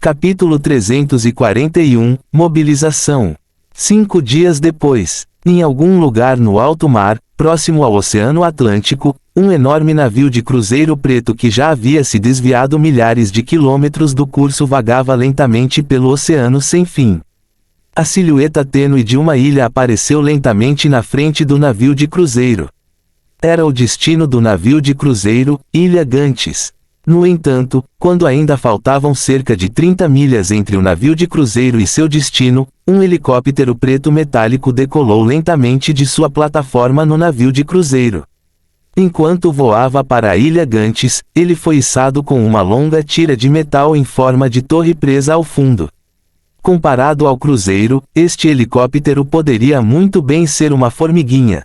Capítulo 341, Mobilização. 5 dias depois, em algum lugar no alto mar, próximo ao Oceano Atlântico, um enorme navio de cruzeiro preto que já havia se desviado milhares de quilômetros do curso vagava lentamente pelo oceano sem fim. A silhueta tênue de uma ilha apareceu lentamente na frente do navio de cruzeiro. Era o destino do navio de cruzeiro, Ilha Gantes. No entanto, quando ainda faltavam cerca de 30 milhas entre o navio de cruzeiro e seu destino, um helicóptero preto metálico decolou lentamente de sua plataforma no navio de cruzeiro. Enquanto voava para a Ilha Gantes, ele foi içado com uma longa tira de metal em forma de torre presa ao fundo. Comparado ao cruzeiro, este helicóptero poderia muito bem ser uma formiguinha.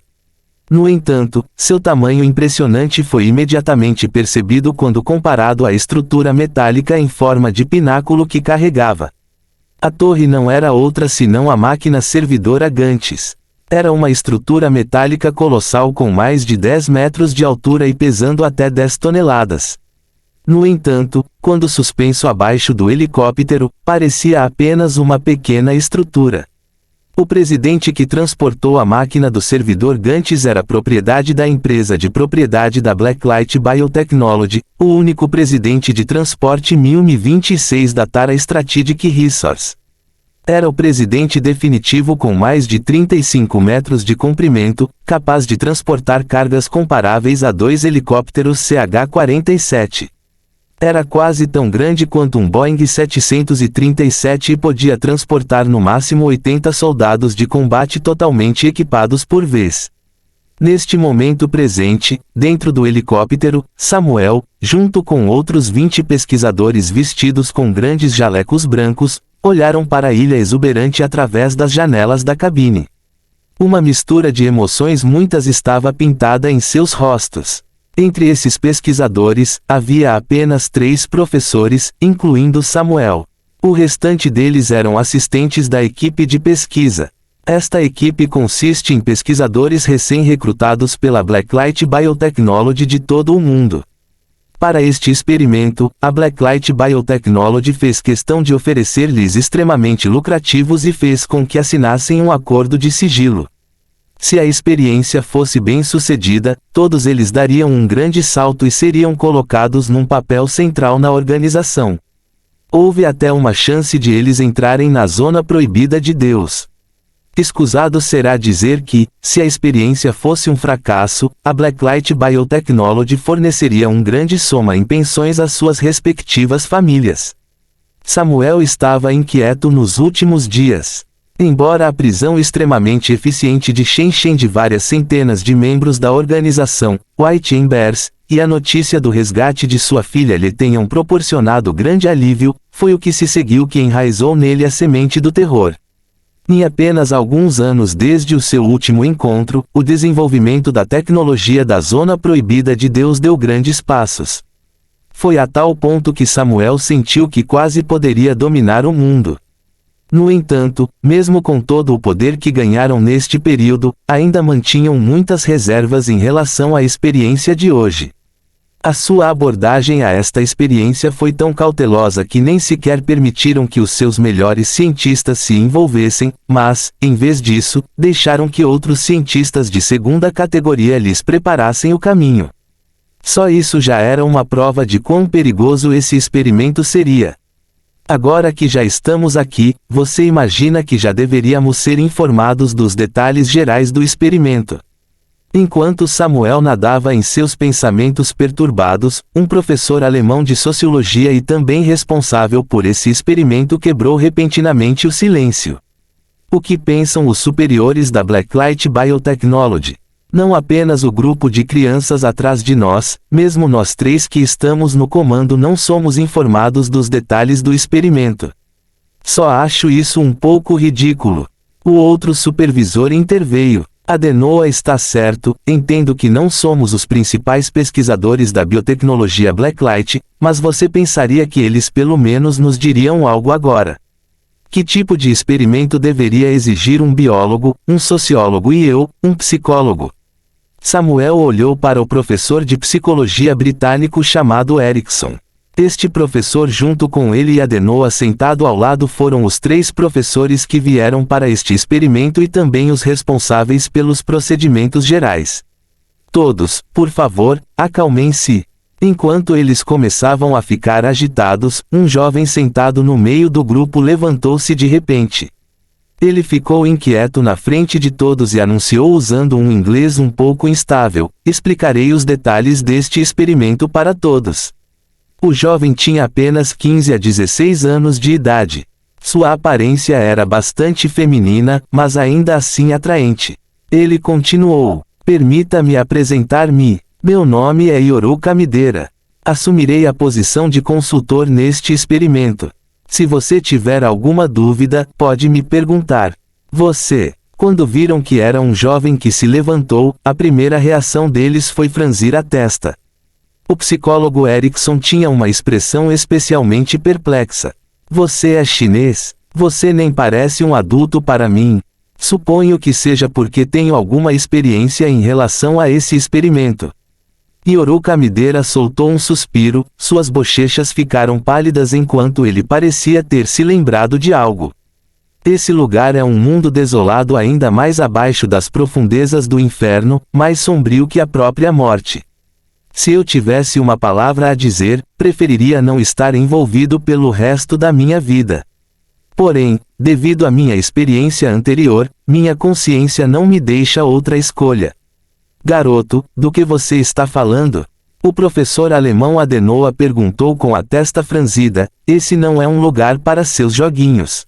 No entanto, seu tamanho impressionante foi imediatamente percebido quando comparado à estrutura metálica em forma de pináculo que carregava. A torre não era outra senão a máquina servidora Gantes. Era uma estrutura metálica colossal com mais de 10 metros de altura e pesando até 10 toneladas. No entanto, quando suspenso abaixo do helicóptero, parecia apenas uma pequena estrutura. O presidente que transportou a máquina do servidor Gantes era propriedade da empresa de propriedade da Blacklight Biotechnology, o único presidente de transporte MiUM-26 da Tara Strategic Resource. Era o presidente definitivo com mais de 35 metros de comprimento, capaz de transportar cargas comparáveis a 2 helicópteros CH-47. Era quase tão grande quanto um Boeing 737 e podia transportar no máximo 80 soldados de combate totalmente equipados por vez. Neste momento presente, dentro do helicóptero, Samuel, junto com outros 20 pesquisadores vestidos com grandes jalecos brancos, olharam para a ilha exuberante através das janelas da cabine. Uma mistura de emoções muitas estava pintada em seus rostos. Entre esses pesquisadores, havia apenas 3 professores, incluindo Samuel. O restante deles eram assistentes da equipe de pesquisa. Esta equipe consiste em pesquisadores recém-recrutados pela Blacklight Biotechnology de todo o mundo. Para este experimento, a Blacklight Biotechnology fez questão de oferecer-lhes extremamente lucrativos e fez com que assinassem um acordo de sigilo. Se a experiência fosse bem sucedida, todos eles dariam um grande salto e seriam colocados num papel central na organização. Houve até uma chance de eles entrarem na zona proibida de Deus. Escusado será dizer que, se a experiência fosse um fracasso, a Blacklight Biotechnology forneceria uma grande soma em pensões às suas respectivas famílias. Samuel estava inquieto nos últimos dias. Embora a prisão extremamente eficiente de Shenzhen de várias centenas de membros da organização, White Chambers, e a notícia do resgate de sua filha lhe tenham proporcionado grande alívio, foi o que se seguiu que enraizou nele a semente do terror. Em apenas alguns anos desde o seu último encontro, o desenvolvimento da tecnologia da Zona Proibida de Deus deu grandes passos. Foi a tal ponto que Samuel sentiu que quase poderia dominar o mundo. No entanto, mesmo com todo o poder que ganharam neste período, ainda mantinham muitas reservas em relação à experiência de hoje. A sua abordagem a esta experiência foi tão cautelosa que nem sequer permitiram que os seus melhores cientistas se envolvessem, mas, em vez disso, deixaram que outros cientistas de segunda categoria lhes preparassem o caminho. Só isso já era uma prova de quão perigoso esse experimento seria. Agora que já estamos aqui, você imagina que já deveríamos ser informados dos detalhes gerais do experimento. Enquanto Samuel nadava em seus pensamentos perturbados, um professor alemão de sociologia e também responsável por esse experimento quebrou repentinamente o silêncio. O que pensam os superiores da Blacklight Biotechnology? Não apenas o grupo de crianças atrás de nós, mesmo nós 3 que estamos no comando não somos informados dos detalhes do experimento. Só acho isso um pouco ridículo. O outro supervisor interveio. Adenoa está certo, entendo que não somos os principais pesquisadores da biotecnologia Blacklight, mas você pensaria que eles pelo menos nos diriam algo agora. Que tipo de experimento deveria exigir um biólogo, um sociólogo e eu, um psicólogo? Samuel olhou para o professor de psicologia britânico chamado Erickson. Este professor junto com ele e Adenoa sentado ao lado foram os 3 professores que vieram para este experimento e também os responsáveis pelos procedimentos gerais. Todos, por favor, acalmem-se. Enquanto eles começavam a ficar agitados, um jovem sentado no meio do grupo levantou-se de repente. Ele ficou inquieto na frente de todos e anunciou usando um inglês um pouco instável: explicarei os detalhes deste experimento para todos. O jovem tinha apenas 15 a 16 anos de idade. Sua aparência era bastante feminina, mas ainda assim atraente. Ele continuou: permita-me apresentar-me. Meu nome é Yoru Kamidera. Assumirei a posição de consultor neste experimento. Se você tiver alguma dúvida, pode me perguntar. Quando viram que era um jovem que se levantou, a primeira reação deles foi franzir a testa. O psicólogo Erickson tinha uma expressão especialmente perplexa. Você é chinês? Você nem parece um adulto para mim. Suponho que seja porque tenho alguma experiência em relação a esse experimento. Yoru Kamidera soltou um suspiro, suas bochechas ficaram pálidas enquanto ele parecia ter se lembrado de algo. Esse lugar é um mundo desolado ainda mais abaixo das profundezas do inferno, mais sombrio que a própria morte. Se eu tivesse uma palavra a dizer, preferiria não estar envolvido pelo resto da minha vida. Porém, devido à minha experiência anterior, minha consciência não me deixa outra escolha. Garoto, do que você está falando? O professor alemão Adenoa perguntou com a testa franzida. Esse não é um lugar para seus joguinhos.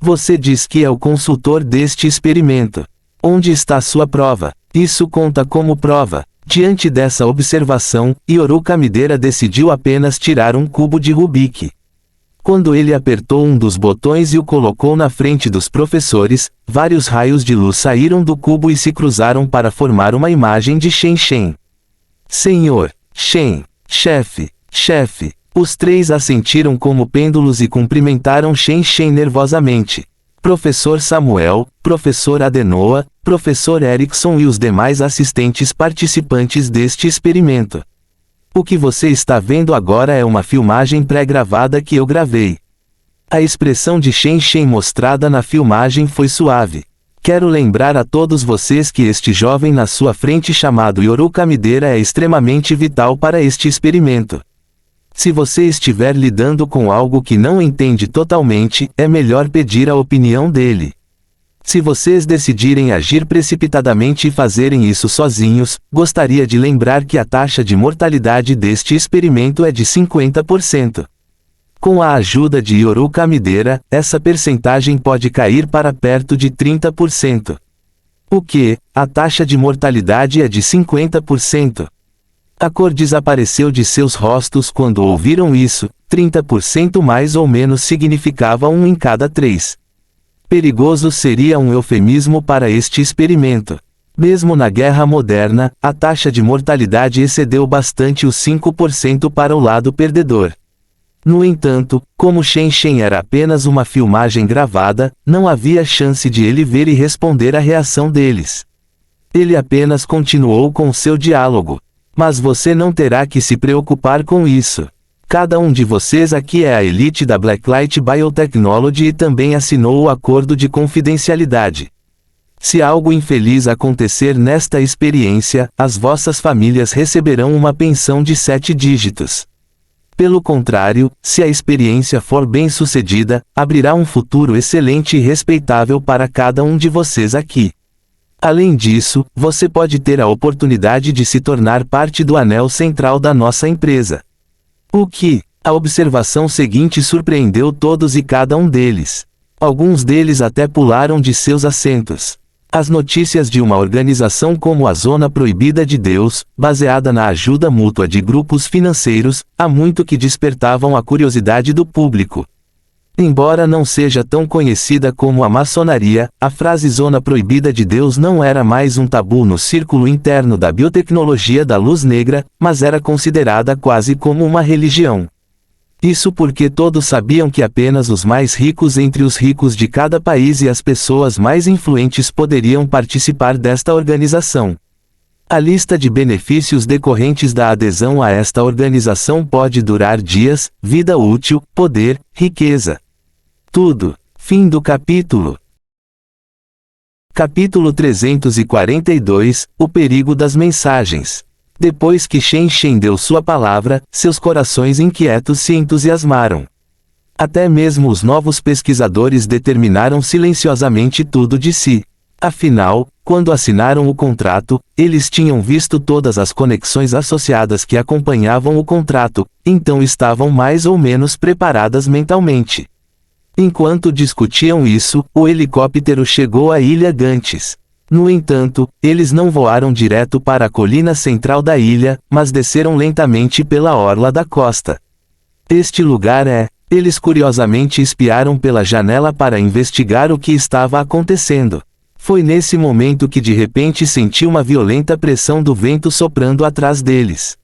Você diz que é o consultor deste experimento. Onde está sua prova? Isso conta como prova. Diante dessa observação, Yoru Kamidera decidiu apenas tirar um cubo de Rubik. Quando ele apertou um dos botões e o colocou na frente dos professores, vários raios de luz saíram do cubo e se cruzaram para formar uma imagem de Shen Shen. Senhor, Shen, chefe, chefe. Os 3 assentiram como pêndulos e cumprimentaram Shen Shen nervosamente. Professor Samuel, professor Adenoa, professor Erickson e os demais assistentes participantes deste experimento. O que você está vendo agora é uma filmagem pré-gravada que eu gravei. A expressão de Shen Shen mostrada na filmagem foi suave. Quero lembrar a todos vocês que este jovem na sua frente chamado Yoru Kamidera é extremamente vital para este experimento. Se você estiver lidando com algo que não entende totalmente, é melhor pedir a opinião dele. Se vocês decidirem agir precipitadamente e fazerem isso sozinhos, gostaria de lembrar que a taxa de mortalidade deste experimento é de 50%. Com a ajuda de Yoru Kamidera, essa percentagem pode cair para perto de 30%. O que? A taxa de mortalidade é de 50%. A cor desapareceu de seus rostos quando ouviram isso. 30% mais ou menos significava 1 em cada 3. Perigoso seria um eufemismo para este experimento. Mesmo na guerra moderna, a taxa de mortalidade excedeu bastante os 5% para o lado perdedor. No entanto, como Shen Shen era apenas uma filmagem gravada, não havia chance de ele ver e responder à reação deles. Ele apenas continuou com seu diálogo. Mas você não terá que se preocupar com isso. Cada um de vocês aqui é a elite da Blacklight Biotechnology e também assinou o acordo de confidencialidade. Se algo infeliz acontecer nesta experiência, as vossas famílias receberão uma pensão de 7 dígitos. Pelo contrário, se a experiência for bem-sucedida, abrirá um futuro excelente e respeitável para cada um de vocês aqui. Além disso, você pode ter a oportunidade de se tornar parte do anel central da nossa empresa. O que? A observação seguinte surpreendeu todos e cada um deles. Alguns deles até pularam de seus assentos. As notícias de uma organização como a Zona Proibida de Deus, baseada na ajuda mútua de grupos financeiros, há muito que despertavam a curiosidade do público. Embora não seja tão conhecida como a maçonaria, a frase Zona Proibida de Deus não era mais um tabu no círculo interno da biotecnologia da luz negra, mas era considerada quase como uma religião. Isso porque todos sabiam que apenas os mais ricos entre os ricos de cada país e as pessoas mais influentes poderiam participar desta organização. A lista de benefícios decorrentes da adesão a esta organização pode durar dias, vida útil, poder, riqueza. Tudo. Fim do capítulo. Capítulo 342 – O perigo das mensagens. Depois que Shen Shen deu sua palavra, seus corações inquietos se entusiasmaram. Até mesmo os novos pesquisadores determinaram silenciosamente tudo de si. Afinal, quando assinaram o contrato, eles tinham visto todas as conexões associadas que acompanhavam o contrato, então estavam mais ou menos preparadas mentalmente. Enquanto discutiam isso, o helicóptero chegou à Ilha Gantes. No entanto, eles não voaram direto para a colina central da ilha, mas desceram lentamente pela orla da costa. Este lugar é... Eles curiosamente espiaram pela janela para investigar o que estava acontecendo. Foi nesse momento que de repente senti uma violenta pressão do vento soprando atrás deles.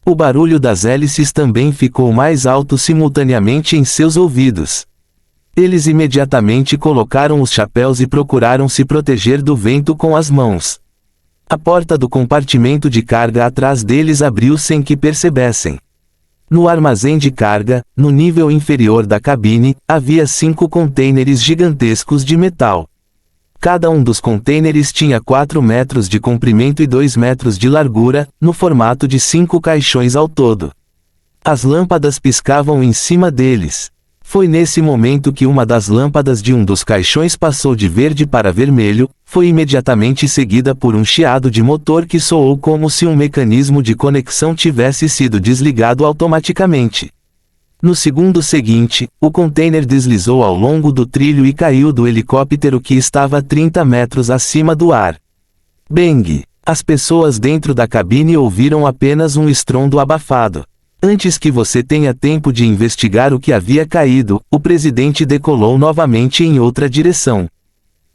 O barulho das hélices também ficou mais alto simultaneamente em seus ouvidos. Eles imediatamente colocaram os chapéus e procuraram se proteger do vento com as mãos. A porta do compartimento de carga atrás deles abriu sem que percebessem. No armazém de carga, no nível inferior da cabine, havia 5 contêineres gigantescos de metal. Cada um dos contêineres tinha 4 metros de comprimento e 2 metros de largura, no formato de 5 caixões ao todo. As lâmpadas piscavam em cima deles. Foi nesse momento que uma das lâmpadas de um dos caixões passou de verde para vermelho, foi imediatamente seguida por um chiado de motor que soou como se um mecanismo de conexão tivesse sido desligado automaticamente. No segundo seguinte, o container deslizou ao longo do trilho e caiu do helicóptero que estava 30 metros acima do ar. Bang! As pessoas dentro da cabine ouviram apenas um estrondo abafado. Antes que você tenha tempo de investigar o que havia caído, o presidente decolou novamente em outra direção.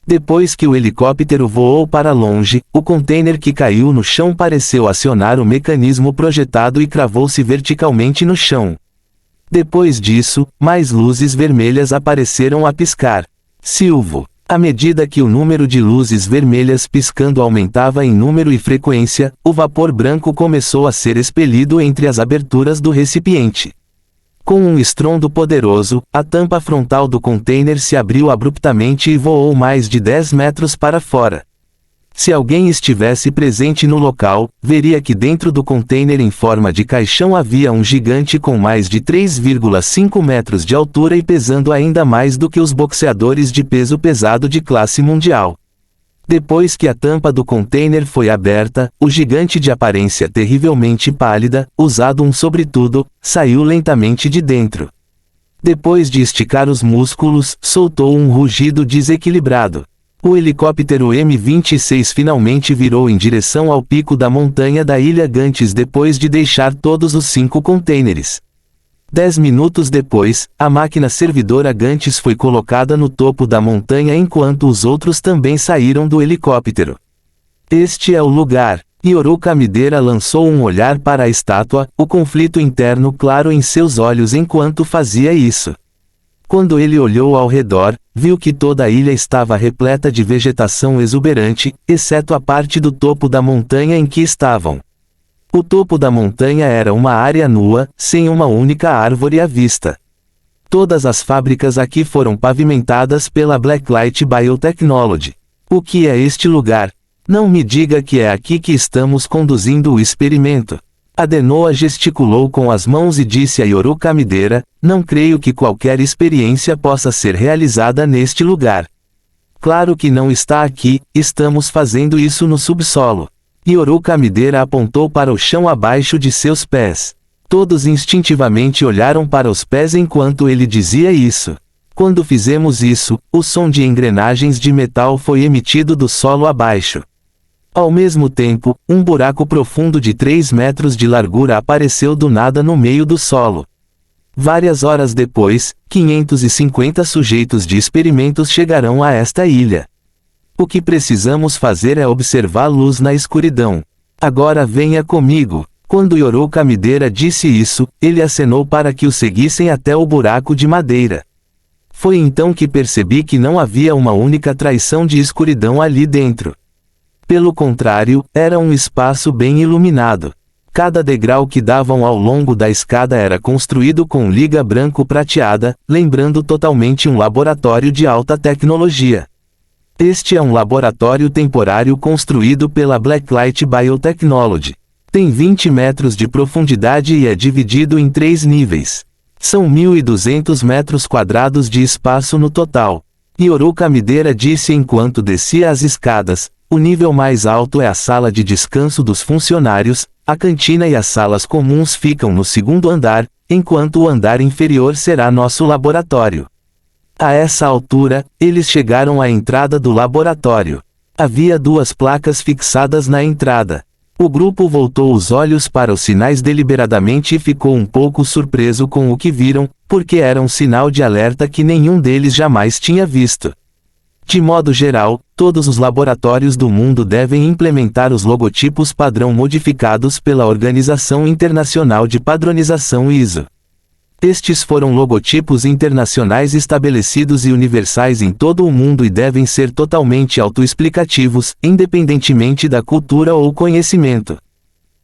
Depois que o helicóptero voou para longe, o container que caiu no chão pareceu acionar o mecanismo projetado e cravou-se verticalmente no chão. Depois disso, mais luzes vermelhas apareceram a piscar. Silvo. À medida que o número de luzes vermelhas piscando aumentava em número e frequência, o vapor branco começou a ser expelido entre as aberturas do recipiente. Com um estrondo poderoso, a tampa frontal do container se abriu abruptamente e voou mais de 10 metros para fora. Se alguém estivesse presente no local, veria que dentro do container em forma de caixão havia um gigante com mais de 3,5 metros de altura e pesando ainda mais do que os boxeadores de peso pesado de classe mundial. Depois que a tampa do container foi aberta, o gigante de aparência terrivelmente pálida, usado um sobretudo, saiu lentamente de dentro. Depois de esticar os músculos, soltou um rugido desequilibrado. O helicóptero M-26 finalmente virou em direção ao pico da montanha da Ilha Gantes depois de deixar todos os 5 contêineres. 10 minutos depois, a máquina servidora Gantes foi colocada no topo da montanha enquanto os outros também saíram do helicóptero. Este é o lugar. Yoru Kamidera lançou um olhar para a estátua, o conflito interno claro em seus olhos enquanto fazia isso. Quando ele olhou ao redor, viu que toda a ilha estava repleta de vegetação exuberante, exceto a parte do topo da montanha em que estavam. O topo da montanha era uma área nua, sem uma única árvore à vista. Todas as fábricas aqui foram pavimentadas pela Blacklight Biotechnology. O que é este lugar? Não me diga que é aqui que estamos conduzindo o experimento. Adenoa gesticulou com as mãos e disse a Yoru Kamidera, não creio que qualquer experiência possa ser realizada neste lugar. Claro que não está aqui, estamos fazendo isso no subsolo. Yoru Kamidera apontou para o chão abaixo de seus pés. Todos instintivamente olharam para os pés enquanto ele dizia isso. Quando fizemos isso, o som de engrenagens de metal foi emitido do solo abaixo. Ao mesmo tempo, um buraco profundo de 3 metros de largura apareceu do nada no meio do solo. Várias horas depois, 550 sujeitos de experimentos chegarão a esta ilha. O que precisamos fazer é observar luz na escuridão. Agora venha comigo. Quando Yoru Kamidera disse isso, ele acenou para que o seguissem até o buraco de madeira. Foi então que percebi que não havia uma única traição de escuridão ali dentro. Pelo contrário, era um espaço bem iluminado. Cada degrau que davam ao longo da escada era construído com liga branco-prateada, lembrando totalmente um laboratório de alta tecnologia. Este é um laboratório temporário construído pela Blacklight Biotechnology. Tem 20 metros de profundidade e é dividido em 3 níveis. São 1.200 metros quadrados de espaço no total. Yoru Kamidera disse enquanto descia as escadas: o nível mais alto é a sala de descanso dos funcionários, a cantina e as salas comuns ficam no segundo andar, enquanto o andar inferior será nosso laboratório. A essa altura, eles chegaram à entrada do laboratório. Havia 2 placas fixadas na entrada. O grupo voltou os olhos para os sinais deliberadamente e ficou um pouco surpreso com o que viram, porque era um sinal de alerta que nenhum deles jamais tinha visto. De modo geral, todos os laboratórios do mundo devem implementar os logotipos padrão modificados pela Organização Internacional de Padronização ISO. Estes foram logotipos internacionais estabelecidos e universais em todo o mundo e devem ser totalmente autoexplicativos, independentemente da cultura ou conhecimento.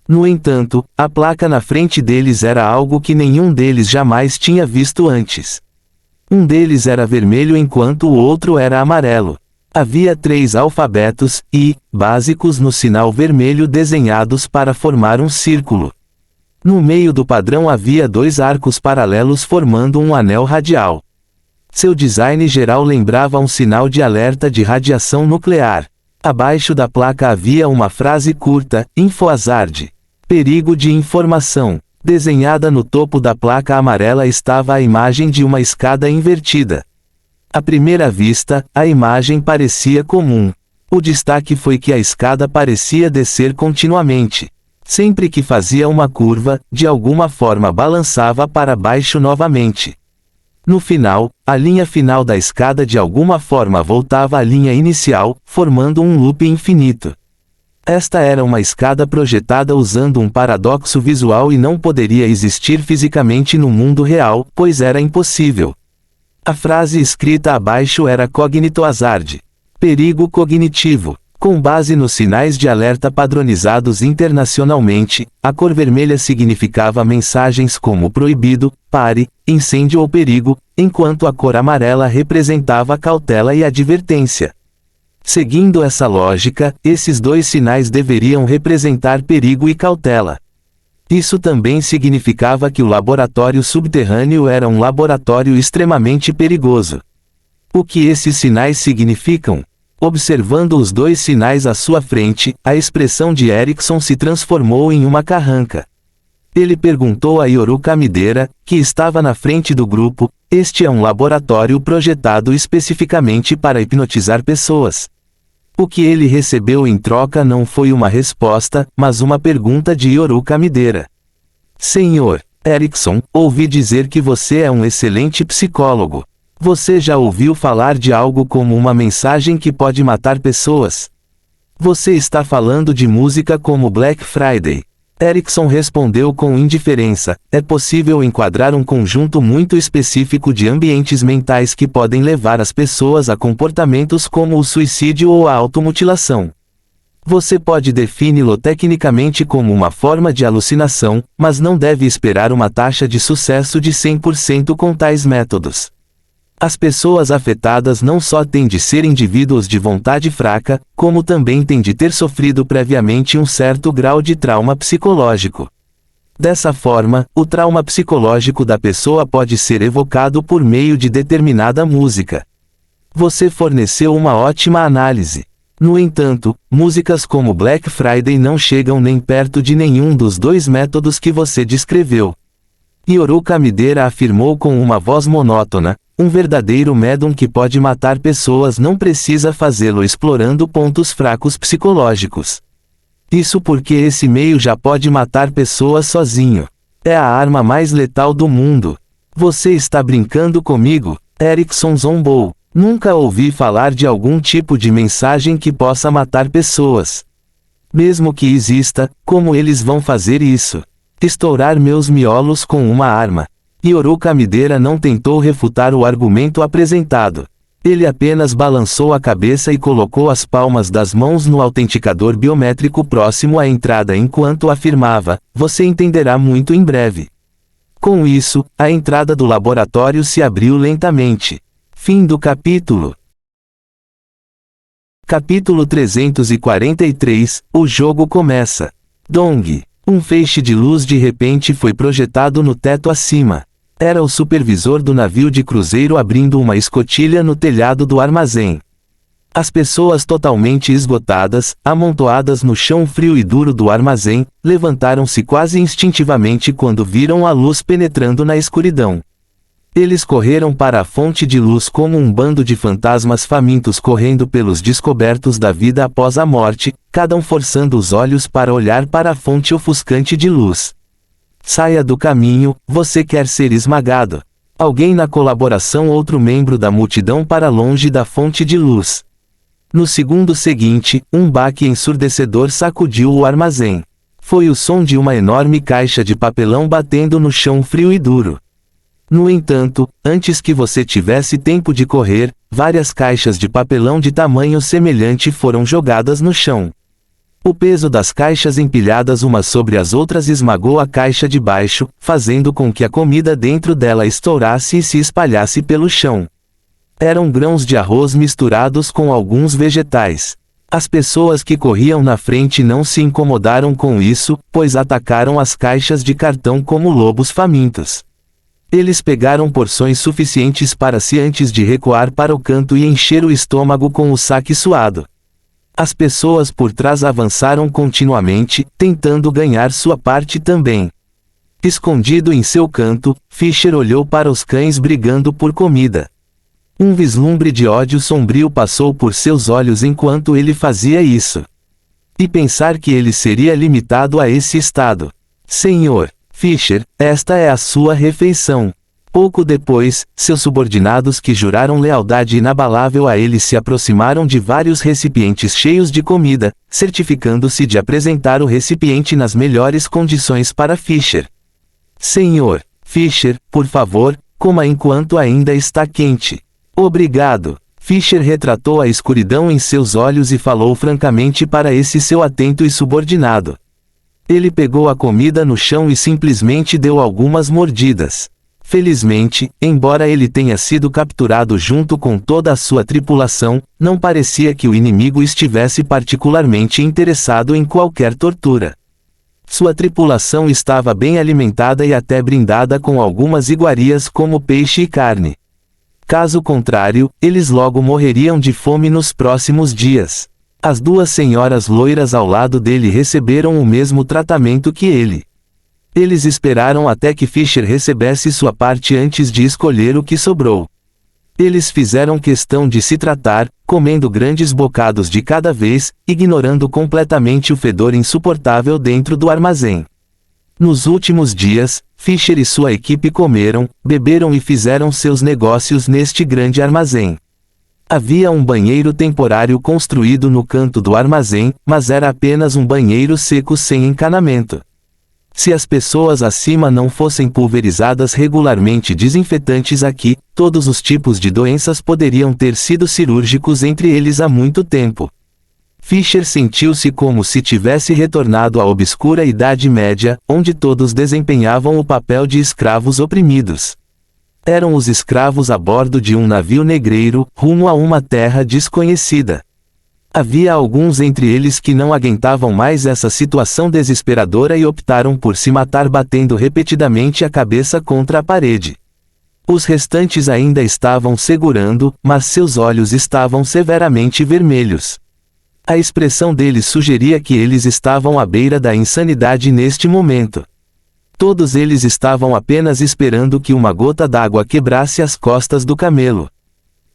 No entanto, a placa na frente deles era algo que nenhum deles jamais tinha visto antes. Um deles era vermelho enquanto o outro era amarelo. Havia 3 alfabetos I básicos no sinal vermelho desenhados para formar um círculo. No meio do padrão havia 2 arcos paralelos formando um anel radial. Seu design geral lembrava um sinal de alerta de radiação nuclear. Abaixo da placa havia uma frase curta: InfoHazard. Perigo de informação. Desenhada no topo da placa amarela estava a imagem de uma escada invertida. À primeira vista, a imagem parecia comum. O destaque foi que a escada parecia descer continuamente. Sempre que fazia uma curva, de alguma forma balançava para baixo novamente. No final, a linha final da escada de alguma forma voltava à linha inicial, formando um loop infinito. Esta era uma escada projetada usando um paradoxo visual e não poderia existir fisicamente no mundo real, pois era impossível. A frase escrita abaixo era Cognito Hazard. Perigo cognitivo. Com base nos sinais de alerta padronizados internacionalmente, a cor vermelha significava mensagens como proibido, pare, incêndio ou perigo, enquanto a cor amarela representava cautela e advertência. Seguindo essa lógica, esses 2 sinais deveriam representar perigo e cautela. Isso também significava que o laboratório subterrâneo era um laboratório extremamente perigoso. O que esses sinais significam? Observando os 2 sinais à sua frente, a expressão de Erickson se transformou em uma carranca. Ele perguntou a Yoru Kamidera, que estava na frente do grupo: este é um laboratório projetado especificamente para hipnotizar pessoas. O que ele recebeu em troca não foi uma resposta, mas uma pergunta de Yoru Kamidera. Senhor Erickson, ouvi dizer que você é um excelente psicólogo. Você já ouviu falar de algo como uma mensagem que pode matar pessoas? Você está falando de música como Black Friday. Erickson respondeu com indiferença: é possível enquadrar um conjunto muito específico de ambientes mentais que podem levar as pessoas a comportamentos como o suicídio ou a automutilação. Você pode defini-lo tecnicamente como uma forma de alucinação, mas não deve esperar uma taxa de sucesso de 100% com tais métodos. As pessoas afetadas não só têm de ser indivíduos de vontade fraca, como também têm de ter sofrido previamente um certo grau de trauma psicológico. Dessa forma, o trauma psicológico da pessoa pode ser evocado por meio de determinada música. Você forneceu uma ótima análise. No entanto, músicas como Black Friday não chegam nem perto de nenhum dos 2 métodos que você descreveu. Yoru Kamidera afirmou com uma voz monótona: um verdadeiro médium que pode matar pessoas não precisa fazê-lo explorando pontos fracos psicológicos. Isso porque esse meio já pode matar pessoas sozinho. É a arma mais letal do mundo. Você está brincando comigo? Erickson zombou. Nunca ouvi falar de algum tipo de mensagem que possa matar pessoas. Mesmo que exista, como eles vão fazer isso? Estourar meus miolos com uma arma. Yoru Kamidera não tentou refutar o argumento apresentado. Ele apenas balançou a cabeça e colocou as palmas das mãos no autenticador biométrico próximo à entrada enquanto afirmava: "Você entenderá muito em breve." Com isso, a entrada do laboratório se abriu lentamente. Fim do capítulo. Capítulo 343 – O jogo começa. Dong. Um feixe de luz de repente foi projetado no teto acima. Era o supervisor do navio de cruzeiro abrindo uma escotilha no telhado do armazém. As pessoas totalmente esgotadas, amontoadas no chão frio e duro do armazém, levantaram-se quase instintivamente quando viram a luz penetrando na escuridão. Eles correram para a fonte de luz como um bando de fantasmas famintos correndo pelos descobertos da vida após a morte, cada um forçando os olhos para olhar para a fonte ofuscante de luz. Saia do caminho, você quer ser esmagado. Alguém na colaboração, outro membro da multidão para longe da fonte de luz. No segundo seguinte, um baque ensurdecedor sacudiu o armazém. Foi o som de uma enorme caixa de papelão batendo no chão frio e duro. No entanto, antes que você tivesse tempo de correr, várias caixas de papelão de tamanho semelhante foram jogadas no chão. O peso das caixas empilhadas umas sobre as outras esmagou a caixa de baixo, fazendo com que a comida dentro dela estourasse e se espalhasse pelo chão. Eram grãos de arroz misturados com alguns vegetais. As pessoas que corriam na frente não se incomodaram com isso, pois atacaram as caixas de cartão como lobos famintos. Eles pegaram porções suficientes para si antes de recuar para o canto e encher o estômago com o saque suado. As pessoas por trás avançaram continuamente, tentando ganhar sua parte também. Escondido em seu canto, Fischer olhou para os cães brigando por comida. Um vislumbre de ódio sombrio passou por seus olhos enquanto ele fazia isso. E pensar que ele seria limitado a esse estado. Senhor Fischer, esta é a sua refeição. Pouco depois, seus subordinados que juraram lealdade inabalável a ele se aproximaram de vários recipientes cheios de comida, certificando-se de apresentar o recipiente nas melhores condições para Fischer. Senhor Fischer, por favor, coma enquanto ainda está quente. Obrigado. Fischer retratou a escuridão em seus olhos e falou francamente para esse seu atento e subordinado. Ele pegou a comida no chão e simplesmente deu algumas mordidas. Felizmente, embora ele tenha sido capturado junto com toda a sua tripulação, não parecia que o inimigo estivesse particularmente interessado em qualquer tortura. Sua tripulação estava bem alimentada e até brindada com algumas iguarias como peixe e carne. Caso contrário, eles logo morreriam de fome nos próximos dias. As duas senhoras loiras ao lado dele receberam o mesmo tratamento que ele. Eles esperaram até que Fischer recebesse sua parte antes de escolher o que sobrou. Eles fizeram questão de se tratar, comendo grandes bocados de cada vez, ignorando completamente o fedor insuportável dentro do armazém. Nos últimos dias, Fischer e sua equipe comeram, beberam e fizeram seus negócios neste grande armazém. Havia um banheiro temporário construído no canto do armazém, mas era apenas um banheiro seco sem encanamento. Se as pessoas acima não fossem pulverizadas regularmente desinfetantes aqui, todos os tipos de doenças poderiam ter sido cirúrgicos entre eles há muito tempo. Fischer sentiu-se como se tivesse retornado à obscura Idade Média, onde todos desempenhavam o papel de escravos oprimidos. Eram os escravos a bordo de um navio negreiro, rumo a uma terra desconhecida. Havia alguns entre eles que não aguentavam mais essa situação desesperadora e optaram por se matar batendo repetidamente a cabeça contra a parede. Os restantes ainda estavam segurando, mas seus olhos estavam severamente vermelhos. A expressão deles sugeria que eles estavam à beira da insanidade neste momento. Todos eles estavam apenas esperando que uma gota d'água quebrasse as costas do camelo.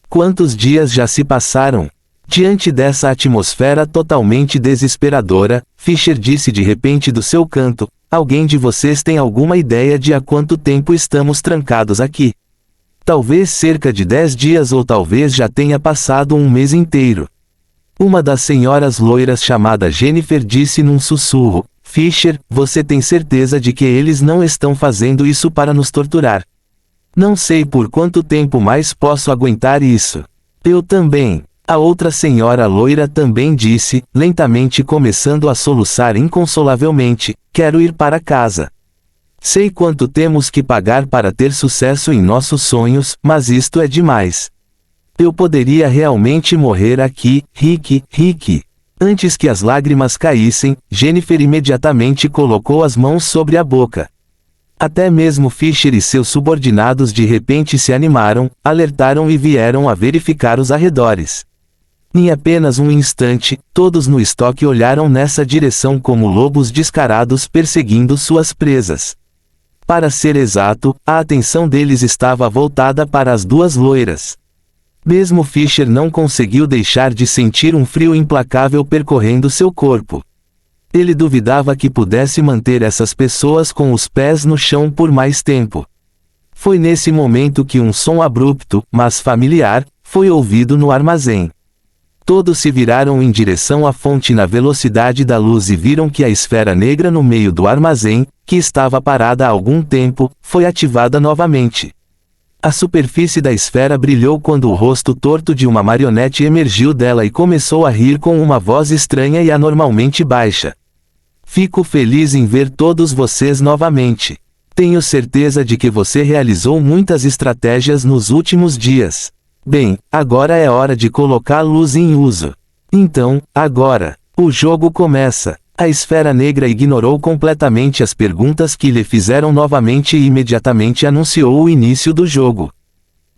Quantos dias já se passaram? Diante dessa atmosfera totalmente desesperadora, Fischer disse de repente do seu canto: "Alguém de vocês tem alguma ideia de há quanto tempo estamos trancados aqui? Talvez cerca de 10 dias ou talvez já tenha passado um mês inteiro." Uma das senhoras loiras chamada Jennifer disse num sussurro: "Fischer, você tem certeza de que eles não estão fazendo isso para nos torturar?" "Não sei por quanto tempo mais posso aguentar isso." Eu também. A outra senhora loira também disse, lentamente começando a soluçar inconsolavelmente, quero ir para casa. Sei quanto temos que pagar para ter sucesso em nossos sonhos, mas isto é demais. Eu poderia realmente morrer aqui, Rick. Antes que as lágrimas caíssem, Jennifer imediatamente colocou as mãos sobre a boca. Até mesmo Fisher e seus subordinados de repente se animaram, alertaram e vieram a verificar os arredores. Em apenas um instante, todos no estoque olharam nessa direção como lobos descarados perseguindo suas presas. Para ser exato, a atenção deles estava voltada para as duas loiras. Mesmo Fisher não conseguiu deixar de sentir um frio implacável percorrendo seu corpo. Ele duvidava que pudesse manter essas pessoas com os pés no chão por mais tempo. Foi nesse momento que um som abrupto, mas familiar, foi ouvido no armazém. Todos se viraram em direção à fonte na velocidade da luz e viram que a esfera negra no meio do armazém, que estava parada há algum tempo, foi ativada novamente. A superfície da esfera brilhou quando o rosto torto de uma marionete emergiu dela e começou a rir com uma voz estranha e anormalmente baixa. Fico feliz em ver todos vocês novamente. Tenho certeza de que você realizou muitas estratégias nos últimos dias. Bem, agora é hora de colocar a luz em uso. Então, agora, o jogo começa. A esfera negra ignorou completamente as perguntas que lhe fizeram novamente e imediatamente anunciou o início do jogo.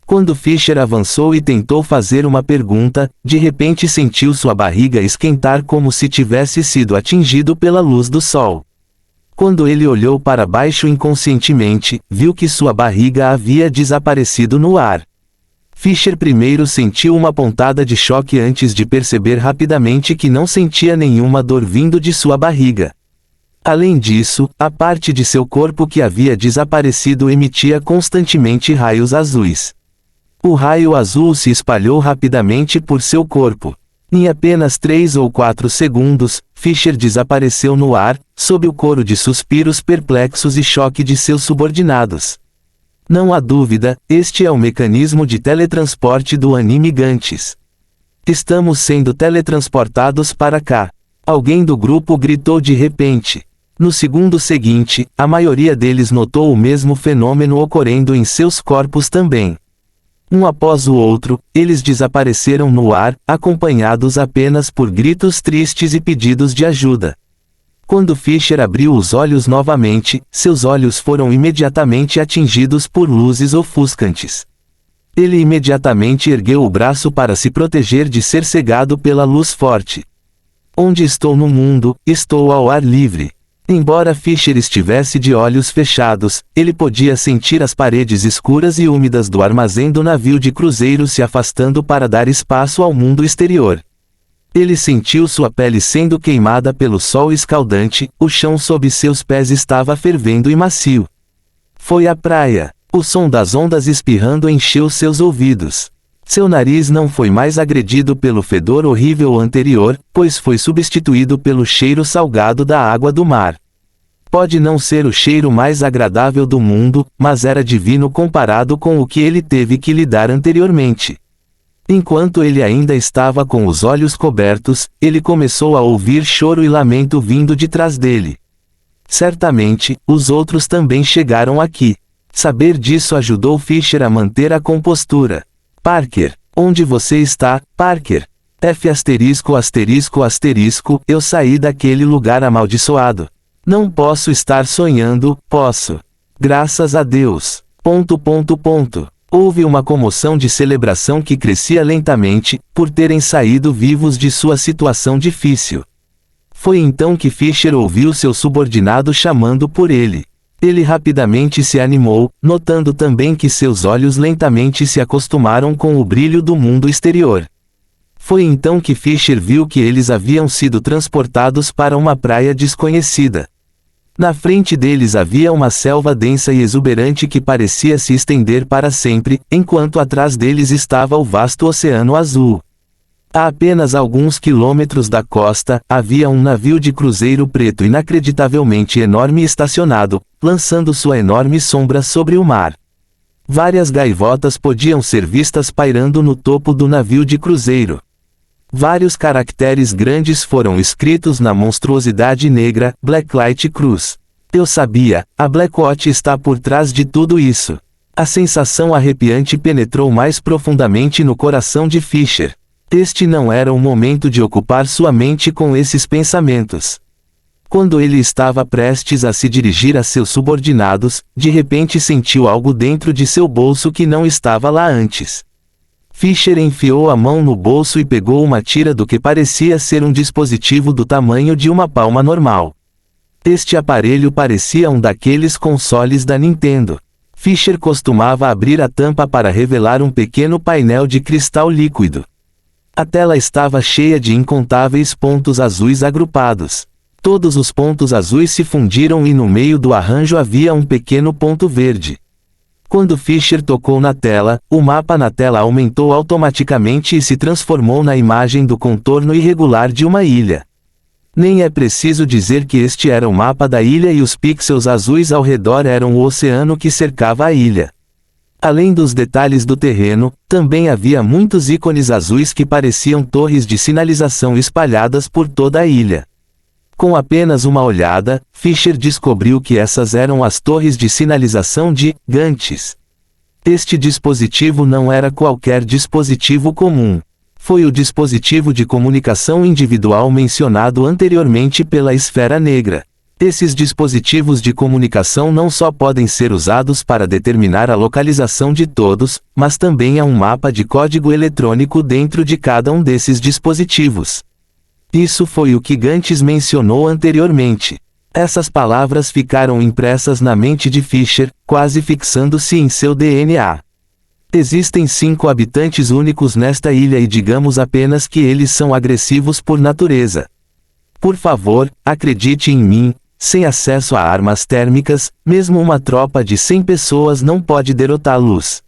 Quando Fisher avançou e tentou fazer uma pergunta, de repente sentiu sua barriga esquentar como se tivesse sido atingido pela luz do sol. Quando ele olhou para baixo inconscientemente, viu que sua barriga havia desaparecido no ar. Fisher primeiro sentiu uma pontada de choque antes de perceber rapidamente que não sentia nenhuma dor vindo de sua barriga. Além disso, a parte de seu corpo que havia desaparecido emitia constantemente raios azuis. O raio azul se espalhou rapidamente por seu corpo. Em apenas 3 ou 4 segundos, Fisher desapareceu no ar, sob o coro de suspiros perplexos e choque de seus subordinados. Não há dúvida, este é o mecanismo de teletransporte do anime Gantz. Estamos sendo teletransportados para cá. Alguém do grupo gritou de repente. No segundo seguinte, a maioria deles notou o mesmo fenômeno ocorrendo em seus corpos também. Um após o outro, eles desapareceram no ar, acompanhados apenas por gritos tristes e pedidos de ajuda. Quando Fisher abriu os olhos novamente, seus olhos foram imediatamente atingidos por luzes ofuscantes. Ele imediatamente ergueu o braço para se proteger de ser cegado pela luz forte. Onde estou no mundo, estou ao ar livre. Embora Fisher estivesse de olhos fechados, ele podia sentir as paredes escuras e úmidas do armazém do navio de cruzeiro se afastando para dar espaço ao mundo exterior. Ele sentiu sua pele sendo queimada pelo sol escaldante, o chão sob seus pés estava fervendo e macio. Foi a praia. O som das ondas espirrando encheu seus ouvidos. Seu nariz não foi mais agredido pelo fedor horrível anterior, pois foi substituído pelo cheiro salgado da água do mar. Pode não ser o cheiro mais agradável do mundo, mas era divino comparado com o que ele teve que lidar anteriormente. Enquanto ele ainda estava com os olhos cobertos, ele começou a ouvir choro e lamento vindo de trás dele. Certamente, os outros também chegaram aqui. Saber disso ajudou Fisher a manter a compostura. Parker, onde você está, Parker? Eu saí daquele lugar amaldiçoado. Não posso estar sonhando, posso. Graças a Deus. Houve uma comoção de celebração que crescia lentamente, por terem saído vivos de sua situação difícil. Foi então que Fisher ouviu seu subordinado chamando por ele. Ele rapidamente se animou, notando também que seus olhos lentamente se acostumaram com o brilho do mundo exterior. Foi então que Fisher viu que eles haviam sido transportados para uma praia desconhecida. Na frente deles havia uma selva densa e exuberante que parecia se estender para sempre, enquanto atrás deles estava o vasto oceano azul. A apenas alguns quilômetros da costa, havia um navio de cruzeiro preto inacreditavelmente enorme estacionado, lançando sua enorme sombra sobre o mar. Várias gaivotas podiam ser vistas pairando no topo do navio de cruzeiro. Vários caracteres grandes foram escritos na monstruosidade negra, Blacklight Cruise. Eu sabia, a Blackwatch está por trás de tudo isso. A sensação arrepiante penetrou mais profundamente no coração de Fisher. Este não era o momento de ocupar sua mente com esses pensamentos. Quando ele estava prestes a se dirigir a seus subordinados, de repente sentiu algo dentro de seu bolso que não estava lá antes. Fisher enfiou a mão no bolso e pegou uma tira do que parecia ser um dispositivo do tamanho de uma palma normal. Este aparelho parecia um daqueles consoles da Nintendo. Fisher costumava abrir a tampa para revelar um pequeno painel de cristal líquido. A tela estava cheia de incontáveis pontos azuis agrupados. Todos os pontos azuis se fundiram e no meio do arranjo havia um pequeno ponto verde. Quando Fisher tocou na tela, o mapa na tela aumentou automaticamente e se transformou na imagem do contorno irregular de uma ilha. Nem é preciso dizer que este era o mapa da ilha e os pixels azuis ao redor eram o oceano que cercava a ilha. Além dos detalhes do terreno, também havia muitos ícones azuis que pareciam torres de sinalização espalhadas por toda a ilha. Com apenas uma olhada, Fisher descobriu que essas eram as torres de sinalização de Gantes. Este dispositivo não era qualquer dispositivo comum. Foi o dispositivo de comunicação individual mencionado anteriormente pela Esfera Negra. Esses dispositivos de comunicação não só podem ser usados para determinar a localização de todos, mas também há um mapa de código eletrônico dentro de cada um desses dispositivos. Isso foi o que Gantes mencionou anteriormente. Essas palavras ficaram impressas na mente de Fisher, quase fixando-se em seu DNA. Existem 5 habitantes únicos nesta ilha e digamos apenas que eles são agressivos por natureza. Por favor, acredite em mim, sem acesso a armas térmicas, mesmo uma tropa de 100 pessoas não pode derrotá-los.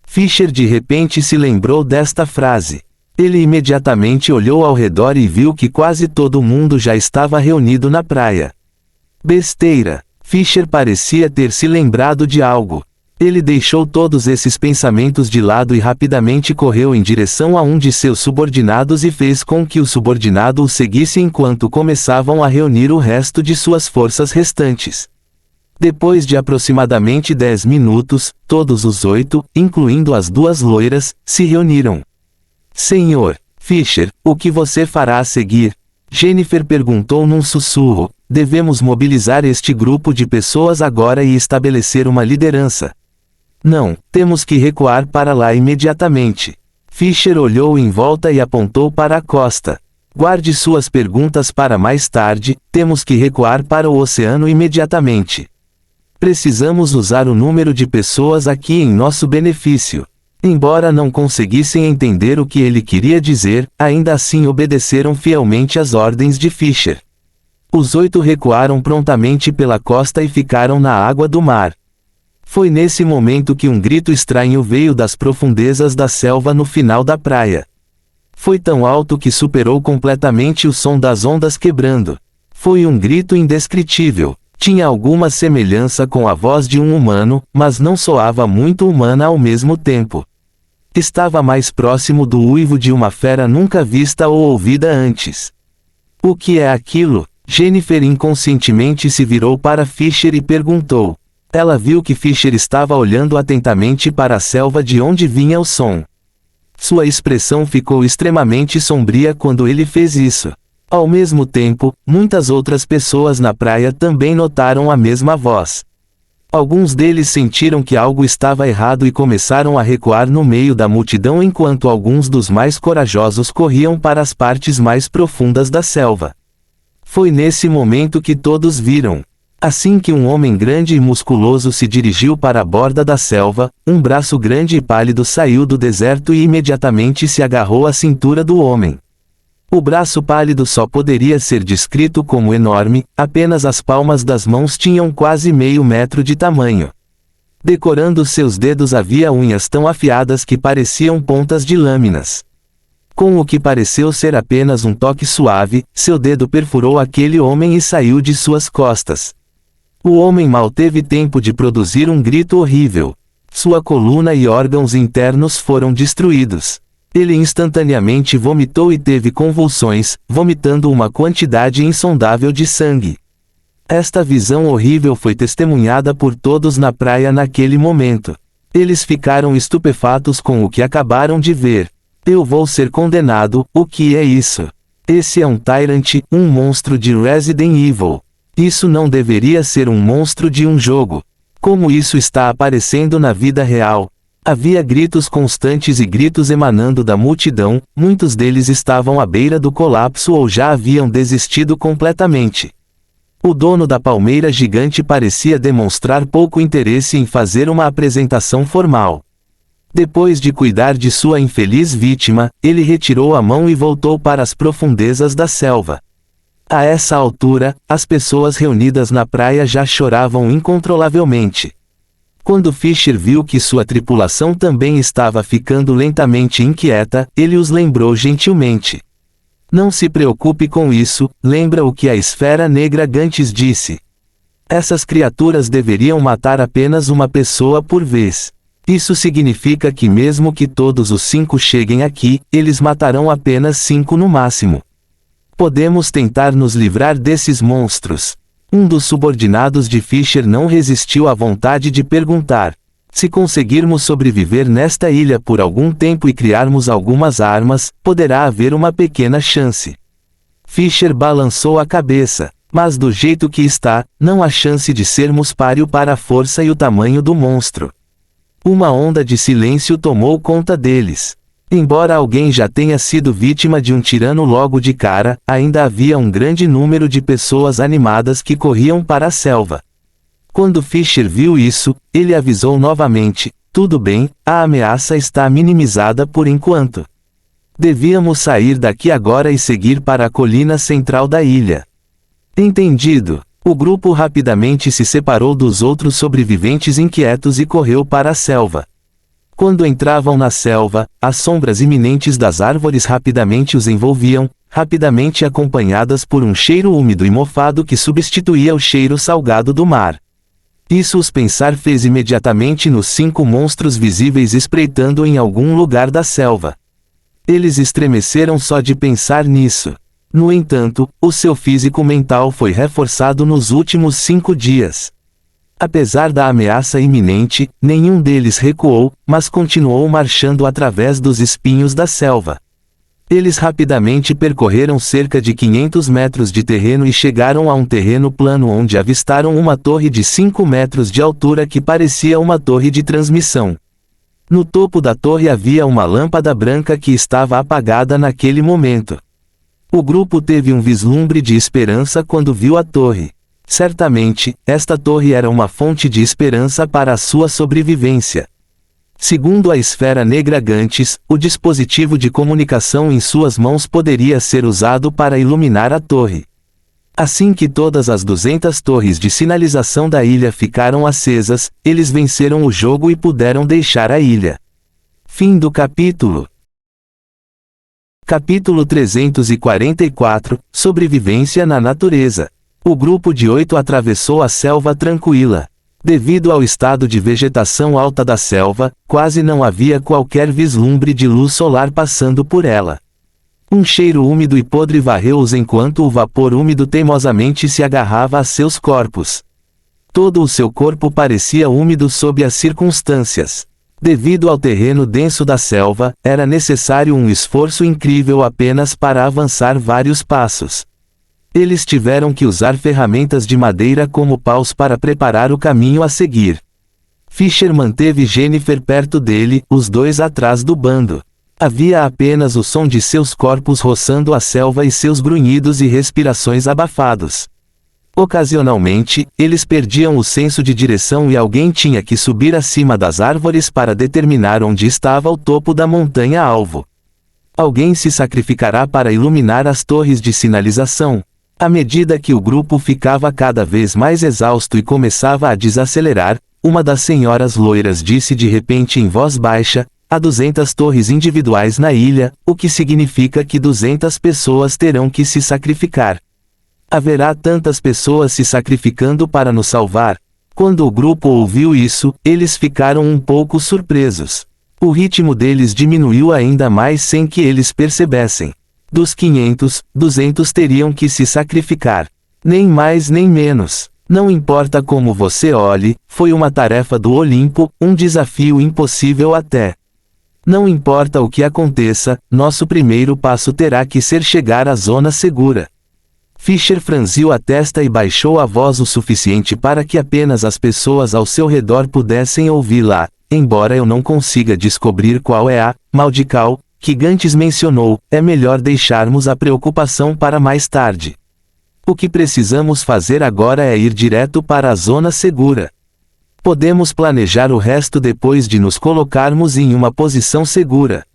Fisher de repente se lembrou desta frase. Ele imediatamente olhou ao redor e viu que quase todo mundo já estava reunido na praia. Besteira! Fisher parecia ter se lembrado de algo. Ele deixou todos esses pensamentos de lado e rapidamente correu em direção a um de seus subordinados e fez com que o subordinado o seguisse enquanto começavam a reunir o resto de suas forças restantes. Depois de aproximadamente 10 minutos, todos os 8, incluindo as 2 loiras, se reuniram. Senhor Fisher, o que você fará a seguir? Jennifer perguntou num sussurro. Devemos mobilizar este grupo de pessoas agora e estabelecer uma liderança. Não, temos que recuar para lá imediatamente. Fisher olhou em volta e apontou para a costa. Guarde suas perguntas para mais tarde, temos que recuar para o oceano imediatamente. Precisamos usar o número de pessoas aqui em nosso benefício. Embora não conseguissem entender o que ele queria dizer, ainda assim obedeceram fielmente às ordens de Fisher. Os 8 recuaram prontamente pela costa e ficaram na água do mar. Foi nesse momento que um grito estranho veio das profundezas da selva no final da praia. Foi tão alto que superou completamente o som das ondas quebrando. Foi um grito indescritível. Tinha alguma semelhança com a voz de um humano, mas não soava muito humana ao mesmo tempo. Estava mais próximo do uivo de uma fera nunca vista ou ouvida antes. O que é aquilo? Jennifer inconscientemente se virou para Fisher e perguntou. Ela viu que Fisher estava olhando atentamente para a selva de onde vinha o som. Sua expressão ficou extremamente sombria quando ele fez isso. Ao mesmo tempo, muitas outras pessoas na praia também notaram a mesma voz. Alguns deles sentiram que algo estava errado e começaram a recuar no meio da multidão enquanto alguns dos mais corajosos corriam para as partes mais profundas da selva. Foi nesse momento que todos viram. Assim que um homem grande e musculoso se dirigiu para a borda da selva, um braço grande e pálido saiu do deserto e imediatamente se agarrou à cintura do homem. O braço pálido só poderia ser descrito como enorme, apenas as palmas das mãos tinham quase meio metro de tamanho. Decorando seus dedos havia unhas tão afiadas que pareciam pontas de lâminas. Com o que pareceu ser apenas um toque suave, seu dedo perfurou aquele homem e saiu de suas costas. O homem mal teve tempo de produzir um grito horrível. Sua coluna e órgãos internos foram destruídos. Ele instantaneamente vomitou e teve convulsões, vomitando uma quantidade insondável de sangue. Esta visão horrível foi testemunhada por todos na praia naquele momento. Eles ficaram estupefatos com o que acabaram de ver. Eu vou ser condenado, o que é isso? Esse é um Tyrant, um monstro de Resident Evil. Isso não deveria ser um monstro de um jogo. Como isso está aparecendo na vida real? Havia gritos constantes e gritos emanando da multidão, muitos deles estavam à beira do colapso ou já haviam desistido completamente. O dono da palmeira gigante parecia demonstrar pouco interesse em fazer uma apresentação formal. Depois de cuidar de sua infeliz vítima, ele retirou a mão e voltou para as profundezas da selva. A essa altura, as pessoas reunidas na praia já choravam incontrolavelmente. Quando Fisher viu que sua tripulação também estava ficando lentamente inquieta, ele os lembrou gentilmente. Não se preocupe com isso, lembra o que a Esfera Negra antes disse. Essas criaturas deveriam matar apenas uma pessoa por vez. Isso significa que mesmo que todos os 5 cheguem aqui, eles matarão apenas 5 no máximo. Podemos tentar nos livrar desses monstros. Um dos subordinados de Fisher não resistiu à vontade de perguntar: se conseguirmos sobreviver nesta ilha por algum tempo e criarmos algumas armas, poderá haver uma pequena chance. Fisher balançou a cabeça. Mas do jeito que está, não há chance de sermos páreo para a força e o tamanho do monstro. Uma onda de silêncio tomou conta deles. Embora alguém já tenha sido vítima de um tirano logo de cara, ainda havia um grande número de pessoas animadas que corriam para a selva. Quando Fisher viu isso, ele avisou novamente: tudo bem, a ameaça está minimizada por enquanto. Devíamos sair daqui agora e seguir para a colina central da ilha. Entendido. O grupo rapidamente se separou dos outros sobreviventes inquietos e correu para a selva. Quando entravam na selva, as sombras iminentes das árvores rapidamente os envolviam, rapidamente acompanhadas por um cheiro úmido e mofado que substituía o cheiro salgado do mar. Isso os pensar fez imediatamente nos 5 monstros visíveis espreitando em algum lugar da selva. Eles estremeceram só de pensar nisso. No entanto, o seu físico mental foi reforçado nos últimos 5 dias. Apesar da ameaça iminente, nenhum deles recuou, mas continuou marchando através dos espinhos da selva. Eles rapidamente percorreram cerca de 500 metros de terreno e chegaram a um terreno plano onde avistaram uma torre de 5 metros de altura que parecia uma torre de transmissão. No topo da torre havia uma lâmpada branca que estava apagada naquele momento. O grupo teve um vislumbre de esperança quando viu a torre. Certamente, esta torre era uma fonte de esperança para a sua sobrevivência. Segundo a Esfera Negra Gantes, o dispositivo de comunicação em suas mãos poderia ser usado para iluminar a torre. Assim que todas as 200 torres de sinalização da ilha ficaram acesas, eles venceram o jogo e puderam deixar a ilha. Fim do capítulo. Capítulo 344 – Sobrevivência na natureza. O grupo de 8 atravessou a selva tranquila. Devido ao estado de vegetação alta da selva, quase não havia qualquer vislumbre de luz solar passando por ela. Um cheiro úmido e podre varreu-os enquanto o vapor úmido teimosamente se agarrava a seus corpos. Todo o seu corpo parecia úmido sob as circunstâncias. Devido ao terreno denso da selva, era necessário um esforço incrível apenas para avançar vários passos. Eles tiveram que usar ferramentas de madeira como paus para preparar o caminho a seguir. Fisher manteve Jennifer perto dele, os dois atrás do bando. Havia apenas o som de seus corpos roçando a selva e seus grunhidos e respirações abafados. Ocasionalmente, eles perdiam o senso de direção e alguém tinha que subir acima das árvores para determinar onde estava o topo da montanha-alvo. Alguém se sacrificará para iluminar as torres de sinalização. À medida que o grupo ficava cada vez mais exausto e começava a desacelerar, uma das senhoras loiras disse de repente em voz baixa: há 200 torres individuais na ilha, o que significa que 200 pessoas terão que se sacrificar. Haverá tantas pessoas se sacrificando para nos salvar? Quando o grupo ouviu isso, eles ficaram um pouco surpresos. O ritmo deles diminuiu ainda mais sem que eles percebessem. Dos 500, 200 teriam que se sacrificar. Nem mais nem menos. Não importa como você olhe, foi uma tarefa do Olimpo, um desafio impossível até. Não importa o que aconteça, nosso primeiro passo terá que ser chegar à zona segura. Fischer franziu a testa e baixou a voz o suficiente para que apenas as pessoas ao seu redor pudessem ouvi-la. Embora eu não consiga descobrir qual é a Maldical que Gantz mencionou, é melhor deixarmos a preocupação para mais tarde. O que precisamos fazer agora é ir direto para a zona segura. Podemos planejar o resto depois de nos colocarmos em uma posição segura.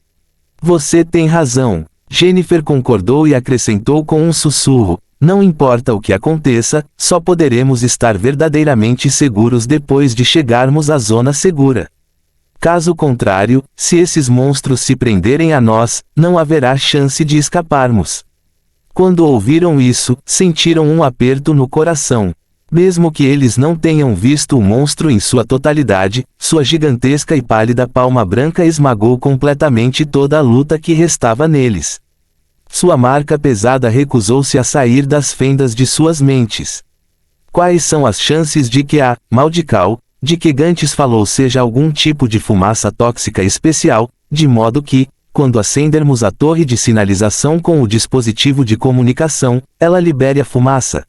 Você tem razão. Jennifer concordou e acrescentou com um sussurro. Não importa o que aconteça, só poderemos estar verdadeiramente seguros depois de chegarmos à zona segura. Caso contrário, se esses monstros se prenderem a nós, não haverá chance de escaparmos. Quando ouviram isso, sentiram um aperto no coração. Mesmo que eles não tenham visto o monstro em sua totalidade, sua gigantesca e pálida palma branca esmagou completamente toda a luta que restava neles. Sua marca pesada recusou-se a sair das fendas de suas mentes. Quais são as chances de que a Maldical de que Gantz falou seja algum tipo de fumaça tóxica especial, de modo que, quando acendermos a torre de sinalização com o dispositivo de comunicação, ela libere a fumaça?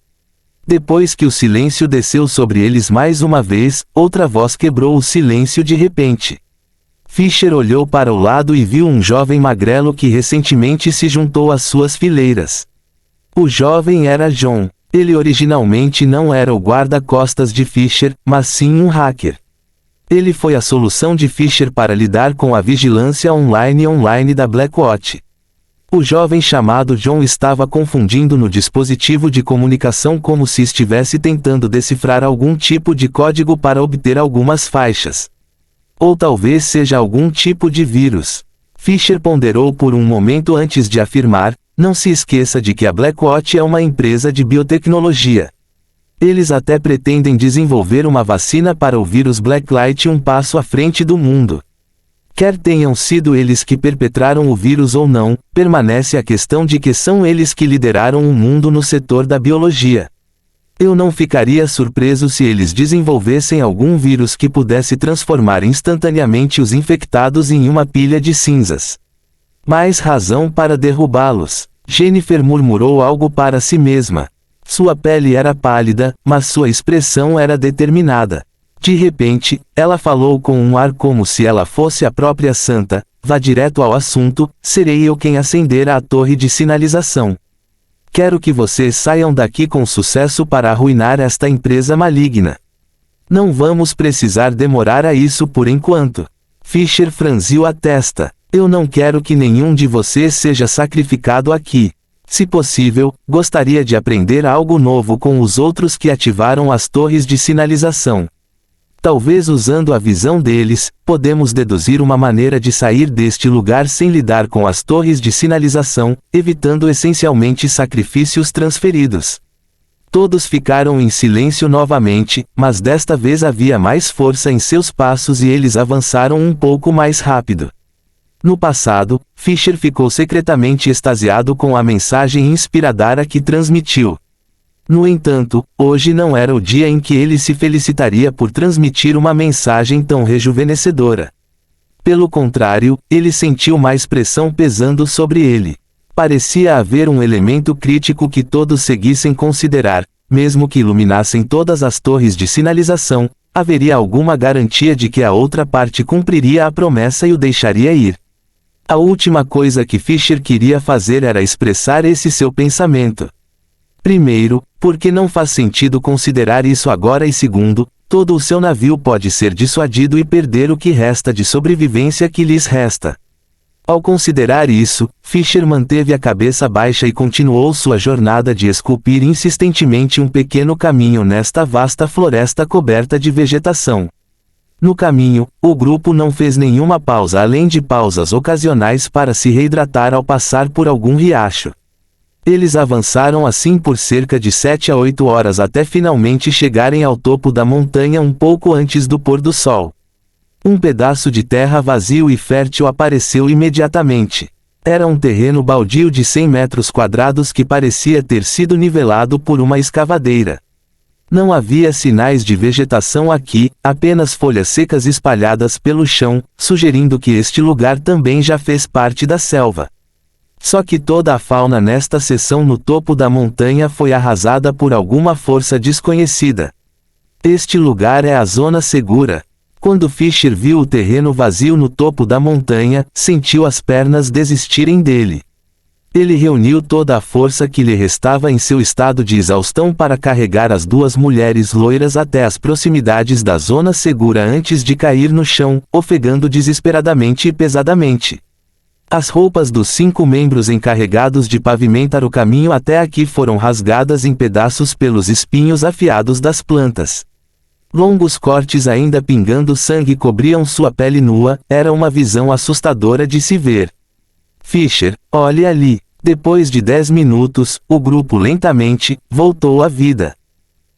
Depois que o silêncio desceu sobre eles mais uma vez, outra voz quebrou o silêncio de repente. Fischer olhou para o lado e viu um jovem magrelo que recentemente se juntou às suas fileiras. O jovem era John. Ele originalmente não era o guarda-costas de Fischer, mas sim um hacker. Ele foi a solução de Fischer para lidar com a vigilância online da Blackwatch. O jovem chamado John estava confundindo no dispositivo de comunicação como se estivesse tentando decifrar algum tipo de código para obter algumas faixas. Ou talvez seja algum tipo de vírus. Fischer ponderou por um momento antes de afirmar: não se esqueça de que a Blackwatch é uma empresa de biotecnologia. Eles até pretendem desenvolver uma vacina para o vírus Blacklight um passo à frente do mundo. Quer tenham sido eles que perpetraram o vírus ou não, permanece a questão de que são eles que lideraram o mundo no setor da biologia. Eu não ficaria surpreso se eles desenvolvessem algum vírus que pudesse transformar instantaneamente os infectados em uma pilha de cinzas. Mais razão para derrubá-los. Jennifer murmurou algo para si mesma. Sua pele era pálida, mas sua expressão era determinada. De repente, ela falou com um ar como se ela fosse a própria santa. Vá direto ao assunto, serei eu quem acender a torre de sinalização. Quero que vocês saiam daqui com sucesso para arruinar esta empresa maligna. Não vamos precisar demorar a isso por enquanto. Fischer franziu a testa. Eu não quero que nenhum de vocês seja sacrificado aqui. Se possível, gostaria de aprender algo novo com os outros que ativaram as torres de sinalização. Talvez usando a visão deles, podemos deduzir uma maneira de sair deste lugar sem lidar com as torres de sinalização, evitando essencialmente sacrifícios transferidos. Todos ficaram em silêncio novamente, mas desta vez havia mais força em seus passos e eles avançaram um pouco mais rápido. No passado, Fischer ficou secretamente extasiado com a mensagem inspiradora que transmitiu. No entanto, hoje não era o dia em que ele se felicitaria por transmitir uma mensagem tão rejuvenescedora. Pelo contrário, ele sentiu mais pressão pesando sobre ele. Parecia haver um elemento crítico que todos seguissem considerar: mesmo que iluminassem todas as torres de sinalização, haveria alguma garantia de que a outra parte cumpriria a promessa e o deixaria ir. A última coisa que Fischer queria fazer era expressar esse seu pensamento. Primeiro, porque não faz sentido considerar isso agora, e segundo, todo o seu navio pode ser dissuadido e perder o que resta de sobrevivência que lhes resta. Ao considerar isso, Fischer manteve a cabeça baixa e continuou sua jornada de esculpir insistentemente um pequeno caminho nesta vasta floresta coberta de vegetação. No caminho, o grupo não fez nenhuma pausa além de pausas ocasionais para se reidratar ao passar por algum riacho. Eles avançaram assim por cerca de 7 a 8 horas até finalmente chegarem ao topo da montanha um pouco antes do pôr do sol. Um pedaço de terra vazio e fértil apareceu imediatamente. Era um terreno baldio de 100 metros quadrados que parecia ter sido nivelado por uma escavadeira. Não havia sinais de vegetação aqui, apenas folhas secas espalhadas pelo chão, sugerindo que este lugar também já fez parte da selva. Só que toda a fauna nesta seção no topo da montanha foi arrasada por alguma força desconhecida. Este lugar é a zona segura. Quando Fischer viu o terreno vazio no topo da montanha, sentiu as pernas desistirem dele. Ele reuniu toda a força que lhe restava em seu estado de exaustão para carregar as duas mulheres loiras até as proximidades da zona segura antes de cair no chão, ofegando desesperadamente e pesadamente. As roupas dos 5 membros encarregados de pavimentar o caminho até aqui foram rasgadas em pedaços pelos espinhos afiados das plantas. Longos cortes ainda pingando sangue cobriam sua pele nua, era uma visão assustadora de se ver. Fischer, olhe ali. Depois de 10 minutos, o grupo lentamente voltou à vida.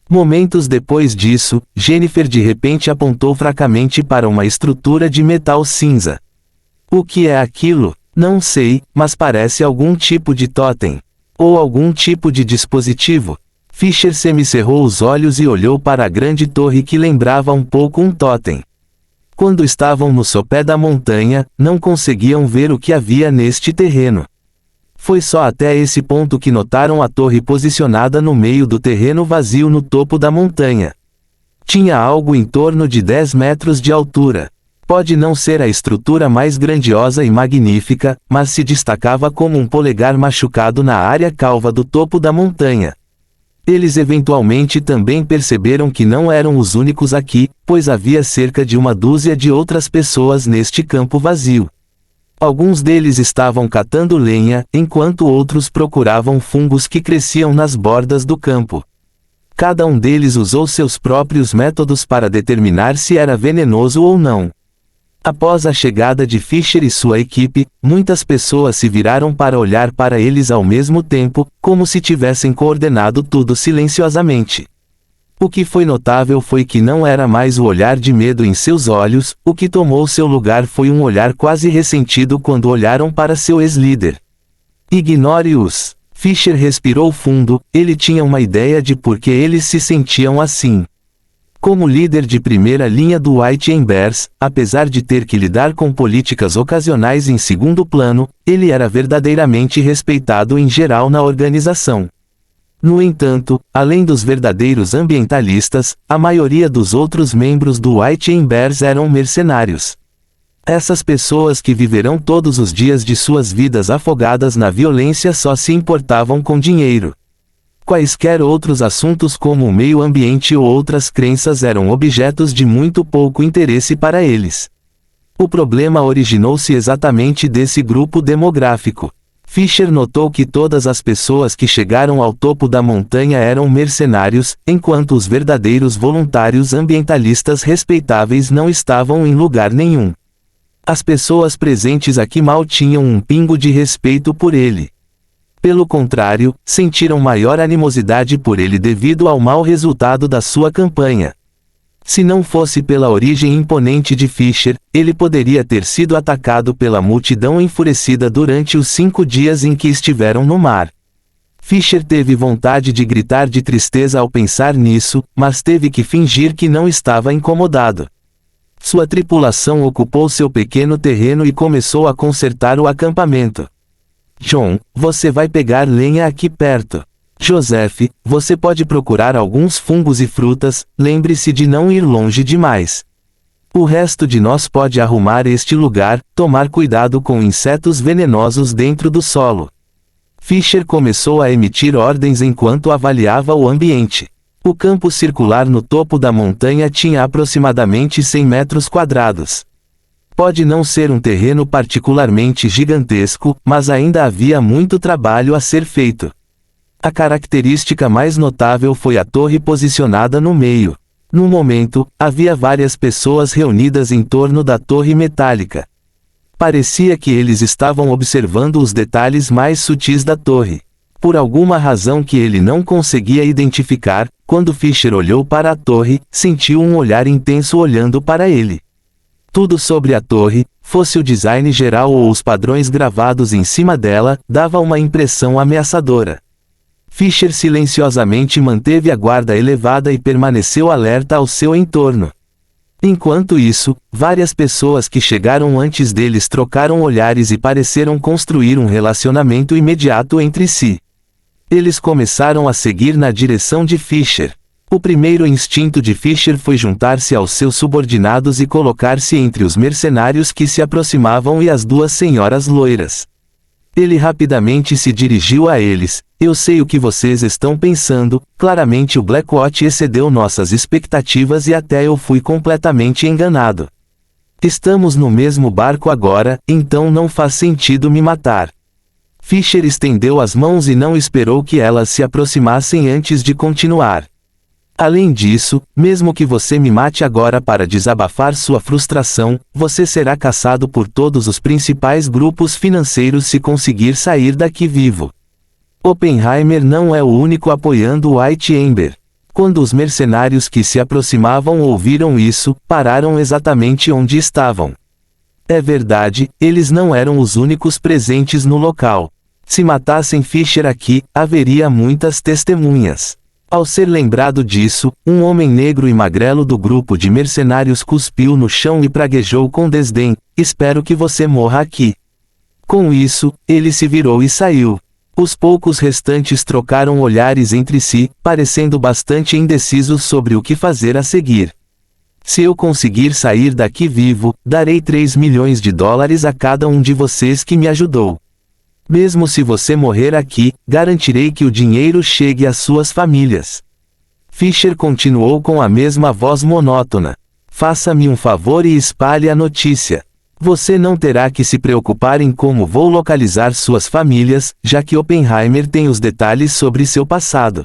Momentos depois disso, Jennifer de repente apontou fracamente para uma estrutura de metal cinza. O que é aquilo? Não sei, mas parece algum tipo de totem. Ou algum tipo de dispositivo. Fischer semicerrou os olhos e olhou para a grande torre que lembrava um pouco um totem. Quando estavam no sopé da montanha, não conseguiam ver o que havia neste terreno. Foi só até esse ponto que notaram a torre posicionada no meio do terreno vazio no topo da montanha. Tinha algo em torno de 10 metros de altura. Pode não ser a estrutura mais grandiosa e magnífica, mas se destacava como um polegar machucado na área calva do topo da montanha. Eles eventualmente também perceberam que não eram os únicos aqui, pois havia cerca de uma dúzia de outras pessoas neste campo vazio. Alguns deles estavam catando lenha, enquanto outros procuravam fungos que cresciam nas bordas do campo. Cada um deles usou seus próprios métodos para determinar se era venenoso ou não. Após a chegada de Fischer e sua equipe, muitas pessoas se viraram para olhar para eles ao mesmo tempo, como se tivessem coordenado tudo silenciosamente. O que foi notável foi que não era mais o olhar de medo em seus olhos, o que tomou seu lugar foi um olhar quase ressentido quando olharam para seu ex-líder. Ignore-os. Fischer respirou fundo, ele tinha uma ideia de por que eles se sentiam assim. Como líder de primeira linha do White Embers, apesar de ter que lidar com políticas ocasionais em segundo plano, ele era verdadeiramente respeitado em geral na organização. No entanto, além dos verdadeiros ambientalistas, a maioria dos outros membros do White Embers eram mercenários. Essas pessoas que viverão todos os dias de suas vidas afogadas na violência só se importavam com dinheiro. Quaisquer outros assuntos como o meio ambiente ou outras crenças eram objetos de muito pouco interesse para eles. O problema originou-se exatamente desse grupo demográfico. Fischer notou que todas as pessoas que chegaram ao topo da montanha eram mercenários, enquanto os verdadeiros voluntários ambientalistas respeitáveis não estavam em lugar nenhum. As pessoas presentes aqui mal tinham um pingo de respeito por ele. Pelo contrário, sentiram maior animosidade por ele devido ao mau resultado da sua campanha. Se não fosse pela origem imponente de Fischer, ele poderia ter sido atacado pela multidão enfurecida durante os 5 dias em que estiveram no mar. Fischer teve vontade de gritar de tristeza ao pensar nisso, mas teve que fingir que não estava incomodado. Sua tripulação ocupou seu pequeno terreno e começou a consertar o acampamento. John, você vai pegar lenha aqui perto. Joseph, você pode procurar alguns fungos e frutas, lembre-se de não ir longe demais. O resto de nós pode arrumar este lugar, tomar cuidado com insetos venenosos dentro do solo. Fischer começou a emitir ordens enquanto avaliava o ambiente. O campo circular no topo da montanha tinha aproximadamente 100 metros quadrados. Pode não ser um terreno particularmente gigantesco, mas ainda havia muito trabalho a ser feito. A característica mais notável foi a torre posicionada no meio. No momento, havia várias pessoas reunidas em torno da torre metálica. Parecia que eles estavam observando os detalhes mais sutis da torre. Por alguma razão que ele não conseguia identificar, quando Fisher olhou para a torre, sentiu um olhar intenso olhando para ele. Tudo sobre a torre, fosse o design geral ou os padrões gravados em cima dela, dava uma impressão ameaçadora. Fisher silenciosamente manteve a guarda elevada e permaneceu alerta ao seu entorno. Enquanto isso, várias pessoas que chegaram antes deles trocaram olhares e pareceram construir um relacionamento imediato entre si. Eles começaram a seguir na direção de Fisher. O primeiro instinto de Fisher foi juntar-se aos seus subordinados e colocar-se entre os mercenários que se aproximavam e as duas senhoras loiras. Ele rapidamente se dirigiu a eles. Eu sei o que vocês estão pensando, claramente o Blackwatch excedeu nossas expectativas e até eu fui completamente enganado. Estamos no mesmo barco agora, então não faz sentido me matar. Fisher estendeu as mãos e não esperou que elas se aproximassem antes de continuar. Além disso, mesmo que você me mate agora para desabafar sua frustração, você será caçado por todos os principais grupos financeiros se conseguir sair daqui vivo. Oppenheimer não é o único apoiando White Ember. Quando os mercenários que se aproximavam ouviram isso, pararam exatamente onde estavam. É verdade, eles não eram os únicos presentes no local. Se matassem Fisher aqui, haveria muitas testemunhas. Ao ser lembrado disso, um homem negro e magrelo do grupo de mercenários cuspiu no chão e praguejou com desdém: espero que você morra aqui. Com isso, ele se virou e saiu. Os poucos restantes trocaram olhares entre si, parecendo bastante indecisos sobre o que fazer a seguir. Se eu conseguir sair daqui vivo, darei 3 milhões de dólares a cada um de vocês que me ajudou. Mesmo se você morrer aqui, garantirei que o dinheiro chegue às suas famílias. Fisher continuou com a mesma voz monótona. Faça-me um favor e espalhe a notícia. Você não terá que se preocupar em como vou localizar suas famílias, já que Oppenheimer tem os detalhes sobre seu passado.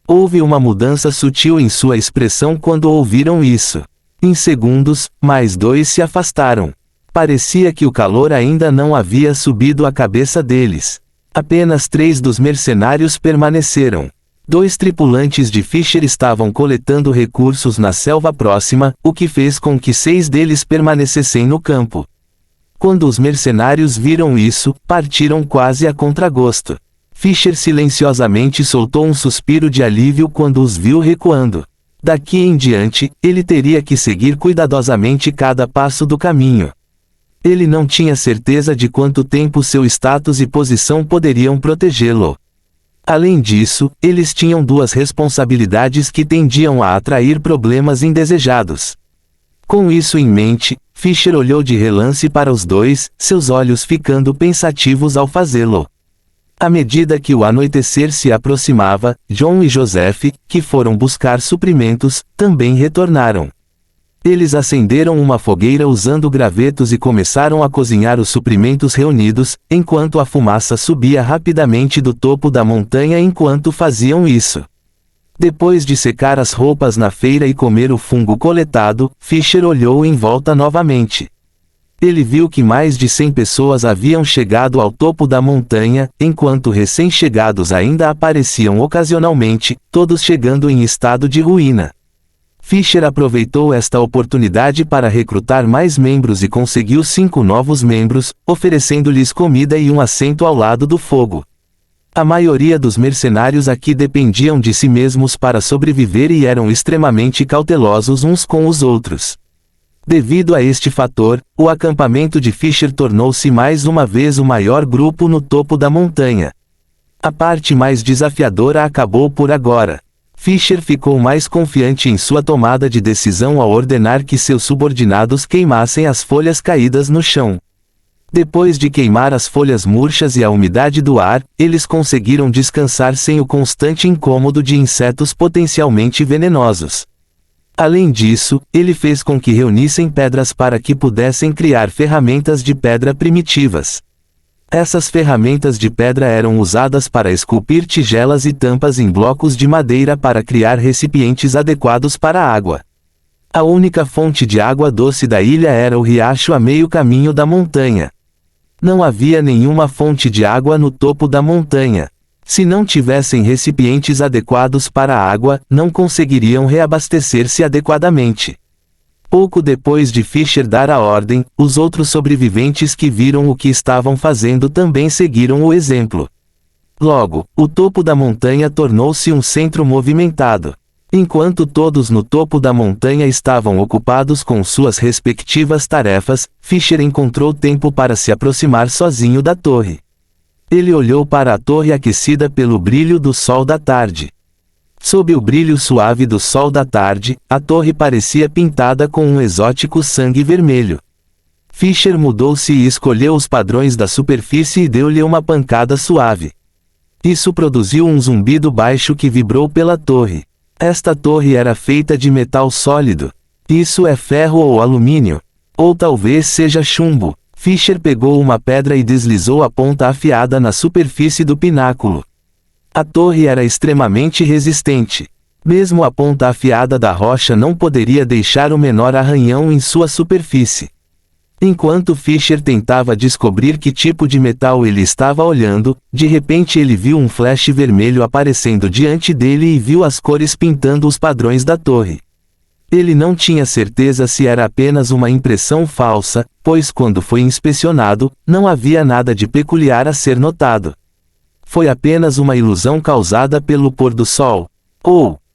Houve uma mudança sutil em sua expressão quando ouviram isso. Em segundos, mais dois se afastaram. Parecia que o calor ainda não havia subido à cabeça deles. Apenas 3 dos mercenários permaneceram. 2 tripulantes de Fisher estavam coletando recursos na selva próxima, o que fez com que 6 deles permanecessem no campo. Quando os mercenários viram isso, partiram quase a contragosto. Fisher silenciosamente soltou um suspiro de alívio quando os viu recuando. Daqui em diante, ele teria que seguir cuidadosamente cada passo do caminho. Ele não tinha certeza de quanto tempo seu status e posição poderiam protegê-lo. Além disso, eles tinham 2 responsabilidades que tendiam a atrair problemas indesejados. Com isso em mente, Fisher olhou de relance para os 2, seus olhos ficando pensativos ao fazê-lo. À medida que o anoitecer se aproximava, John e Joseph, que foram buscar suprimentos, também retornaram. Eles acenderam uma fogueira usando gravetos e começaram a cozinhar os suprimentos reunidos, enquanto a fumaça subia rapidamente do topo da montanha enquanto faziam isso. Depois de secar as roupas na feira e comer o fungo coletado, Fisher olhou em volta novamente. Ele viu que mais de 100 pessoas haviam chegado ao topo da montanha, enquanto recém-chegados ainda apareciam ocasionalmente, todos chegando em estado de ruína. Fisher aproveitou esta oportunidade para recrutar mais membros e conseguiu 5 novos membros, oferecendo-lhes comida e um assento ao lado do fogo. A maioria dos mercenários aqui dependiam de si mesmos para sobreviver e eram extremamente cautelosos uns com os outros. Devido a este fator, o acampamento de Fisher tornou-se mais uma vez o maior grupo no topo da montanha. A parte mais desafiadora acabou por agora. Fisher ficou mais confiante em sua tomada de decisão ao ordenar que seus subordinados queimassem as folhas caídas no chão. Depois de queimar as folhas murchas e a umidade do ar, eles conseguiram descansar sem o constante incômodo de insetos potencialmente venenosos. Além disso, ele fez com que reunissem pedras para que pudessem criar ferramentas de pedra primitivas. Essas ferramentas de pedra eram usadas para esculpir tigelas e tampas em blocos de madeira para criar recipientes adequados para a água. A única fonte de água doce da ilha era o riacho a meio caminho da montanha. Não havia nenhuma fonte de água no topo da montanha. Se não tivessem recipientes adequados para a água, não conseguiriam reabastecer-se adequadamente. Pouco depois de Fisher dar a ordem, os outros sobreviventes que viram o que estavam fazendo também seguiram o exemplo. Logo, o topo da montanha tornou-se um centro movimentado. Enquanto todos no topo da montanha estavam ocupados com suas respectivas tarefas, Fisher encontrou tempo para se aproximar sozinho da torre. Ele olhou para a torre aquecida pelo brilho do sol da tarde. Sob o brilho suave do sol da tarde, a torre parecia pintada com um exótico sangue vermelho. Fisher mudou-se e escolheu os padrões da superfície e deu-lhe uma pancada suave. Isso produziu um zumbido baixo que vibrou pela torre. Esta torre era feita de metal sólido. Isso é ferro ou alumínio. Ou talvez seja chumbo. Fisher pegou uma pedra e deslizou a ponta afiada na superfície do pináculo. A torre era extremamente resistente. Mesmo a ponta afiada da rocha não poderia deixar o menor arranhão em sua superfície. Enquanto Fisher tentava descobrir que tipo de metal ele estava olhando, de repente ele viu um flash vermelho aparecendo diante dele e viu as cores pintando os padrões da torre. Ele não tinha certeza se era apenas uma impressão falsa, pois quando foi inspecionado, não havia nada de peculiar a ser notado. Foi apenas uma ilusão causada pelo pôr do sol.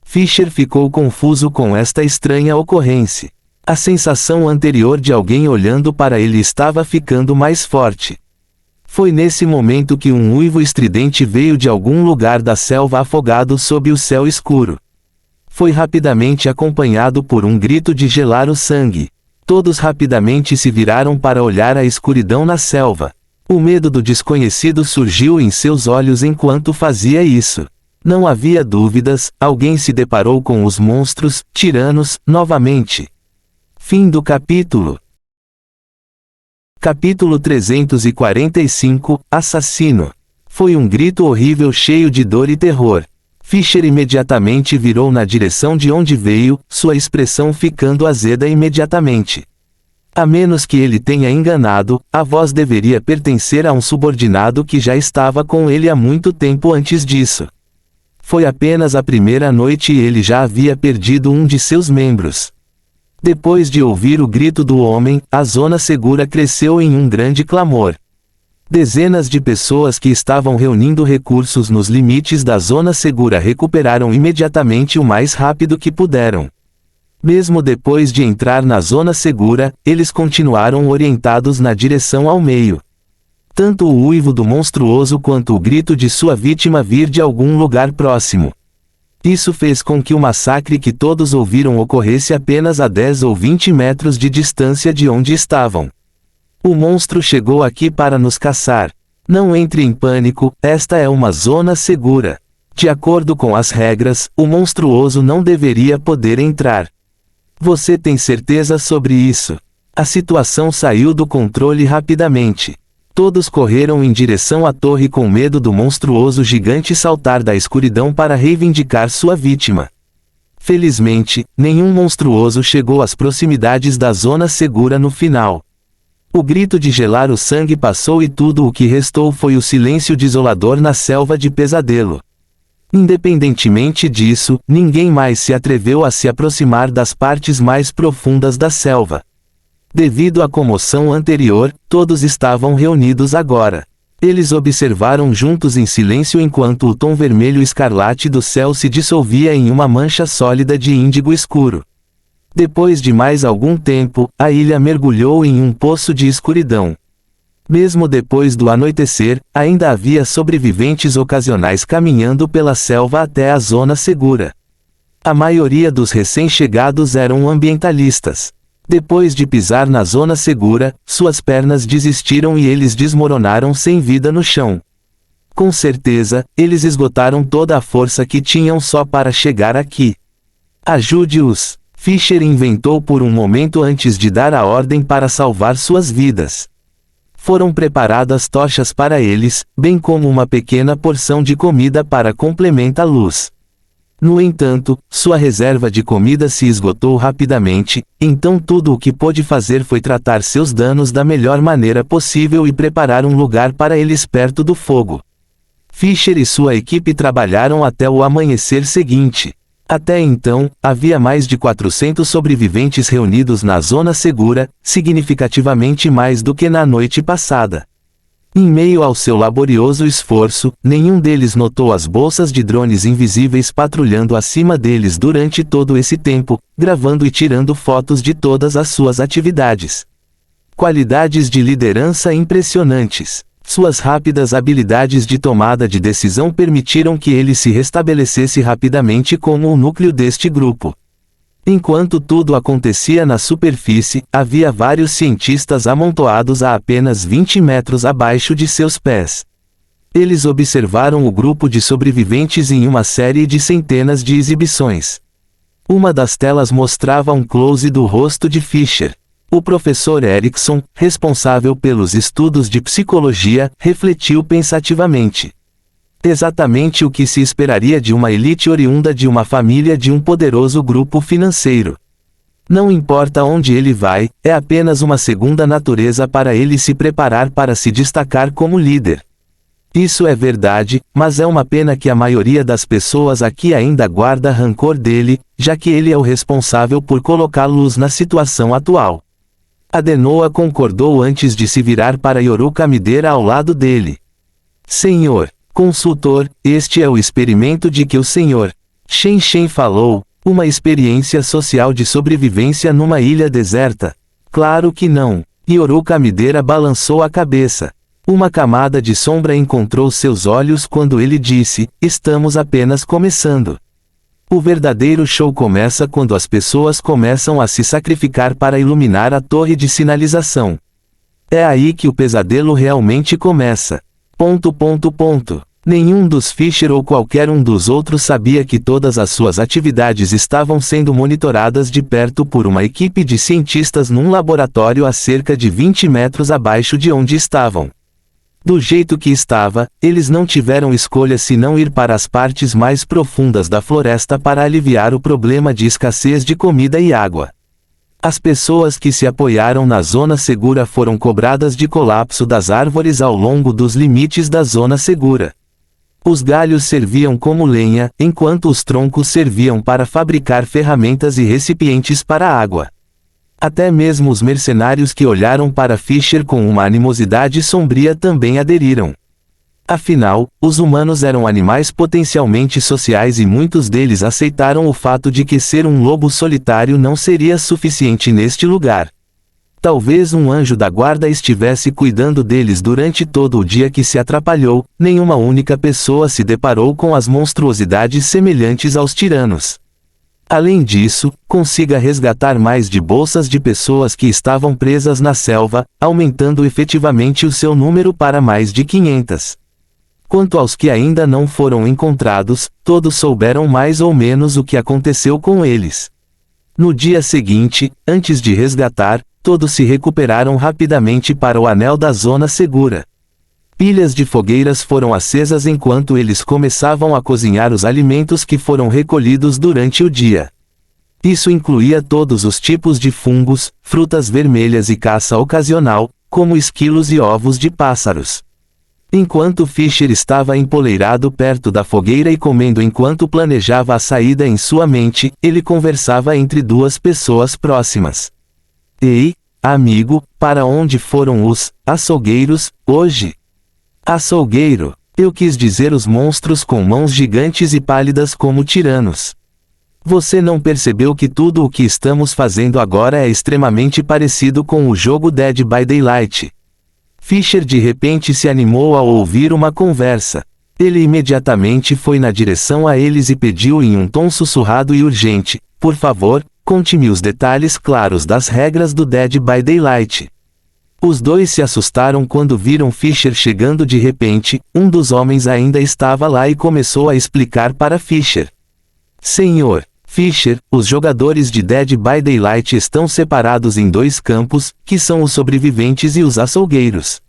Fisher ficou confuso com esta estranha ocorrência. A sensação anterior de alguém olhando para ele estava ficando mais forte. Foi nesse momento que um uivo estridente veio de algum lugar da selva afogado sob o céu escuro. Foi rapidamente acompanhado por um grito de gelar o sangue. Todos rapidamente se viraram para olhar a escuridão na selva. O medo do desconhecido surgiu em seus olhos enquanto fazia isso. Não havia dúvidas, alguém se deparou com os monstros, tiranos, novamente. Fim do capítulo. Capítulo 345, Assassino. Foi um grito horrível cheio de dor e terror. Fisher imediatamente virou na direção de onde veio, sua expressão ficando azeda imediatamente. A menos que ele tenha enganado, a voz deveria pertencer a um subordinado que já estava com ele há muito tempo antes disso. Foi apenas a primeira noite e ele já havia perdido um de seus membros. Depois de ouvir o grito do homem, a zona segura cresceu em um grande clamor. Dezenas de pessoas que estavam reunindo recursos nos limites da zona segura recuperaram imediatamente o mais rápido que puderam. Mesmo depois de entrar na zona segura, eles continuaram orientados na direção ao meio. Tanto o uivo do monstruoso quanto o grito de sua vítima vir de algum lugar próximo. Isso fez com que o massacre que todos ouviram ocorresse apenas a 10 ou 20 metros de distância de onde estavam. O monstro chegou aqui para nos caçar. Não entre em pânico, esta é uma zona segura. De acordo com as regras, o monstruoso não deveria poder entrar. Você tem certeza sobre isso? A situação saiu do controle rapidamente. Todos correram em direção à torre com medo do monstruoso gigante saltar da escuridão para reivindicar sua vítima. Felizmente, nenhum monstruoso chegou às proximidades da zona segura no final. O grito de gelar o sangue passou e tudo o que restou foi o silêncio desolador na selva de Pesadelo. Independentemente disso, ninguém mais se atreveu a se aproximar das partes mais profundas da selva. Devido à comoção anterior, todos estavam reunidos agora. Eles observaram juntos em silêncio enquanto o tom vermelho escarlate do céu se dissolvia em uma mancha sólida de índigo escuro. Depois de mais algum tempo, a ilha mergulhou em um poço de escuridão. Mesmo depois do anoitecer, ainda havia sobreviventes ocasionais caminhando pela selva até a zona segura. A maioria dos recém-chegados eram ambientalistas. Depois de pisar na zona segura, suas pernas desistiram e eles desmoronaram sem vida no chão. Com certeza, eles esgotaram toda a força que tinham só para chegar aqui. Ajude-os! Fisher inventou por um momento antes de dar a ordem para salvar suas vidas. Foram preparadas tochas para eles, bem como uma pequena porção de comida para complementar a luz. No entanto, sua reserva de comida se esgotou rapidamente, então tudo o que pôde fazer foi tratar seus danos da melhor maneira possível e preparar um lugar para eles perto do fogo. Fisher e sua equipe trabalharam até o amanhecer seguinte. Até então, havia mais de 400 sobreviventes reunidos na zona segura, significativamente mais do que na noite passada. Em meio ao seu laborioso esforço, nenhum deles notou as bolsas de drones invisíveis patrulhando acima deles durante todo esse tempo, gravando e tirando fotos de todas as suas atividades. Qualidades de liderança impressionantes. Suas rápidas habilidades de tomada de decisão permitiram que ele se restabelecesse rapidamente como o núcleo deste grupo. Enquanto tudo acontecia na superfície, havia vários cientistas amontoados a apenas 20 metros abaixo de seus pés. Eles observaram o grupo de sobreviventes em uma série de centenas de exibições. Uma das telas mostrava um close do rosto de Fisher. O professor Erickson, responsável pelos estudos de psicologia, refletiu pensativamente. Exatamente o que se esperaria de uma elite oriunda de uma família de um poderoso grupo financeiro. Não importa onde ele vai, é apenas uma segunda natureza para ele se preparar para se destacar como líder. Isso é verdade, mas é uma pena que a maioria das pessoas aqui ainda guarda rancor dele, já que ele é o responsável por colocá-los na situação atual. Adenoa concordou antes de se virar para Yoru Kamidera ao lado dele. Senhor consultor, este é o experimento de que o Sr. Shen Shen falou, uma experiência social de sobrevivência numa ilha deserta. Claro que não. Yoru Kamidera balançou a cabeça. Uma camada de sombra encontrou seus olhos quando ele disse, estamos apenas começando. O verdadeiro show começa quando as pessoas começam a se sacrificar para iluminar a torre de sinalização. É aí que o pesadelo realmente começa. ... Nenhum dos Fisher ou qualquer um dos outros sabia que todas as suas atividades estavam sendo monitoradas de perto por uma equipe de cientistas num laboratório a cerca de 20 metros abaixo de onde estavam. Do jeito que estava, eles não tiveram escolha senão ir para as partes mais profundas da floresta para aliviar o problema de escassez de comida e água. As pessoas que se apoiaram na zona segura foram cobradas de colapso das árvores ao longo dos limites da zona segura. Os galhos serviam como lenha, enquanto os troncos serviam para fabricar ferramentas e recipientes para água. Até mesmo os mercenários que olharam para Fisher com uma animosidade sombria também aderiram. Afinal, os humanos eram animais potencialmente sociais e muitos deles aceitaram o fato de que ser um lobo solitário não seria suficiente neste lugar. Talvez um anjo da guarda estivesse cuidando deles durante todo o dia que se atrapalhou, nenhuma única pessoa se deparou com as monstruosidades semelhantes aos tiranos. Além disso, consiga resgatar mais de bolsas de pessoas que estavam presas na selva, aumentando efetivamente o seu número para mais de 500. Quanto aos que ainda não foram encontrados, todos souberam mais ou menos o que aconteceu com eles. No dia seguinte, antes de resgatar, todos se recuperaram rapidamente para o anel da zona segura. Pilhas de fogueiras foram acesas enquanto eles começavam a cozinhar os alimentos que foram recolhidos durante o dia. Isso incluía todos os tipos de fungos, frutas vermelhas e caça ocasional, como esquilos e ovos de pássaros. Enquanto Fisher estava empoleirado perto da fogueira e comendo enquanto planejava a saída em sua mente, ele conversava entre duas pessoas próximas. Ei, amigo, para onde foram os açougueiros, hoje? Açougueiro, eu quis dizer os monstros com mãos gigantes e pálidas como tiranos. Você não percebeu que tudo o que estamos fazendo agora é extremamente parecido com o jogo Dead by Daylight? Fisher de repente se animou ao ouvir uma conversa. Ele imediatamente foi na direção a eles e pediu em um tom sussurrado e urgente, por favor, conte-me os detalhes claros das regras do Dead by Daylight. Os dois se assustaram quando viram Fisher chegando de repente, um dos homens ainda estava lá e começou a explicar para Fisher. Senhor Fisher, os jogadores de Dead by Daylight estão separados em dois campos, que são os sobreviventes e os açougueiros.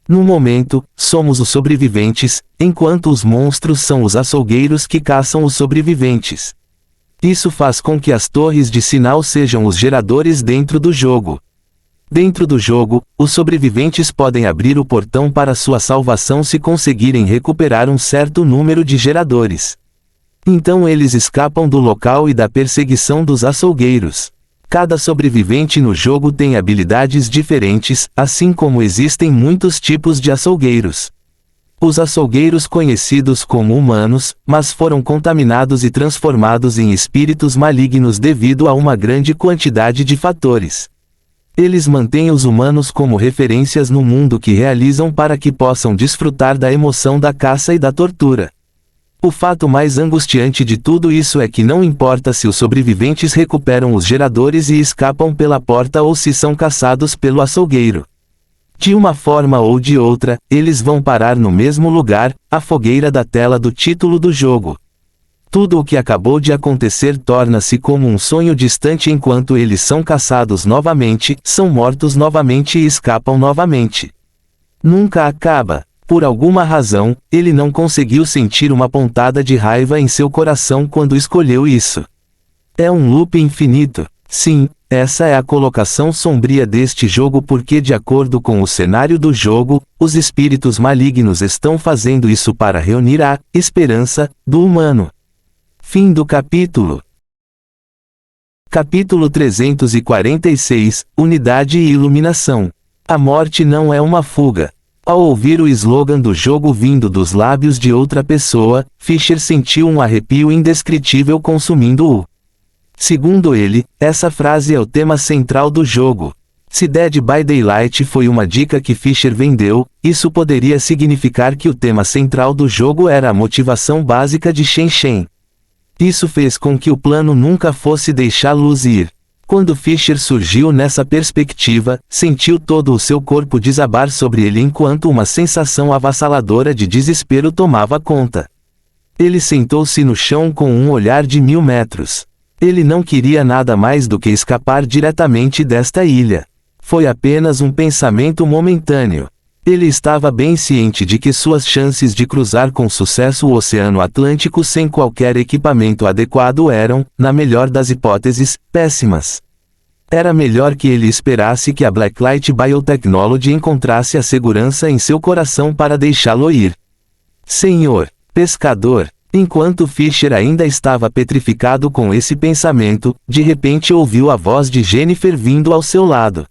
No momento, somos os sobreviventes, enquanto os monstros são os açougueiros que caçam os sobreviventes. Isso faz com que as torres de sinal sejam os geradores dentro do jogo. Dentro do jogo, os sobreviventes podem abrir o portão para sua salvação se conseguirem recuperar um certo número de geradores. Então eles escapam do local e da perseguição dos açougueiros. Cada sobrevivente no jogo tem habilidades diferentes, assim como existem muitos tipos de açougueiros. Os açougueiros conhecidos como humanos, mas foram contaminados e transformados em espíritos malignos devido a uma grande quantidade de fatores. Eles mantêm os humanos como referências no mundo que realizam para que possam desfrutar da emoção da caça e da tortura. O fato mais angustiante de tudo isso é que não importa se os sobreviventes recuperam os geradores e escapam pela porta ou se são caçados pelo açougueiro. De uma forma ou de outra, eles vão parar no mesmo lugar, a fogueira da tela do título do jogo. Tudo o que acabou de acontecer torna-se como um sonho distante enquanto eles são caçados novamente, são mortos novamente e escapam novamente. Nunca acaba. Por alguma razão, ele não conseguiu sentir uma pontada de raiva em seu coração quando escolheu isso. É um loop infinito. Sim, essa é a colocação sombria deste jogo porque de acordo com o cenário do jogo, os espíritos malignos estão fazendo isso para reunir a esperança do humano. Fim do capítulo. Capítulo 346, Unidade e Iluminação. A morte não é uma fuga. Ao ouvir o slogan do jogo vindo dos lábios de outra pessoa, Fisher sentiu um arrepio indescritível consumindo-o. Segundo ele, essa frase é o tema central do jogo. Se Dead by Daylight foi uma dica que Fisher vendeu, isso poderia significar que o tema central do jogo era a motivação básica de Shen Shen. Isso fez com que o plano nunca fosse deixá-los ir. Quando Fisher surgiu nessa perspectiva, sentiu todo o seu corpo desabar sobre ele enquanto uma sensação avassaladora de desespero tomava conta. Ele sentou-se no chão com um olhar de 1000 metros. Ele não queria nada mais do que escapar diretamente desta ilha. Foi apenas um pensamento momentâneo. Ele estava bem ciente de que suas chances de cruzar com sucesso o Oceano Atlântico sem qualquer equipamento adequado eram, na melhor das hipóteses, péssimas. Era melhor que ele esperasse que a Blacklight Biotechnology encontrasse a segurança em seu coração para deixá-lo ir. Senhor pescador. Enquanto Fisher ainda estava petrificado com esse pensamento, de repente ouviu a voz de Jennifer vindo ao seu lado.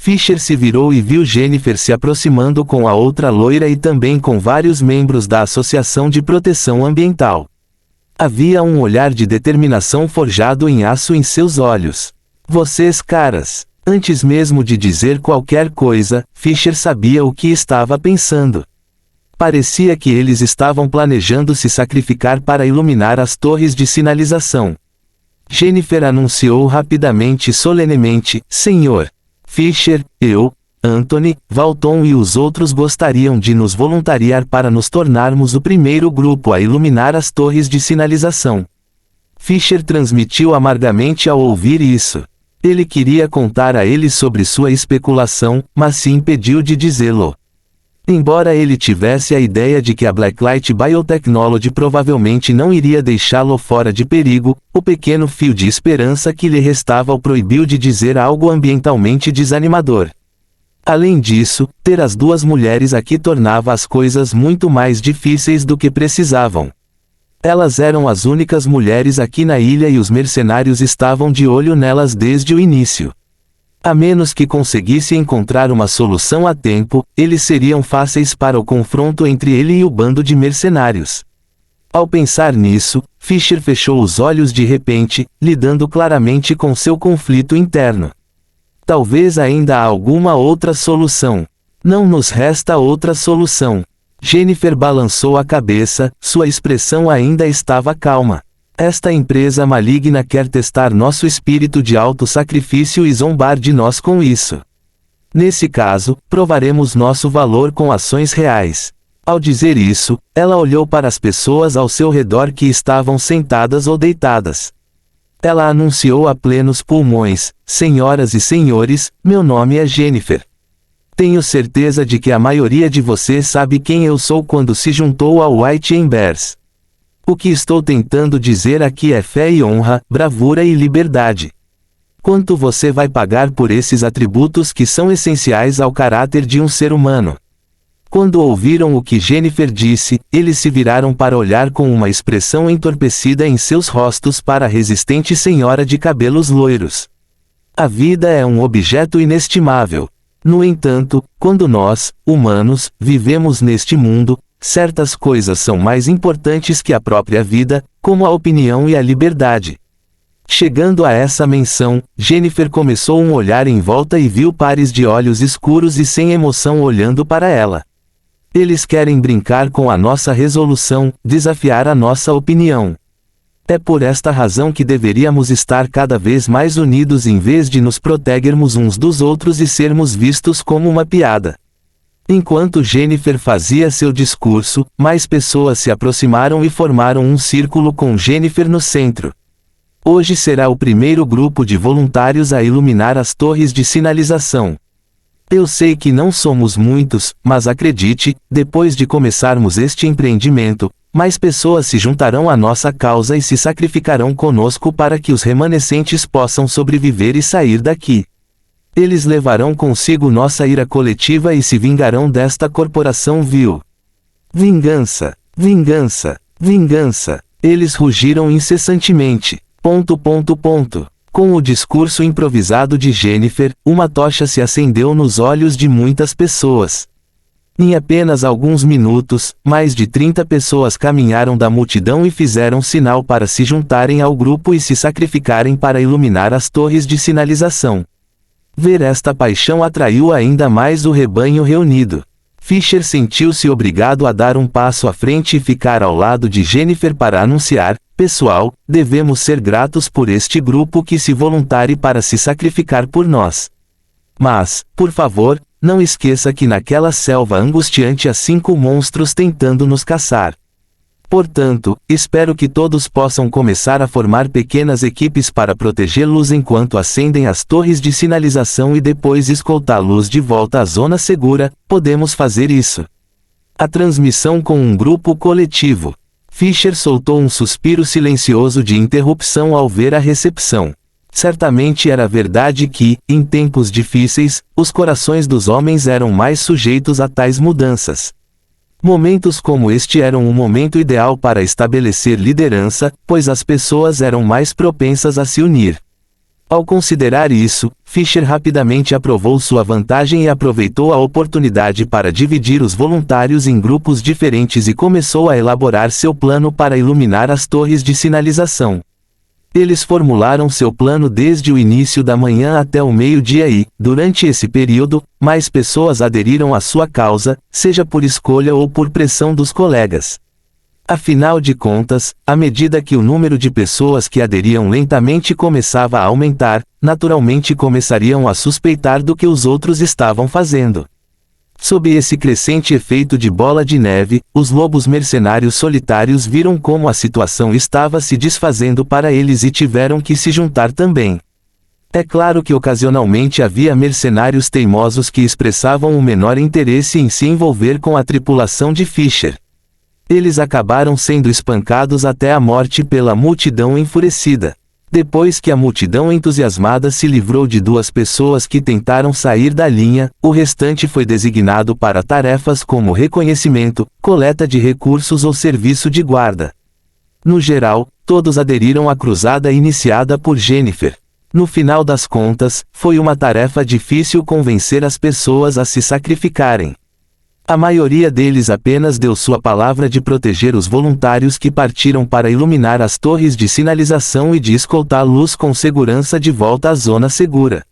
Fisher se virou e viu Jennifer se aproximando com a outra loira e também com vários membros da Associação de Proteção Ambiental. Havia um olhar de determinação forjado em aço em seus olhos. Vocês caras. Antes mesmo de dizer qualquer coisa, Fisher sabia o que estava pensando. Parecia que eles estavam planejando se sacrificar para iluminar as torres de sinalização. Jennifer anunciou rapidamente e solenemente, Senhor Fisher, eu, Anthony, Valton e os outros gostariam de nos voluntariar para nos tornarmos o primeiro grupo a iluminar as torres de sinalização. Fisher transmitiu amargamente ao ouvir isso. Ele queria contar a eles sobre sua especulação, mas se impediu de dizê-lo. Embora ele tivesse a ideia de que a Blacklight Biotechnology provavelmente não iria deixá-lo fora de perigo, o pequeno fio de esperança que lhe restava o proibiu de dizer algo ambientalmente desanimador. Além disso, ter as duas mulheres aqui tornava as coisas muito mais difíceis do que precisavam. Elas eram as únicas mulheres aqui na ilha e os mercenários estavam de olho nelas desde o início. A menos que conseguisse encontrar uma solução a tempo, eles seriam fáceis para o confronto entre ele e o bando de mercenários. Ao pensar nisso, Fisher fechou os olhos de repente, lidando claramente com seu conflito interno. Talvez ainda há alguma outra solução. Não nos resta outra solução. Jennifer balançou a cabeça, sua expressão ainda estava calma. Esta empresa maligna quer testar nosso espírito de auto-sacrifício e zombar de nós com isso. Nesse caso, provaremos nosso valor com ações reais. Ao dizer isso, ela olhou para as pessoas ao seu redor que estavam sentadas ou deitadas. Ela anunciou a plenos pulmões, senhoras e senhores, meu nome é Jennifer. Tenho certeza de que a maioria de vocês sabe quem eu sou quando se juntou ao White Embers. O que estou tentando dizer aqui é fé e honra, bravura e liberdade. Quanto você vai pagar por esses atributos que são essenciais ao caráter de um ser humano? Quando ouviram o que Jennifer disse, eles se viraram para olhar com uma expressão entorpecida em seus rostos para a resistente senhora de cabelos loiros. A vida é um objeto inestimável. No entanto, quando nós, humanos, vivemos neste mundo, certas coisas são mais importantes que a própria vida, como a opinião e a liberdade. Chegando a essa menção, Jennifer começou um olhar em volta e viu pares de olhos escuros e sem emoção olhando para ela. Eles querem brincar com a nossa resolução, desafiar a nossa opinião. É por esta razão que deveríamos estar cada vez mais unidos em vez de nos protegermos uns dos outros e sermos vistos como uma piada. Enquanto Jennifer fazia seu discurso, mais pessoas se aproximaram e formaram um círculo com Jennifer no centro. Hoje será o primeiro grupo de voluntários a iluminar as torres de sinalização. Eu sei que não somos muitos, mas acredite, depois de começarmos este empreendimento, mais pessoas se juntarão à nossa causa e se sacrificarão conosco para que os remanescentes possam sobreviver e sair daqui. Eles levarão consigo nossa ira coletiva e se vingarão desta corporação vil. Vingança, vingança, vingança. Eles rugiram incessantemente. ... Com o discurso improvisado de Jennifer, uma tocha se acendeu nos olhos de muitas pessoas. Em apenas alguns minutos, mais de 30 pessoas caminharam da multidão e fizeram sinal para se juntarem ao grupo e se sacrificarem para iluminar as torres de sinalização. Ver esta paixão atraiu ainda mais o rebanho reunido. Fisher sentiu-se obrigado a dar um passo à frente e ficar ao lado de Jennifer para anunciar: pessoal, devemos ser gratos por este grupo que se voluntarie para se sacrificar por nós. Mas, por favor, não esqueça que naquela selva angustiante há 5 monstros tentando nos caçar. Portanto, espero que todos possam começar a formar pequenas equipes para protegê-los enquanto acendem as torres de sinalização e depois escoltá-los de volta à zona segura. Podemos fazer isso. A transmissão com um grupo coletivo. Fisher soltou um suspiro silencioso de interrupção ao ver a recepção. Certamente era verdade que, em tempos difíceis, os corações dos homens eram mais sujeitos a tais mudanças. Momentos como este eram o momento ideal para estabelecer liderança, pois as pessoas eram mais propensas a se unir. Ao considerar isso, Fisher rapidamente aprovou sua vantagem e aproveitou a oportunidade para dividir os voluntários em grupos diferentes e começou a elaborar seu plano para iluminar as torres de sinalização. Eles formularam seu plano desde o início da manhã até o meio-dia e, durante esse período, mais pessoas aderiram à sua causa, seja por escolha ou por pressão dos colegas. Afinal de contas, à medida que o número de pessoas que aderiam lentamente começava a aumentar, naturalmente começariam a suspeitar do que os outros estavam fazendo. Sob esse crescente efeito de bola de neve, os lobos mercenários solitários viram como a situação estava se desfazendo para eles e tiveram que se juntar também. É claro que ocasionalmente havia mercenários teimosos que expressavam o menor interesse em se envolver com a tripulação de Fisher. Eles acabaram sendo espancados até a morte pela multidão enfurecida. Depois que a multidão entusiasmada se livrou de 2 pessoas que tentaram sair da linha, o restante foi designado para tarefas como reconhecimento, coleta de recursos ou serviço de guarda. No geral, todos aderiram à cruzada iniciada por Jennifer. No final das contas, foi uma tarefa difícil convencer as pessoas a se sacrificarem. A maioria deles apenas deu sua palavra de proteger os voluntários que partiram para iluminar as torres de sinalização e de escoltá-los com segurança de volta à zona segura.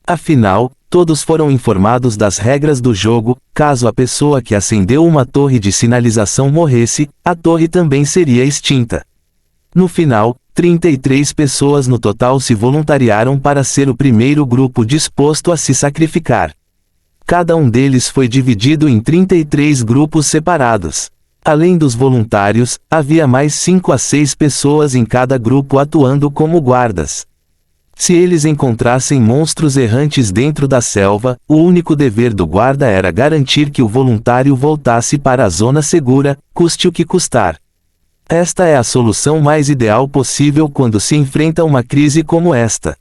Afinal, todos foram informados das regras do jogo: caso a pessoa que acendeu uma torre de sinalização morresse, a torre também seria extinta. No final, 33 pessoas no total se voluntariaram para ser o primeiro grupo disposto a se sacrificar. Cada um deles foi dividido em 33 grupos separados. Além dos voluntários, havia mais 5 a 6 pessoas em cada grupo atuando como guardas. Se eles encontrassem monstros errantes dentro da selva, o único dever do guarda era garantir que o voluntário voltasse para a zona segura, custe o que custar. Esta é a solução mais ideal possível quando se enfrenta uma crise como esta.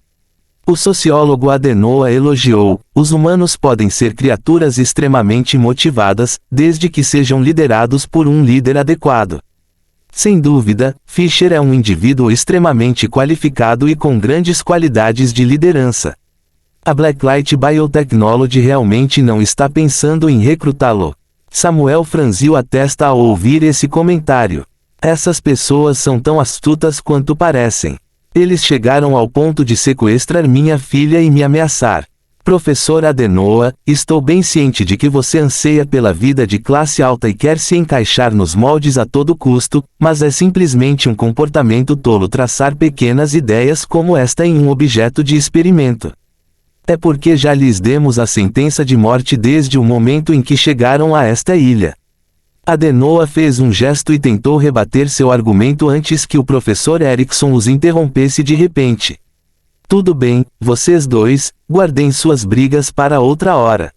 O sociólogo Adenoa elogiou: os humanos podem ser criaturas extremamente motivadas, desde que sejam liderados por um líder adequado. Sem dúvida, Fisher é um indivíduo extremamente qualificado e com grandes qualidades de liderança. A Blacklight Biotechnology realmente não está pensando em recrutá-lo. Samuel franziu a testa ao ouvir esse comentário. Essas pessoas são tão astutas quanto parecem. Eles chegaram ao ponto de sequestrar minha filha e me ameaçar. Professor Adenoa, estou bem ciente de que você anseia pela vida de classe alta e quer se encaixar nos moldes a todo custo, mas é simplesmente um comportamento tolo traçar pequenas ideias como esta em um objeto de experimento. É porque já lhes demos a sentença de morte desde o momento em que chegaram a esta ilha. Adenoa fez um gesto e tentou rebater seu argumento antes que o professor Erickson os interrompesse de repente. Tudo bem, vocês dois, guardem suas brigas para outra hora.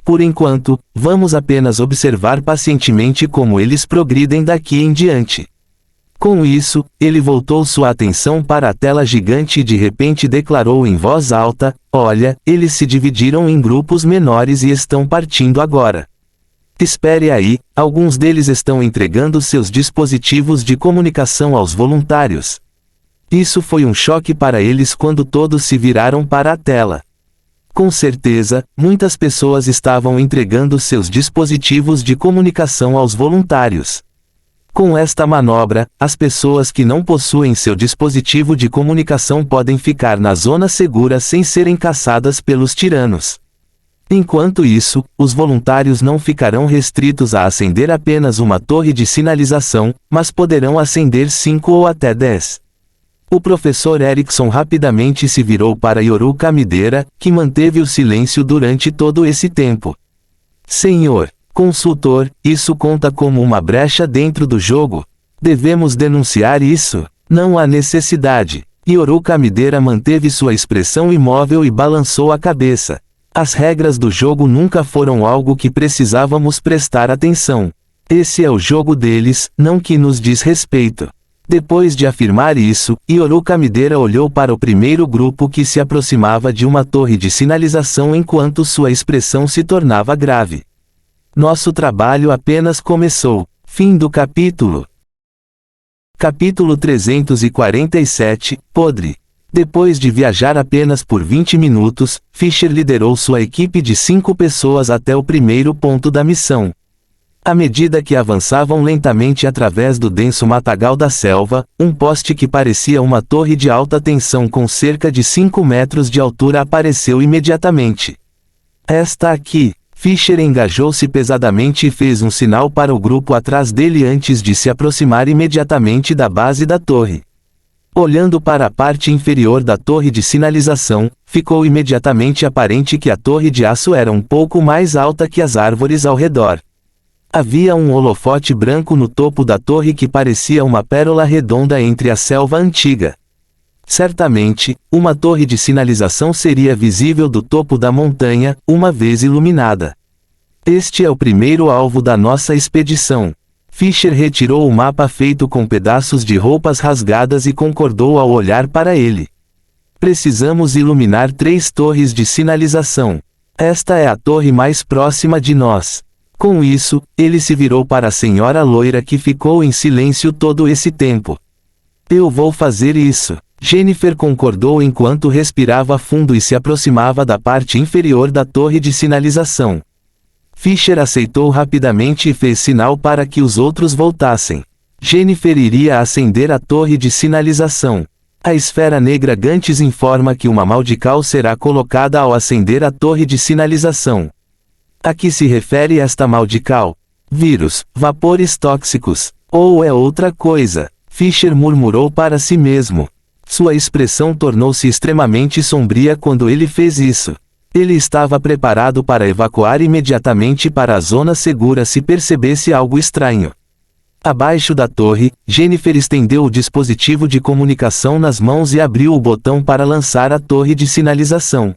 Por enquanto, vamos apenas observar pacientemente como eles progridem daqui em diante. Com isso, ele voltou sua atenção para a tela gigante e de repente declarou em voz alta: olha, eles se dividiram em grupos menores e estão partindo agora. Espere aí, alguns deles estão entregando seus dispositivos de comunicação aos voluntários. Isso foi um choque para eles quando todos se viraram para a tela. Com certeza, muitas pessoas estavam entregando seus dispositivos de comunicação aos voluntários. Com esta manobra, as pessoas que não possuem seu dispositivo de comunicação podem ficar na zona segura sem serem caçadas pelos tiranos. Enquanto isso, os voluntários não ficarão restritos a acender apenas uma torre de sinalização, mas poderão acender 5 ou até 10. O professor Erickson rapidamente se virou para Yoru Kamidera, que manteve o silêncio durante todo esse tempo. Senhor consultor, isso conta como uma brecha dentro do jogo? Devemos denunciar isso? Não há necessidade. Yoru Kamidera manteve sua expressão imóvel e balançou a cabeça. As regras do jogo nunca foram algo que precisávamos prestar atenção. Esse é o jogo deles, não que nos diz respeito. Depois de afirmar isso, Yoru Kamidera olhou para o primeiro grupo que se aproximava de uma torre de sinalização enquanto sua expressão se tornava grave. Nosso trabalho apenas começou. Fim do capítulo. Capítulo 347, Podre. Depois de viajar apenas por 20 minutos, Fisher liderou sua equipe de 5 pessoas até o primeiro ponto da missão. À medida que avançavam lentamente através do denso matagal da selva, um poste que parecia uma torre de alta tensão com cerca de 5 metros de altura apareceu imediatamente. Esta aqui. Fisher engajou-se pesadamente e fez um sinal para o grupo atrás dele antes de se aproximar imediatamente da base da torre. Olhando para a parte inferior da torre de sinalização, ficou imediatamente aparente que a torre de aço era um pouco mais alta que as árvores ao redor. Havia um holofote branco no topo da torre que parecia uma pérola redonda entre a selva antiga. Certamente, uma torre de sinalização seria visível do topo da montanha, uma vez iluminada. Este é o primeiro alvo da nossa expedição. Fisher retirou o mapa feito com pedaços de roupas rasgadas e concordou ao olhar para ele. Precisamos iluminar 3 torres de sinalização. Esta é a torre mais próxima de nós. Com isso, ele se virou para a senhora loira que ficou em silêncio todo esse tempo. Eu vou fazer isso. Jennifer concordou enquanto respirava fundo e se aproximava da parte inferior da torre de sinalização. Fisher aceitou rapidamente e fez sinal para que os outros voltassem. Jennifer iria acender a torre de sinalização. A esfera negra Gantes informa que uma Maldical será colocada ao acender a torre de sinalização. A que se refere esta Maldical? Vírus, vapores tóxicos, ou é outra coisa? Fisher murmurou para si mesmo. Sua expressão tornou-se extremamente sombria quando ele fez isso. Ele estava preparado para evacuar imediatamente para a zona segura se percebesse algo estranho. Abaixo da torre, Jennifer estendeu o dispositivo de comunicação nas mãos e abriu o botão para lançar a torre de sinalização.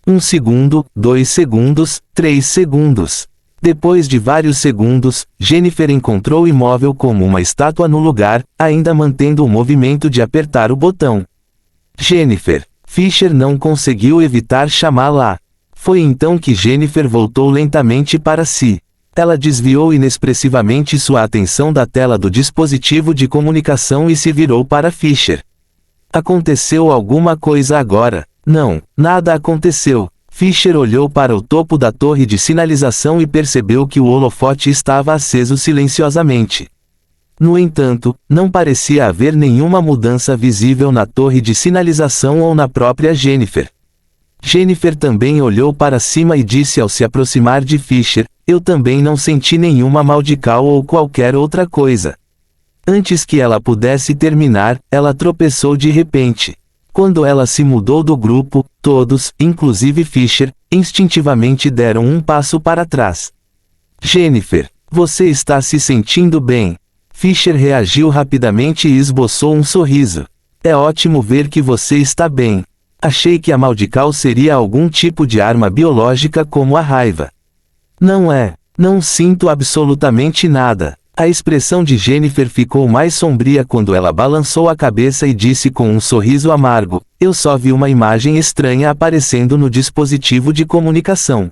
1 segundo, 2 segundos, 3 segundos. Depois de vários segundos, Jennifer encontrou imóvel como uma estátua no lugar, ainda mantendo o movimento de apertar o botão. Jennifer. Fischer não conseguiu evitar chamá-la. Foi então que Jennifer voltou lentamente para si. Ela desviou inexpressivamente sua atenção da tela do dispositivo de comunicação e se virou para Fischer. Aconteceu alguma coisa agora? Não, nada aconteceu. Fischer olhou para o topo da torre de sinalização e percebeu que o holofote estava aceso silenciosamente. No entanto, não parecia haver nenhuma mudança visível na torre de sinalização ou na própria Jennifer. Jennifer também olhou para cima e disse ao se aproximar de Fischer: "Eu também não senti nenhuma maldical ou qualquer outra coisa." Antes que ela pudesse terminar, ela tropeçou de repente. Quando ela se mudou do grupo, todos, inclusive Fischer, instintivamente deram um passo para trás. "Jennifer, você está se sentindo bem?" Fischer reagiu rapidamente e esboçou um sorriso. "É ótimo ver que você está bem. Achei que a maldical seria algum tipo de arma biológica como a raiva." "Não é. Não sinto absolutamente nada." A expressão de Jennifer ficou mais sombria quando ela balançou a cabeça e disse com um sorriso amargo: "Eu só vi uma imagem estranha aparecendo no dispositivo de comunicação.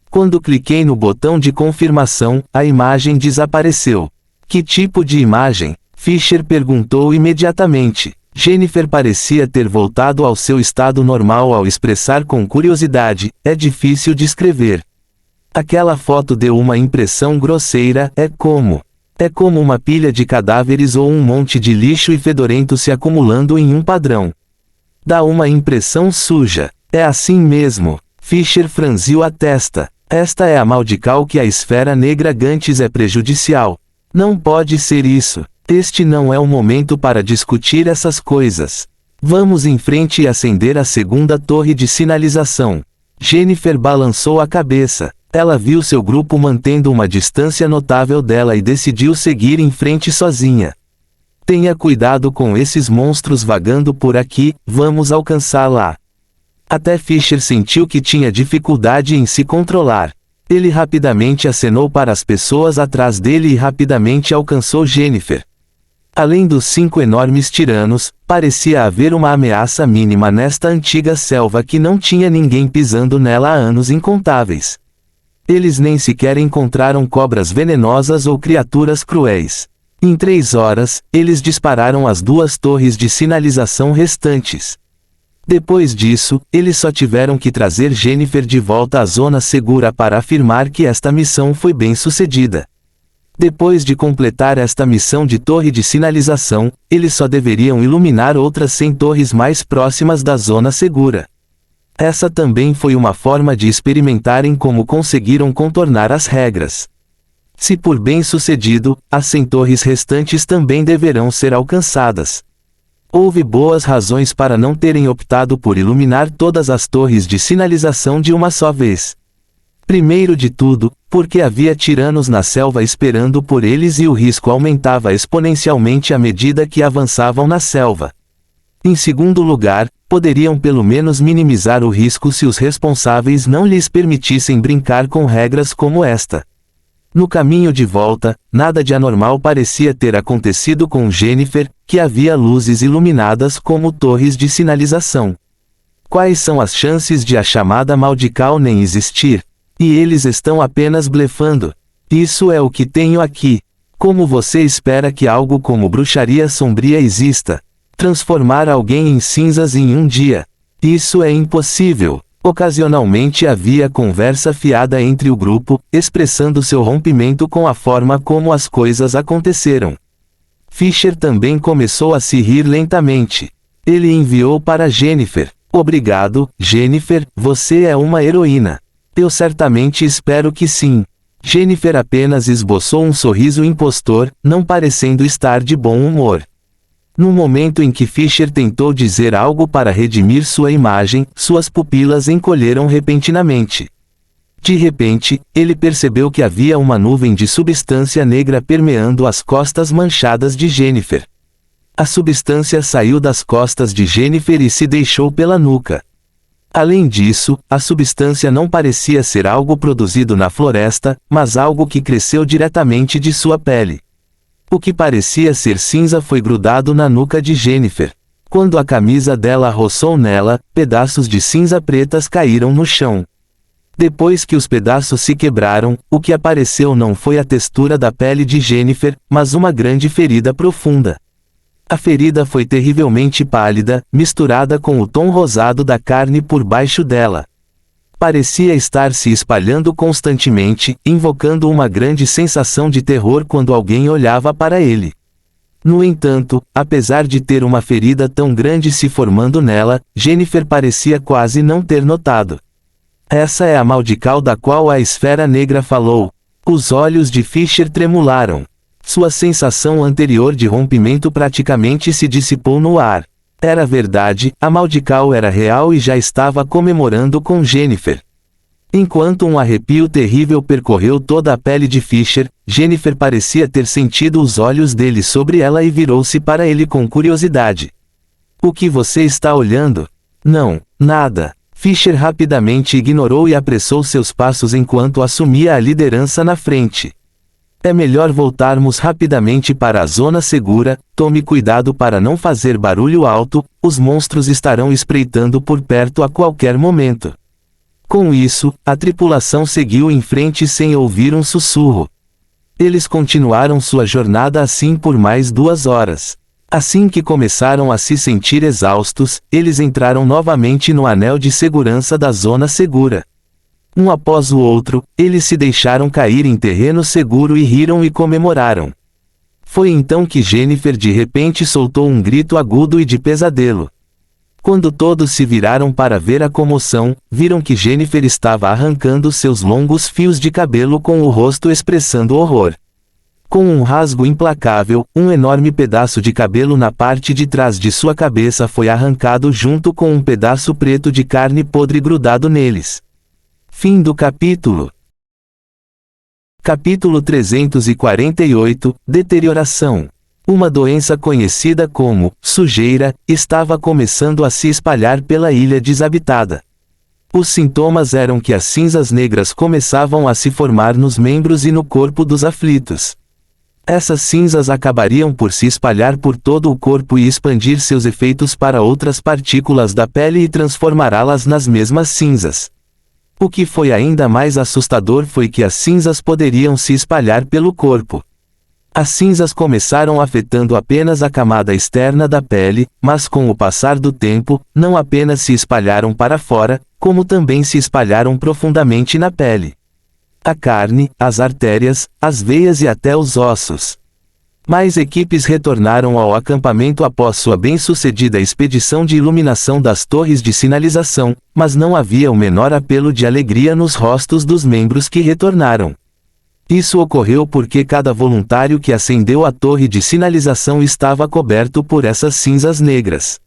Quando cliquei no botão de confirmação, a imagem desapareceu." "Que tipo de imagem?" Fischer perguntou imediatamente. Jennifer parecia ter voltado ao seu estado normal ao expressar com curiosidade: "É difícil descrever. Aquela foto deu uma impressão grosseira. É como uma pilha de cadáveres ou um monte de lixo e fedorento se acumulando em um padrão. Dá uma impressão suja." "É assim mesmo." Fischer franziu a testa. "Esta é a maldical que a esfera negra Gantes é prejudicial. Não pode ser isso. Este não é o momento para discutir essas coisas. Vamos em frente e acender a segunda torre de sinalização." Jennifer balançou a cabeça. Ela viu seu grupo mantendo uma distância notável dela e decidiu seguir em frente sozinha. "Tenha cuidado com esses monstros vagando por aqui, vamos alcançá-la." Até Fischer sentiu que tinha dificuldade em se controlar. Ele rapidamente acenou para as pessoas atrás dele e rapidamente alcançou Jennifer. Além dos 5 enormes tiranos, parecia haver uma ameaça mínima nesta antiga selva que não tinha ninguém pisando nela há anos incontáveis. Eles nem sequer encontraram cobras venenosas ou criaturas cruéis. Em 3 horas, eles dispararam as 2 torres de sinalização restantes. Depois disso, eles só tiveram que trazer Jennifer de volta à zona segura para afirmar que esta missão foi bem sucedida. Depois de completar esta missão de torre de sinalização, eles só deveriam iluminar outras 100 torres mais próximas da zona segura. Essa também foi uma forma de experimentarem como conseguiram contornar as regras. Se por bem sucedido, as 100 torres restantes também deverão ser alcançadas. Houve boas razões para não terem optado por iluminar todas as torres de sinalização de uma só vez. Primeiro de tudo, porque havia tiranos na selva esperando por eles e o risco aumentava exponencialmente à medida que avançavam na selva. Em segundo lugar, poderiam pelo menos minimizar o risco se os responsáveis não lhes permitissem brincar com regras como esta. No caminho de volta, nada de anormal parecia ter acontecido com Jennifer, que havia luzes iluminadas como torres de sinalização. Quais são as chances de a chamada maldical nem existir? E eles estão apenas blefando. Isso é o que tenho aqui. Como você espera que algo como bruxaria sombria exista? Transformar alguém em cinzas em um dia. Isso é impossível. Ocasionalmente havia conversa fiada entre o grupo, expressando seu rompimento com a forma como as coisas aconteceram. Fischer também começou a se rir lentamente. Ele enviou para Jennifer: "Obrigado, Jennifer, você é uma heroína." "Eu certamente espero que sim." Jennifer apenas esboçou um sorriso impostor, não parecendo estar de bom humor. No momento em que Fischer tentou dizer algo para redimir sua imagem, suas pupilas encolheram repentinamente. De repente, ele percebeu que havia uma nuvem de substância negra permeando as costas manchadas de Jennifer. A substância saiu das costas de Jennifer e se deixou pela nuca. Além disso, a substância não parecia ser algo produzido na floresta, mas algo que cresceu diretamente de sua pele. O que parecia ser cinza foi grudado na nuca de Jennifer. Quando a camisa dela roçou nela, pedaços de cinza pretas caíram no chão. Depois que os pedaços se quebraram, o que apareceu não foi a textura da pele de Jennifer, mas uma grande ferida profunda. A ferida foi terrivelmente pálida, misturada com o tom rosado da carne por baixo dela. Parecia estar se espalhando constantemente, invocando uma grande sensação de terror quando alguém olhava para ele. No entanto, apesar de ter uma ferida tão grande se formando nela, Jennifer parecia quase não ter notado. Essa é a Maldical da qual a Esfera Negra falou. Os olhos de Fisher tremularam. Sua sensação anterior de rompimento praticamente se dissipou no ar. Era verdade, a Maldical era real e já estava comemorando com Jennifer. Enquanto um arrepio terrível percorreu toda a pele de Fisher, Jennifer parecia ter sentido os olhos dele sobre ela e virou-se para ele com curiosidade. O que você está olhando? Não, nada. Fisher rapidamente ignorou e apressou seus passos enquanto assumia a liderança na frente. É melhor voltarmos rapidamente para a zona segura, tome cuidado para não fazer barulho alto, os monstros estarão espreitando por perto a qualquer momento. Com isso, a tripulação seguiu em frente sem ouvir um sussurro. Eles continuaram sua jornada assim por mais 2 horas. Assim que começaram a se sentir exaustos, eles entraram novamente no anel de segurança da zona segura. Um após o outro, eles se deixaram cair em terreno seguro e riram e comemoraram. Foi então que Jennifer de repente soltou um grito agudo e de pesadelo. Quando todos se viraram para ver a comoção, viram que Jennifer estava arrancando seus longos fios de cabelo com o rosto expressando horror. Com um rasgo implacável, um enorme pedaço de cabelo na parte de trás de sua cabeça foi arrancado junto com um pedaço preto de carne podre grudado neles. Fim do capítulo. Capítulo 348, Deterioração. Uma doença conhecida como sujeira estava começando a se espalhar pela ilha desabitada. Os sintomas eram que as cinzas negras começavam a se formar nos membros e no corpo dos aflitos. Essas cinzas acabariam por se espalhar por todo o corpo e expandir seus efeitos para outras partículas da pele e transformá-las nas mesmas cinzas. O que foi ainda mais assustador foi que as cinzas poderiam se espalhar pelo corpo. As cinzas começaram afetando apenas a camada externa da pele, mas com o passar do tempo, não apenas se espalharam para fora, como também se espalharam profundamente na pele. A carne, as artérias, as veias e até os ossos. Mais equipes retornaram ao acampamento após sua bem-sucedida expedição de iluminação das torres de sinalização, mas não havia o menor apelo de alegria nos rostos dos membros que retornaram. Isso ocorreu porque cada voluntário que acendeu a torre de sinalização estava coberto por essas cinzas negras.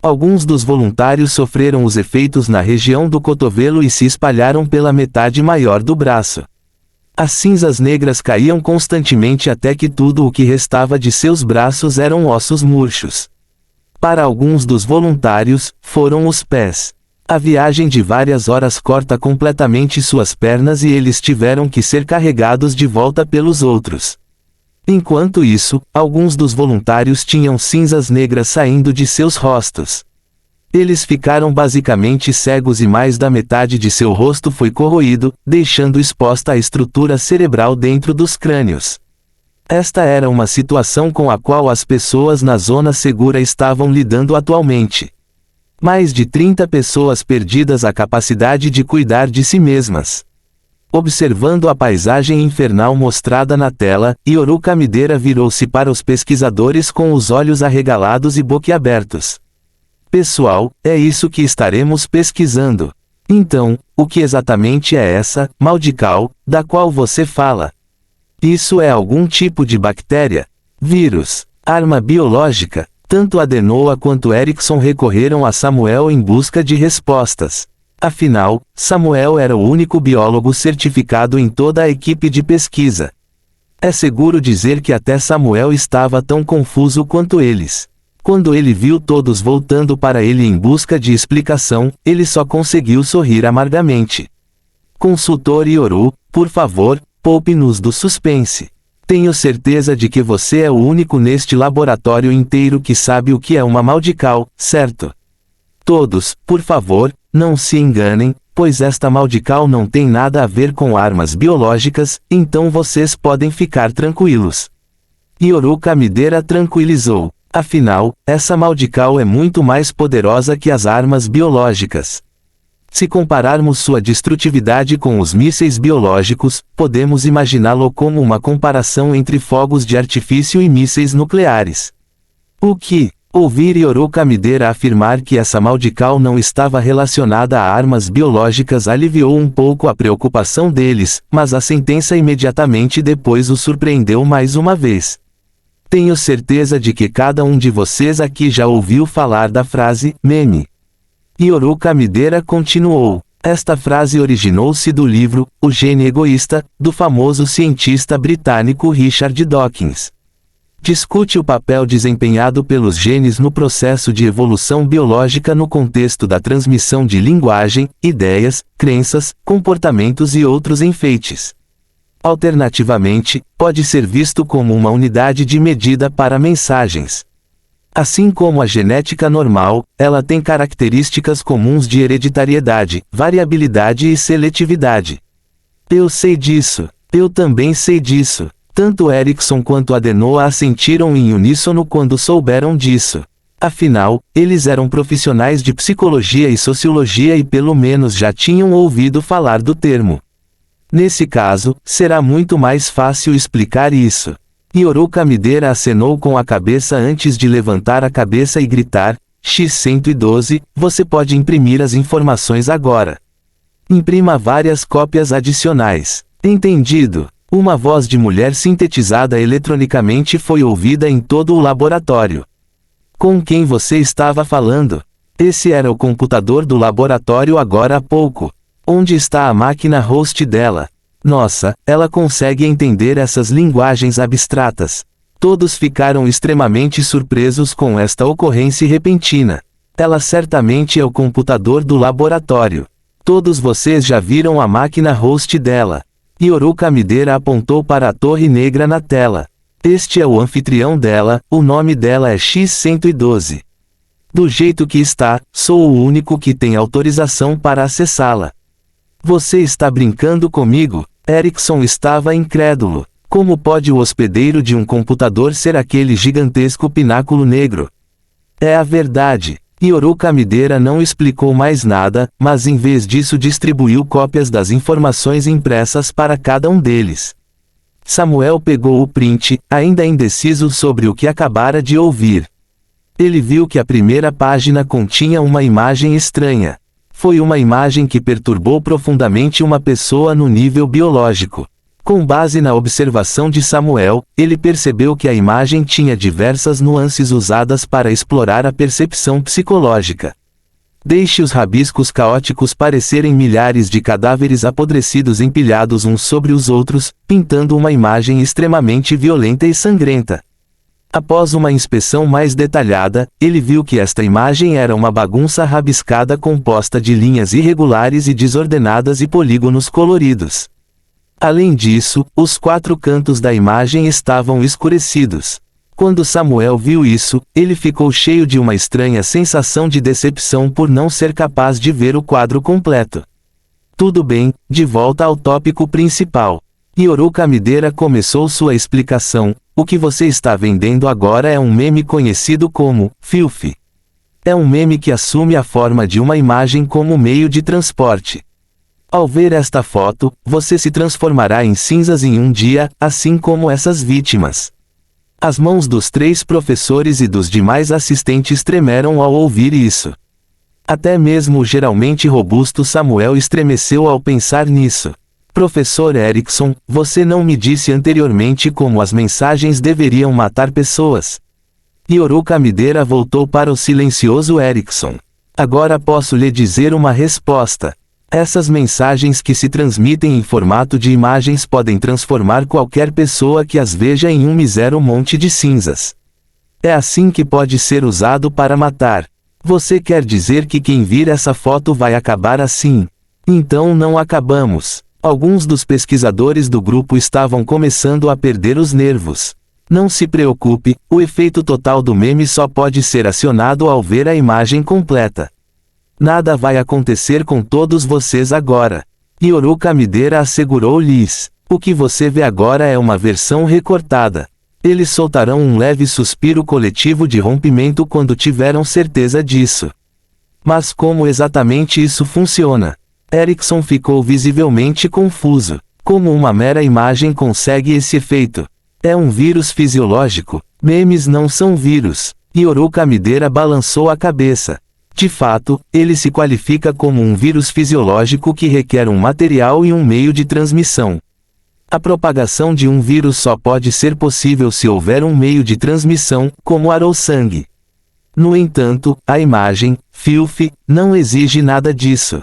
Alguns dos voluntários sofreram os efeitos na região do cotovelo e se espalharam pela metade maior do braço. As cinzas negras caíam constantemente até que tudo o que restava de seus braços eram ossos murchos. Para alguns dos voluntários, foram os pés. A viagem de várias horas corta completamente suas pernas e eles tiveram que ser carregados de volta pelos outros. Enquanto isso, alguns dos voluntários tinham cinzas negras saindo de seus rostos. Eles ficaram basicamente cegos e mais da metade de seu rosto foi corroído, deixando exposta a estrutura cerebral dentro dos crânios. Esta era uma situação com a qual as pessoas na zona segura estavam lidando atualmente. Mais de 30 pessoas perdidas a capacidade de cuidar de si mesmas. Observando a paisagem infernal mostrada na tela, Yoru Kamidera virou-se para os pesquisadores com os olhos arregalados e boquiabertos. Pessoal, é isso que estaremos pesquisando. Então, o que exatamente é essa Maldical, da qual você fala? Isso é algum tipo de bactéria? Vírus? Arma biológica? Tanto Adenoa quanto Erickson recorreram a Samuel em busca de respostas. Afinal, Samuel era o único biólogo certificado em toda a equipe de pesquisa. É seguro dizer que até Samuel estava tão confuso quanto eles. Quando ele viu todos voltando para ele em busca de explicação, ele só conseguiu sorrir amargamente. Consultor Yoru, por favor, poupe-nos do suspense. Tenho certeza de que você é o único neste laboratório inteiro que sabe o que é uma Maldical, certo? Todos, por favor, não se enganem, pois esta Maldical não tem nada a ver com armas biológicas, então vocês podem ficar tranquilos. Yoru Kamidera tranquilizou. Afinal, essa Maldical é muito mais poderosa que as armas biológicas. Se compararmos sua destrutividade com os mísseis biológicos, podemos imaginá-lo como uma comparação entre fogos de artifício e mísseis nucleares. O que? Ouvir Yoru Kamidera afirmar que essa Maldical não estava relacionada a armas biológicas aliviou um pouco a preocupação deles, mas a sentença imediatamente depois o surpreendeu mais uma vez. Tenho certeza de que cada um de vocês aqui já ouviu falar da frase, meme. Yoru Kamidera continuou. Esta frase originou-se do livro, O Gene Egoísta, do famoso cientista britânico Richard Dawkins. Discute o papel desempenhado pelos genes no processo de evolução biológica no contexto da transmissão de linguagem, ideias, crenças, comportamentos e outros enfeites. Alternativamente, pode ser visto como uma unidade de medida para mensagens. Assim como a genética normal, ela tem características comuns de hereditariedade, variabilidade e seletividade. Eu sei disso. Eu também sei disso. Tanto Erickson quanto Adenoa assentiram em uníssono quando souberam disso. Afinal, eles eram profissionais de psicologia e sociologia e pelo menos já tinham ouvido falar do termo. Nesse caso, será muito mais fácil explicar isso. Yoru Kamidera acenou com a cabeça antes de levantar a cabeça e gritar, X-112, você pode imprimir as informações agora. Imprima várias cópias adicionais. Entendido. Uma voz de mulher sintetizada eletronicamente foi ouvida em todo o laboratório. Com quem você estava falando? Esse era o computador do laboratório agora há pouco. Onde está a máquina host dela? Nossa, ela consegue entender essas linguagens abstratas. Todos ficaram extremamente surpresos com esta ocorrência repentina. Ela certamente é o computador do laboratório. Todos vocês já viram a máquina host dela. Yoru Kamidera apontou para a torre negra na tela. Este é o anfitrião dela, o nome dela é X-112. Do jeito que está, sou o único que tem autorização para acessá-la. Você está brincando comigo? Erickson estava incrédulo. Como pode o hospedeiro de um computador ser aquele gigantesco pináculo negro? É a verdade. Yoru Kamidera não explicou mais nada, mas em vez disso distribuiu cópias das informações impressas para cada um deles. Samuel pegou o print, ainda indeciso sobre o que acabara de ouvir. Ele viu que a primeira página continha uma imagem estranha. Foi uma imagem que perturbou profundamente uma pessoa no nível biológico. Com base na observação de Samuel, ele percebeu que a imagem tinha diversas nuances usadas para explorar a percepção psicológica. Deixe os rabiscos caóticos parecerem milhares de cadáveres apodrecidos empilhados uns sobre os outros, pintando uma imagem extremamente violenta e sangrenta. Após uma inspeção mais detalhada, ele viu que esta imagem era uma bagunça rabiscada composta de linhas irregulares e desordenadas e polígonos coloridos. Além disso, os 4 cantos da imagem estavam escurecidos. Quando Samuel viu isso, ele ficou cheio de uma estranha sensação de decepção por não ser capaz de ver o quadro completo. Tudo bem, de volta ao tópico principal. Yoru Kamidera começou sua explicação. O que você está vendendo agora é um meme conhecido como Filth. É um meme que assume a forma de uma imagem como meio de transporte. Ao ver esta foto, você se transformará em cinzas em um dia, assim como essas vítimas. As mãos dos 3 professores e dos demais assistentes tremeram ao ouvir isso. Até mesmo o geralmente robusto Samuel estremeceu ao pensar nisso. Professor Erickson, você não me disse anteriormente como as mensagens deveriam matar pessoas. Yoru Kamidera voltou para o silencioso Erickson. Agora posso lhe dizer uma resposta. Essas mensagens que se transmitem em formato de imagens podem transformar qualquer pessoa que as veja em um mísero monte de cinzas. É assim que pode ser usado para matar. Você quer dizer que quem vir essa foto vai acabar assim? Então não acabamos. Alguns dos pesquisadores do grupo estavam começando a perder os nervos. Não se preocupe, o efeito total do meme só pode ser acionado ao ver a imagem completa. Nada vai acontecer com todos vocês agora. Yoru Kamidera assegurou-lhes. O que você vê agora é uma versão recortada. Eles soltarão um leve suspiro coletivo de rompimento quando tiveram certeza disso. Mas como exatamente isso funciona? Erickson ficou visivelmente confuso. Como uma mera imagem consegue esse efeito? É um vírus fisiológico. Memes não são vírus. Yoru Kamidera balançou a cabeça. De fato, ele se qualifica como um vírus fisiológico que requer um material e um meio de transmissão. A propagação de um vírus só pode ser possível se houver um meio de transmissão, como ar ou sangue. No entanto, a imagem, FILF, não exige nada disso.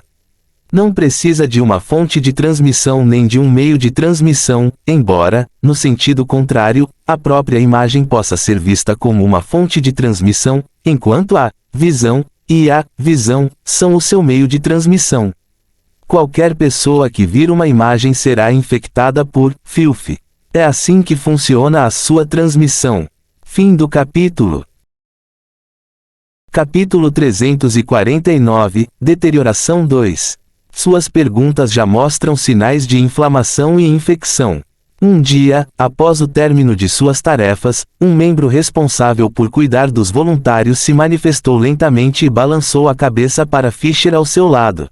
Não precisa de uma fonte de transmissão nem de um meio de transmissão, embora, no sentido contrário, a própria imagem possa ser vista como uma fonte de transmissão, enquanto a visão e a visão são o seu meio de transmissão. Qualquer pessoa que vir uma imagem será infectada por FILF. É assim que funciona a sua transmissão. Fim do capítulo. Capítulo 349, Deterioração 2. Suas perguntas já mostram sinais de inflamação e infecção. Um dia, após o término de suas tarefas, um membro responsável por cuidar dos voluntários se manifestou lentamente e balançou a cabeça para Fischer ao seu lado.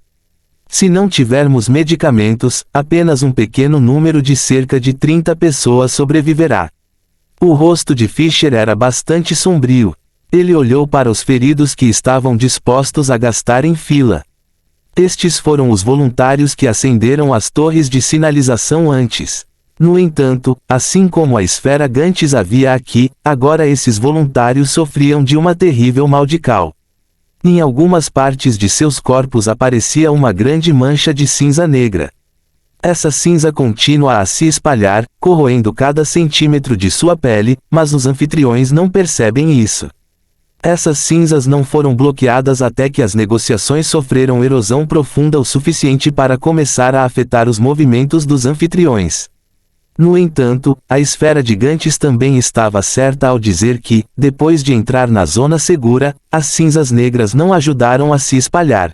Se não tivermos medicamentos, apenas um pequeno número de cerca de 30 pessoas sobreviverá. O rosto de Fischer era bastante sombrio. Ele olhou para os feridos que estavam dispostos a gastar em fila. Estes foram os voluntários que acenderam as torres de sinalização antes. No entanto, assim como a esfera Gantes havia aqui, agora esses voluntários sofriam de uma terrível mal de cal. Em algumas partes de seus corpos aparecia uma grande mancha de cinza negra. Essa cinza continua a se espalhar, corroendo cada centímetro de sua pele, mas os anfitriões não percebem isso. Essas cinzas não foram bloqueadas até que as negociações sofreram erosão profunda o suficiente para começar a afetar os movimentos dos anfitriões. No entanto, a esfera de Gantes também estava certa ao dizer que, depois de entrar na zona segura, as cinzas negras não ajudaram a se espalhar.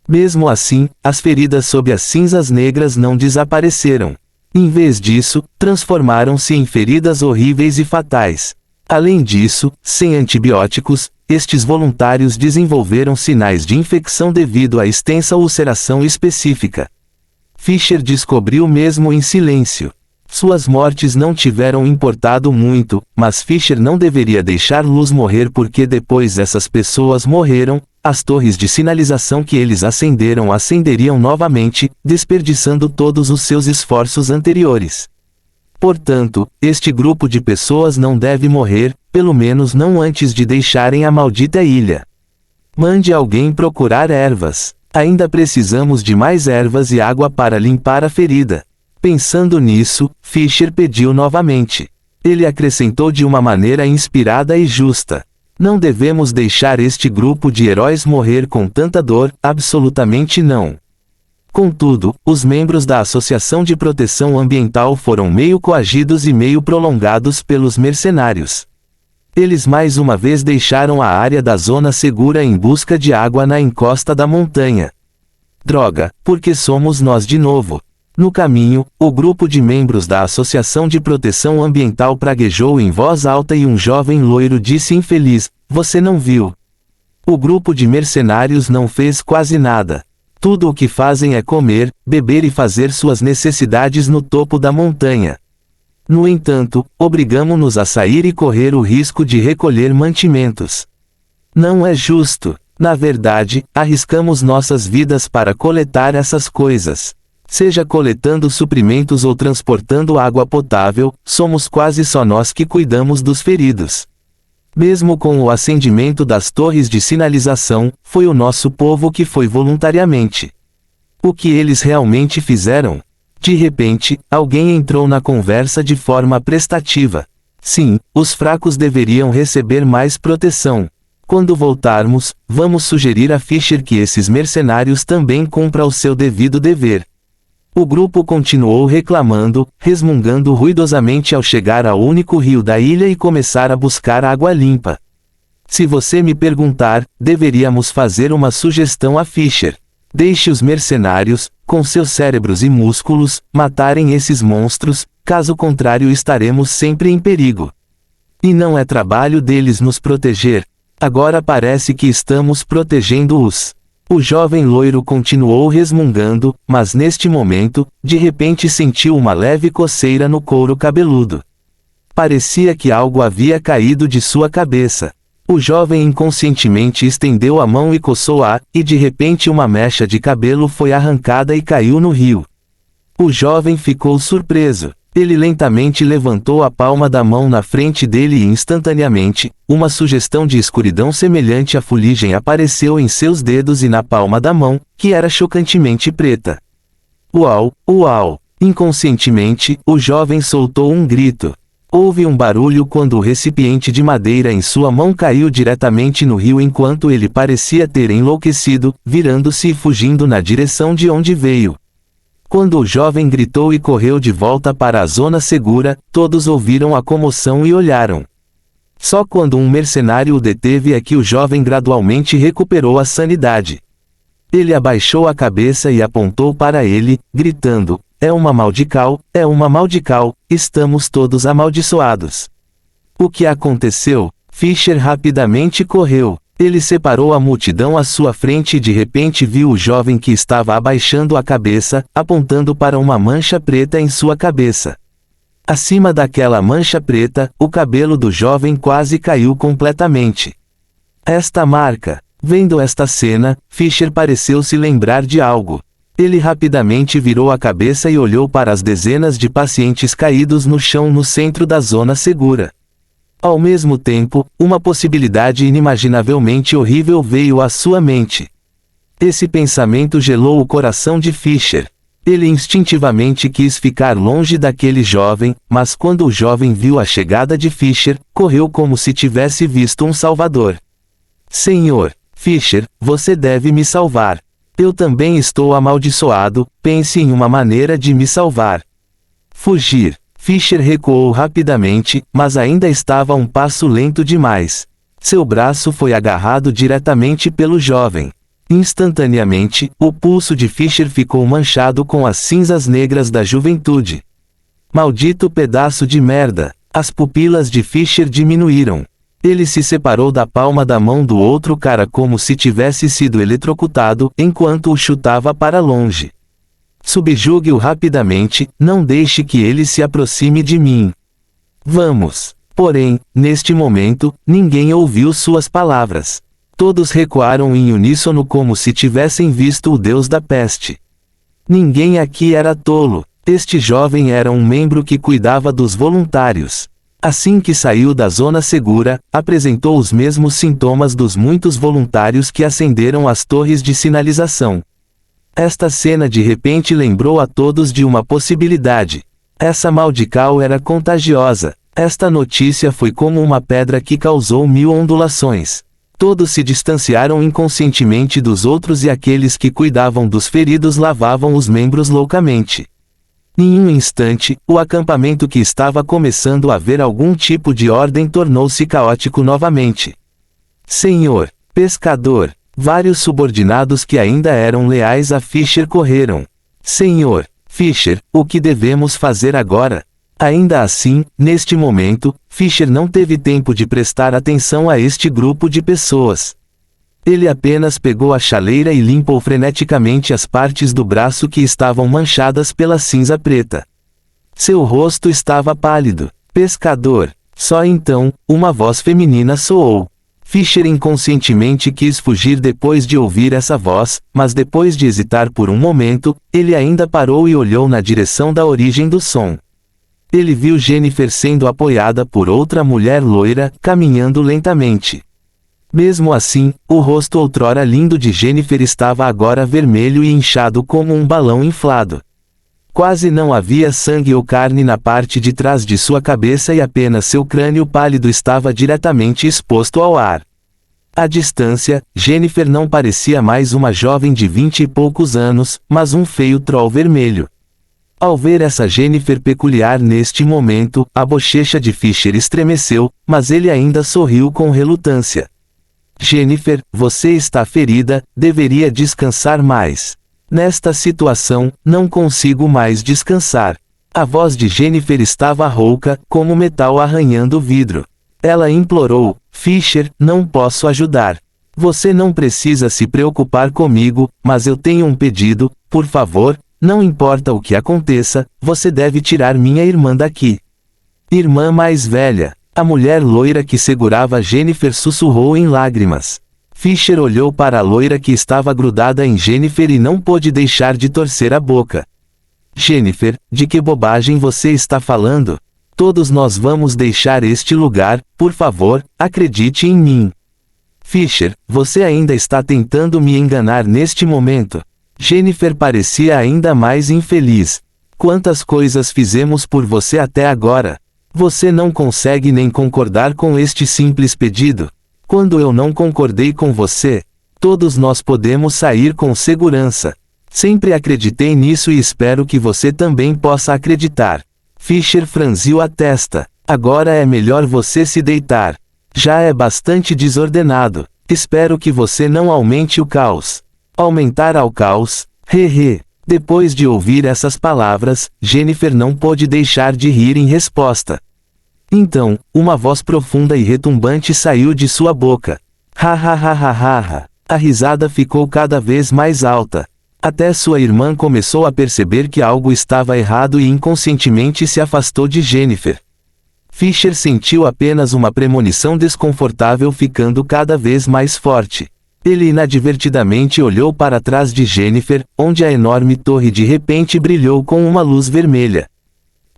Mesmo assim, as feridas sob as cinzas negras não desapareceram. Em vez disso, transformaram-se em feridas horríveis e fatais. Além disso, sem antibióticos, estes voluntários desenvolveram sinais de infecção devido à extensa ulceração específica. Fischer descobriu mesmo em silêncio. Suas mortes não tiveram importado muito, mas Fischer não deveria deixar-los morrer porque depois essas pessoas morreram, as torres de sinalização que eles acenderiam novamente, desperdiçando todos os seus esforços anteriores. Portanto, este grupo de pessoas não deve morrer, pelo menos não antes de deixarem a maldita ilha. Mande alguém procurar ervas. Ainda precisamos de mais ervas e água para limpar a ferida. Pensando nisso, Fischer pediu novamente. Ele acrescentou de uma maneira inspirada e justa. Não devemos deixar este grupo de heróis morrer com tanta dor, absolutamente não. Contudo, os membros da Associação de Proteção Ambiental foram meio coagidos e meio prolongados pelos mercenários. Eles mais uma vez deixaram a área da zona segura em busca de água na encosta da montanha. Droga, porque somos nós de novo. No caminho, o grupo de membros da Associação de Proteção Ambiental praguejou em voz alta e um jovem loiro disse infeliz, você não viu. O grupo de mercenários não fez quase nada. Tudo o que fazem é comer, beber e fazer suas necessidades no topo da montanha. No entanto, obrigamo-nos a sair e correr o risco de recolher mantimentos. Não é justo. Na verdade, arriscamos nossas vidas para coletar essas coisas. Seja coletando suprimentos ou transportando água potável, somos quase só nós que cuidamos dos feridos. Mesmo com o acendimento das torres de sinalização, foi o nosso povo que foi voluntariamente. O que eles realmente fizeram? De repente, alguém entrou na conversa de forma prestativa. Sim, os fracos deveriam receber mais proteção. Quando voltarmos, vamos sugerir a Fischer que esses mercenários também cumpram o seu devido dever. O grupo continuou reclamando, resmungando ruidosamente ao chegar ao único rio da ilha e começar a buscar água limpa. Se você me perguntar, deveríamos fazer uma sugestão a Fischer. Deixe os mercenários, com seus cérebros e músculos, matarem esses monstros, caso contrário estaremos sempre em perigo. E não é trabalho deles nos proteger. Agora parece que estamos protegendo-os. O jovem loiro continuou resmungando, mas neste momento, de repente sentiu uma leve coceira no couro cabeludo. Parecia que algo havia caído de sua cabeça. O jovem inconscientemente estendeu a mão e coçou-a, e de repente uma mecha de cabelo foi arrancada e caiu no rio. O jovem ficou surpreso. Ele lentamente levantou a palma da mão na frente dele e instantaneamente, uma sugestão de escuridão semelhante à fuligem apareceu em seus dedos e na palma da mão, que era chocantemente preta. Uau, uau! Inconscientemente, o jovem soltou um grito. Houve um barulho quando o recipiente de madeira em sua mão caiu diretamente no rio enquanto ele parecia ter enlouquecido, virando-se e fugindo na direção de onde veio. Quando o jovem gritou e correu de volta para a zona segura, todos ouviram a comoção e olharam. Só quando um mercenário o deteve é que o jovem gradualmente recuperou a sanidade. Ele abaixou a cabeça e apontou para ele, gritando: "É uma maldical, é uma maldical, estamos todos amaldiçoados." O que aconteceu? Fischer rapidamente correu. Ele separou a multidão à sua frente e de repente viu o jovem que estava abaixando a cabeça, apontando para uma mancha preta em sua cabeça. Acima daquela mancha preta, o cabelo do jovem quase caiu completamente. Esta marca. Vendo esta cena, Fischer pareceu se lembrar de algo. Ele rapidamente virou a cabeça e olhou para as dezenas de pacientes caídos no chão no centro da zona segura. Ao mesmo tempo, uma possibilidade inimaginavelmente horrível veio à sua mente. Esse pensamento gelou o coração de Fischer. Ele instintivamente quis ficar longe daquele jovem, mas quando o jovem viu a chegada de Fischer, correu como se tivesse visto um salvador. "Senhor Fischer, você deve me salvar. Eu também estou amaldiçoado, pense em uma maneira de me salvar." Fugir. Fischer recuou rapidamente, mas ainda estava um passo lento demais. Seu braço foi agarrado diretamente pelo jovem. Instantaneamente, o pulso de Fischer ficou manchado com as cinzas negras da juventude. Maldito pedaço de merda! As pupilas de Fischer diminuíram. Ele se separou da palma da mão do outro cara como se tivesse sido eletrocutado, enquanto o chutava para longe. Subjugue-o rapidamente, não deixe que ele se aproxime de mim. Vamos. Porém, neste momento, ninguém ouviu suas palavras. Todos recuaram em uníssono como se tivessem visto o deus da peste. Ninguém aqui era tolo. Este jovem era um membro que cuidava dos voluntários. Assim que saiu da zona segura, apresentou os mesmos sintomas dos muitos voluntários que acenderam as torres de sinalização. Esta cena de repente lembrou a todos de uma possibilidade. Essa maldical era contagiosa. Esta notícia foi como uma pedra que causou 1000 ondulações. Todos se distanciaram inconscientemente dos outros e aqueles que cuidavam dos feridos lavavam os membros loucamente. Em um instante, o acampamento que estava começando a ver algum tipo de ordem tornou-se caótico novamente. "Senhor pescador." Vários subordinados que ainda eram leais a Fischer correram. "Senhor Fischer, o que devemos fazer agora?" Ainda assim, neste momento, Fischer não teve tempo de prestar atenção a este grupo de pessoas. Ele apenas pegou a chaleira e limpou freneticamente as partes do braço que estavam manchadas pela cinza preta. Seu rosto estava pálido. "Pescador." Só então, uma voz feminina soou. Fischer inconscientemente quis fugir depois de ouvir essa voz, mas depois de hesitar por um momento, ele ainda parou e olhou na direção da origem do som. Ele viu Jennifer sendo apoiada por outra mulher loira, caminhando lentamente. Mesmo assim, o rosto outrora lindo de Jennifer estava agora vermelho e inchado como um balão inflado. Quase não havia sangue ou carne na parte de trás de sua cabeça e apenas seu crânio pálido estava diretamente exposto ao ar. À distância, Jennifer não parecia mais uma jovem de 20 e poucos anos, mas um feio troll vermelho. Ao ver essa Jennifer peculiar neste momento, a bochecha de Fischer estremeceu, mas ele ainda sorriu com relutância. Jennifer, você está ferida, deveria descansar mais. Nesta situação, não consigo mais descansar. A voz de Jennifer estava rouca, como metal arranhando o vidro. Ela implorou, Fischer, não posso ajudar. Você não precisa se preocupar comigo, mas eu tenho um pedido, por favor, não importa o que aconteça, você deve tirar minha irmã daqui. Irmã mais velha. A mulher loira que segurava Jennifer sussurrou em lágrimas. Fischer olhou para a loira que estava grudada em Jennifer e não pôde deixar de torcer a boca. Jennifer, de que bobagem você está falando? Todos nós vamos deixar este lugar, por favor, acredite em mim. Fischer, você ainda está tentando me enganar neste momento. Jennifer parecia ainda mais infeliz. Quantas coisas fizemos por você até agora? Você não consegue nem concordar com este simples pedido? Quando eu não concordei com você, todos nós podemos sair com segurança. Sempre acreditei nisso e espero que você também possa acreditar. Fischer franziu a testa. Agora é melhor você se deitar. Já é bastante desordenado. Espero que você não aumente o caos. Aumentar ao caos? Hehe. Depois de ouvir essas palavras, Jennifer não pôde deixar de rir em resposta. Então, uma voz profunda e retumbante saiu de sua boca. Ha ha ha ha ha ha. A risada ficou cada vez mais alta. Até sua irmã começou a perceber que algo estava errado e inconscientemente se afastou de Jennifer. Fischer sentiu apenas uma premonição desconfortável ficando cada vez mais forte. Ele inadvertidamente olhou para trás de Jennifer, onde a enorme torre de repente brilhou com uma luz vermelha.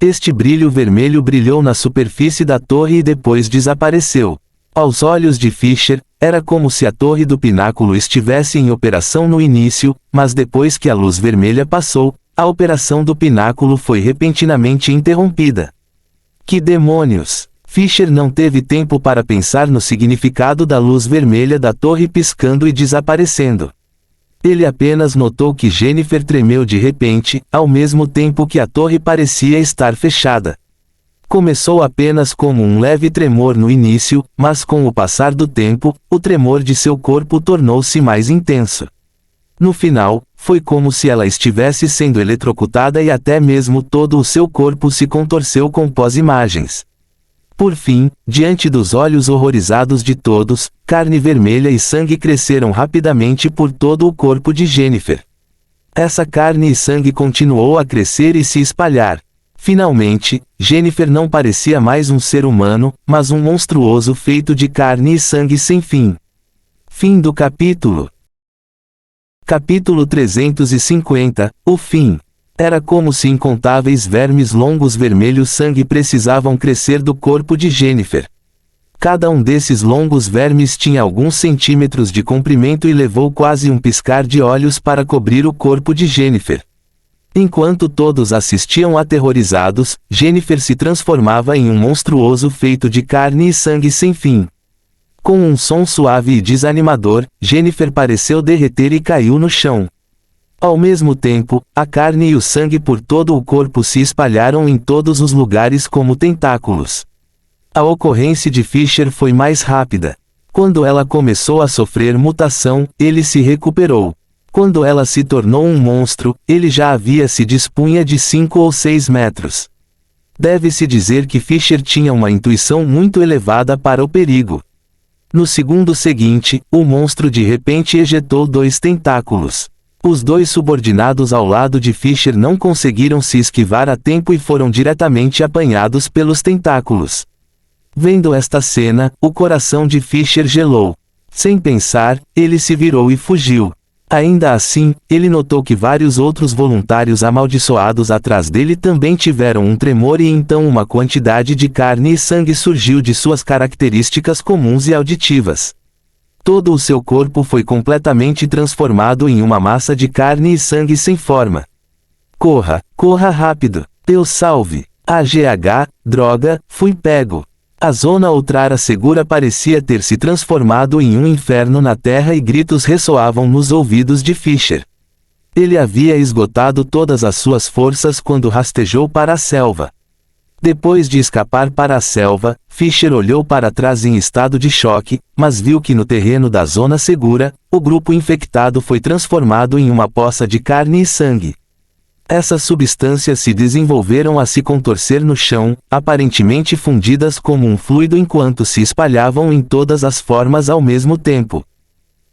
Este brilho vermelho brilhou na superfície da torre e depois desapareceu. Aos olhos de Fischer, era como se a torre do pináculo estivesse em operação no início, mas depois que a luz vermelha passou, a operação do pináculo foi repentinamente interrompida. Que demônios! Fischer não teve tempo para pensar no significado da luz vermelha da torre piscando e desaparecendo. Ele apenas notou que Jennifer tremeu de repente, ao mesmo tempo que a torre parecia estar fechada. Começou apenas como um leve tremor no início, mas com o passar do tempo, o tremor de seu corpo tornou-se mais intenso. No final, foi como se ela estivesse sendo eletrocutada e até mesmo todo o seu corpo se contorceu com pós-imagens. Por fim, diante dos olhos horrorizados de todos, carne vermelha e sangue cresceram rapidamente por todo o corpo de Jennifer. Essa carne e sangue continuou a crescer e se espalhar. Finalmente, Jennifer não parecia mais um ser humano, mas um monstruoso feito de carne e sangue sem fim. Fim do capítulo. Capítulo 350, o fim. Era como se incontáveis vermes longos vermelhos sangue precisavam crescer do corpo de Jennifer. Cada um desses longos vermes tinha alguns centímetros de comprimento e levou quase um piscar de olhos para cobrir o corpo de Jennifer. Enquanto todos assistiam aterrorizados, Jennifer se transformava em um monstruoso feito de carne e sangue sem fim. Com um som suave e desanimador, Jennifer pareceu derreter e caiu no chão. Ao mesmo tempo, a carne e o sangue por todo o corpo se espalharam em todos os lugares como tentáculos. A ocorrência de Fischer foi mais rápida. Quando ela começou a sofrer mutação, ele se recuperou. Quando ela se tornou um monstro, ele já havia se dispunha de 5 ou 6 metros. Deve-se dizer que Fischer tinha uma intuição muito elevada para o perigo. No segundo seguinte, o monstro de repente ejetou 2 tentáculos. Os 2 subordinados ao lado de Fischer não conseguiram se esquivar a tempo e foram diretamente apanhados pelos tentáculos. Vendo esta cena, o coração de Fischer gelou. Sem pensar, ele se virou e fugiu. Ainda assim, ele notou que vários outros voluntários amaldiçoados atrás dele também tiveram um tremor e então uma quantidade de carne e sangue surgiu de suas características comuns e auditivas. Todo o seu corpo foi completamente transformado em uma massa de carne e sangue sem forma. Corra, corra rápido. Deus salve. AGH, droga, fui pego. A zona outrara segura parecia ter se transformado em um inferno na terra e gritos ressoavam nos ouvidos de Fischer. Ele havia esgotado todas as suas forças quando rastejou para a selva. Depois de escapar para a selva, Fischer olhou para trás em estado de choque, mas viu que no terreno da zona segura, o grupo infectado foi transformado em uma poça de carne e sangue. Essas substâncias se desenvolveram a se contorcer no chão, aparentemente fundidas como um fluido enquanto se espalhavam em todas as formas ao mesmo tempo.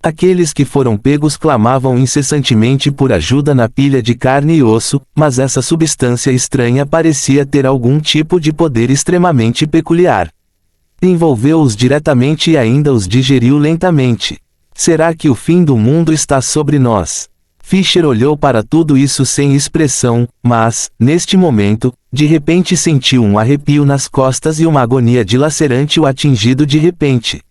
Aqueles que foram pegos clamavam incessantemente por ajuda na pilha de carne e osso, mas essa substância estranha parecia ter algum tipo de poder extremamente peculiar. Envolveu-os diretamente e ainda os digeriu lentamente. Será que o fim do mundo está sobre nós? Fischer olhou para tudo isso sem expressão, mas, neste momento, de repente sentiu um arrepio nas costas e uma agonia dilacerante o atingido de repente.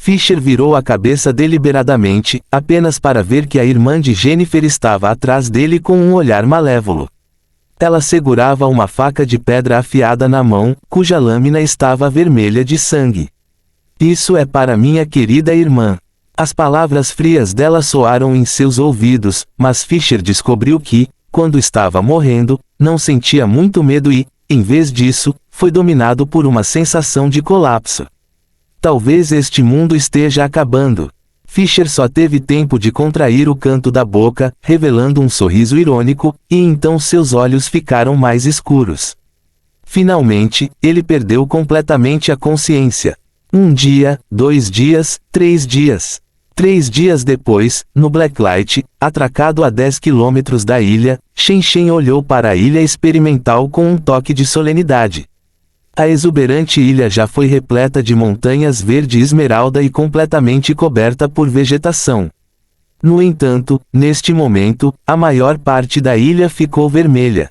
Fischer virou a cabeça deliberadamente, apenas para ver que a irmã de Jennifer estava atrás dele com um olhar malévolo. Ela segurava uma faca de pedra afiada na mão, cuja lâmina estava vermelha de sangue. Isso é para minha querida irmã. As palavras frias dela soaram em seus ouvidos, mas Fischer descobriu que, quando estava morrendo, não sentia muito medo e, em vez disso, foi dominado por uma sensação de colapso. Talvez este mundo esteja acabando. Fischer só teve tempo de contrair o canto da boca, revelando um sorriso irônico, e então seus olhos ficaram mais escuros. Finalmente, ele perdeu completamente a consciência. 1 dia, 2 dias, 3 dias. 3 dias depois, no Blacklight, atracado a 10 quilômetros da ilha, Shen Shen olhou para a ilha experimental com um toque de solenidade. A exuberante ilha já foi repleta de montanhas verde esmeralda e completamente coberta por vegetação. No entanto, neste momento, a maior parte da ilha ficou vermelha.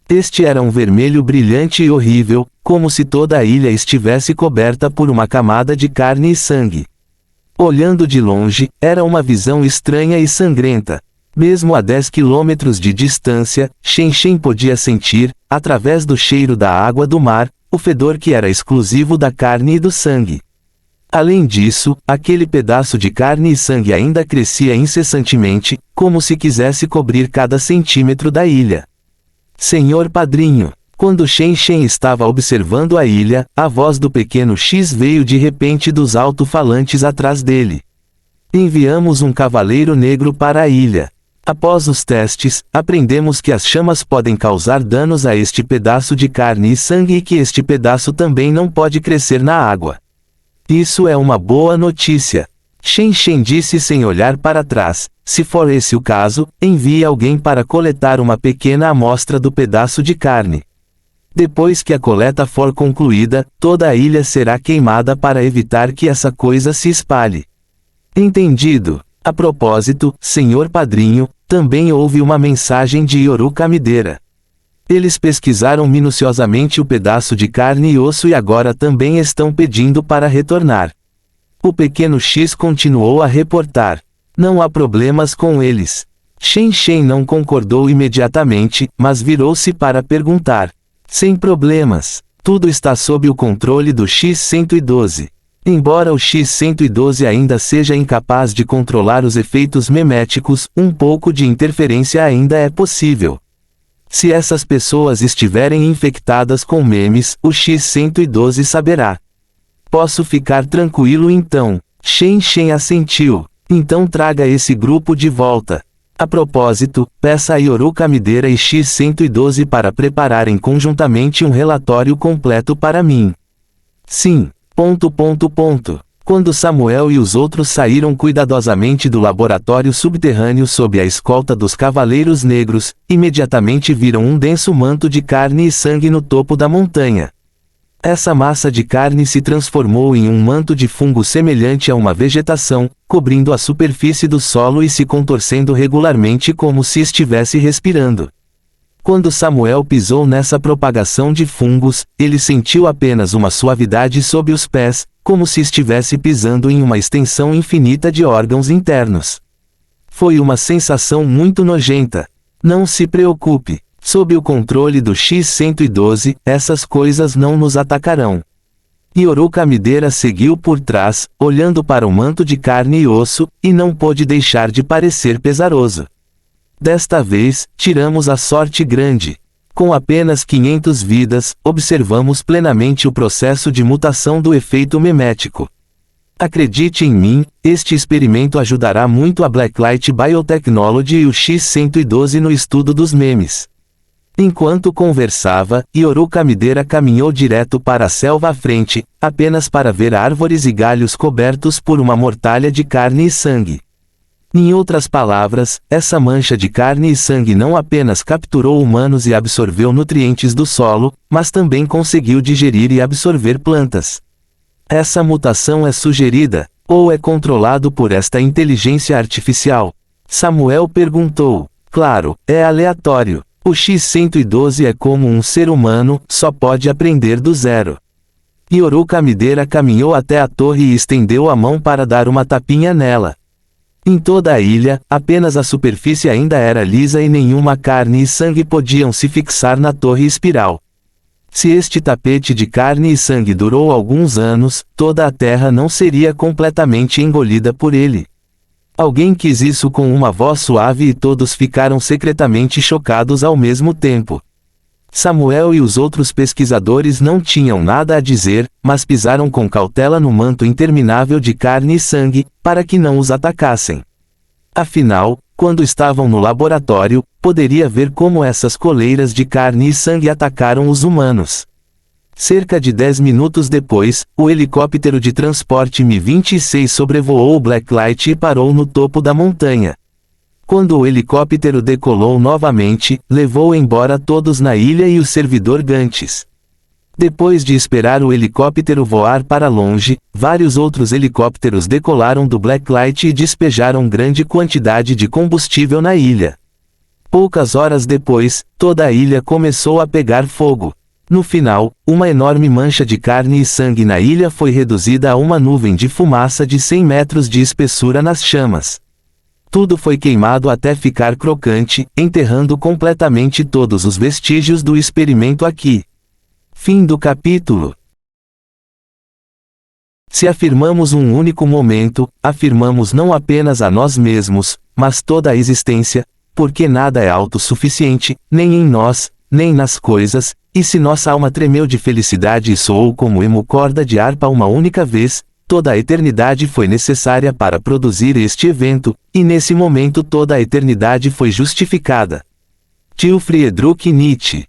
Este era um vermelho brilhante e horrível, como se toda a ilha estivesse coberta por uma camada de carne e sangue. Olhando de longe, era uma visão estranha e sangrenta. Mesmo a 10 quilômetros de distância, Shen Shen podia sentir, através do cheiro da água do mar, o fedor que era exclusivo da carne e do sangue. Além disso, aquele pedaço de carne e sangue ainda crescia incessantemente, como se quisesse cobrir cada centímetro da ilha. Senhor padrinho. Quando Shen Shen estava observando a ilha, a voz do pequeno X veio de repente dos alto-falantes atrás dele. Enviamos um cavaleiro negro para a ilha. Após os testes, aprendemos que as chamas podem causar danos a este pedaço de carne e sangue e que este pedaço também não pode crescer na água. Isso é uma boa notícia. Shen Shen disse sem olhar para trás. Se for esse o caso, envie alguém para coletar uma pequena amostra do pedaço de carne. Depois que a coleta for concluída, toda a ilha será queimada para evitar que essa coisa se espalhe. Entendido. A propósito, senhor padrinho, também houve uma mensagem de Yoru Kamidera. Eles pesquisaram minuciosamente o pedaço de carne e osso e agora também estão pedindo para retornar. O pequeno X continuou a reportar. Não há problemas com eles. Shen Shen não concordou imediatamente, mas virou-se para perguntar. Sem problemas. Tudo está sob o controle do X-112. Embora o X-112 ainda seja incapaz de controlar os efeitos meméticos, um pouco de interferência ainda é possível. Se essas pessoas estiverem infectadas com memes, o X-112 saberá. Posso ficar tranquilo então. Shen Shen assentiu. Então traga esse grupo de volta. A propósito, peça a Yoru Kamidera e X-112 para prepararem conjuntamente um relatório completo para mim. Sim. Quando Samuel e os outros saíram cuidadosamente do laboratório subterrâneo sob a escolta dos Cavaleiros Negros, imediatamente viram um denso manto de carne e sangue no topo da montanha. Essa massa de carne se transformou em um manto de fungo semelhante a uma vegetação, cobrindo a superfície do solo e se contorcendo regularmente como se estivesse respirando. Quando Samuel pisou nessa propagação de fungos, ele sentiu apenas uma suavidade sob os pés, como se estivesse pisando em uma extensão infinita de órgãos internos. Foi uma sensação muito nojenta. Não se preocupe. Sob o controle do X-112, essas coisas não nos atacarão. Yoru Kamidera seguiu por trás, olhando para o manto de carne e osso, e não pôde deixar de parecer pesaroso. Desta vez, tiramos a sorte grande. Com apenas 500 vidas, observamos plenamente o processo de mutação do efeito memético. Acredite em mim, este experimento ajudará muito a Blacklight Biotechnology e o X-112 no estudo dos memes. Enquanto conversava, Yoru Kamidera caminhou direto para a selva à frente, apenas para ver árvores e galhos cobertos por uma mortalha de carne e sangue. Em outras palavras, essa mancha de carne e sangue não apenas capturou humanos e absorveu nutrientes do solo, mas também conseguiu digerir e absorver plantas. Essa mutação é sugerida, ou é controlado por esta inteligência artificial? Samuel perguntou. Claro, é aleatório. O X-112 é como um ser humano, só pode aprender do zero. Yoru Kamidera caminhou até a torre e estendeu a mão para dar uma tapinha nela. Em toda a ilha, apenas a superfície ainda era lisa e nenhuma carne e sangue podiam se fixar na torre espiral. Se este tapete de carne e sangue durou alguns anos, toda a terra não seria completamente engolida por ele. Alguém quis isso com uma voz suave e todos ficaram secretamente chocados ao mesmo tempo. Samuel e os outros pesquisadores não tinham nada a dizer, mas pisaram com cautela no manto interminável de carne e sangue, para que não os atacassem. Afinal, quando estavam no laboratório, poderia ver como essas coleiras de carne e sangue atacaram os humanos. Cerca de 10 minutos depois, o helicóptero de transporte Mi-26 sobrevoou o Blacklight e parou no topo da montanha. Quando o helicóptero decolou novamente, levou embora todos na ilha e o servidor Gantes. Depois de esperar o helicóptero voar para longe, vários outros helicópteros decolaram do Blacklight e despejaram grande quantidade de combustível na ilha. Poucas horas depois, toda a ilha começou a pegar fogo. No final, uma enorme mancha de carne e sangue na ilha foi reduzida a uma nuvem de fumaça de 100 metros de espessura nas chamas. Tudo foi queimado até ficar crocante, enterrando completamente todos os vestígios do experimento aqui. Fim do capítulo. Se afirmamos um único momento, afirmamos não apenas a nós mesmos, mas toda a existência, porque nada é autossuficiente, nem em nós, nem nas coisas, e se nossa alma tremeu de felicidade e soou como emo-corda de harpa uma única vez, toda a eternidade foi necessária para produzir este evento, e nesse momento toda a eternidade foi justificada. Tio Friedrich Nietzsche.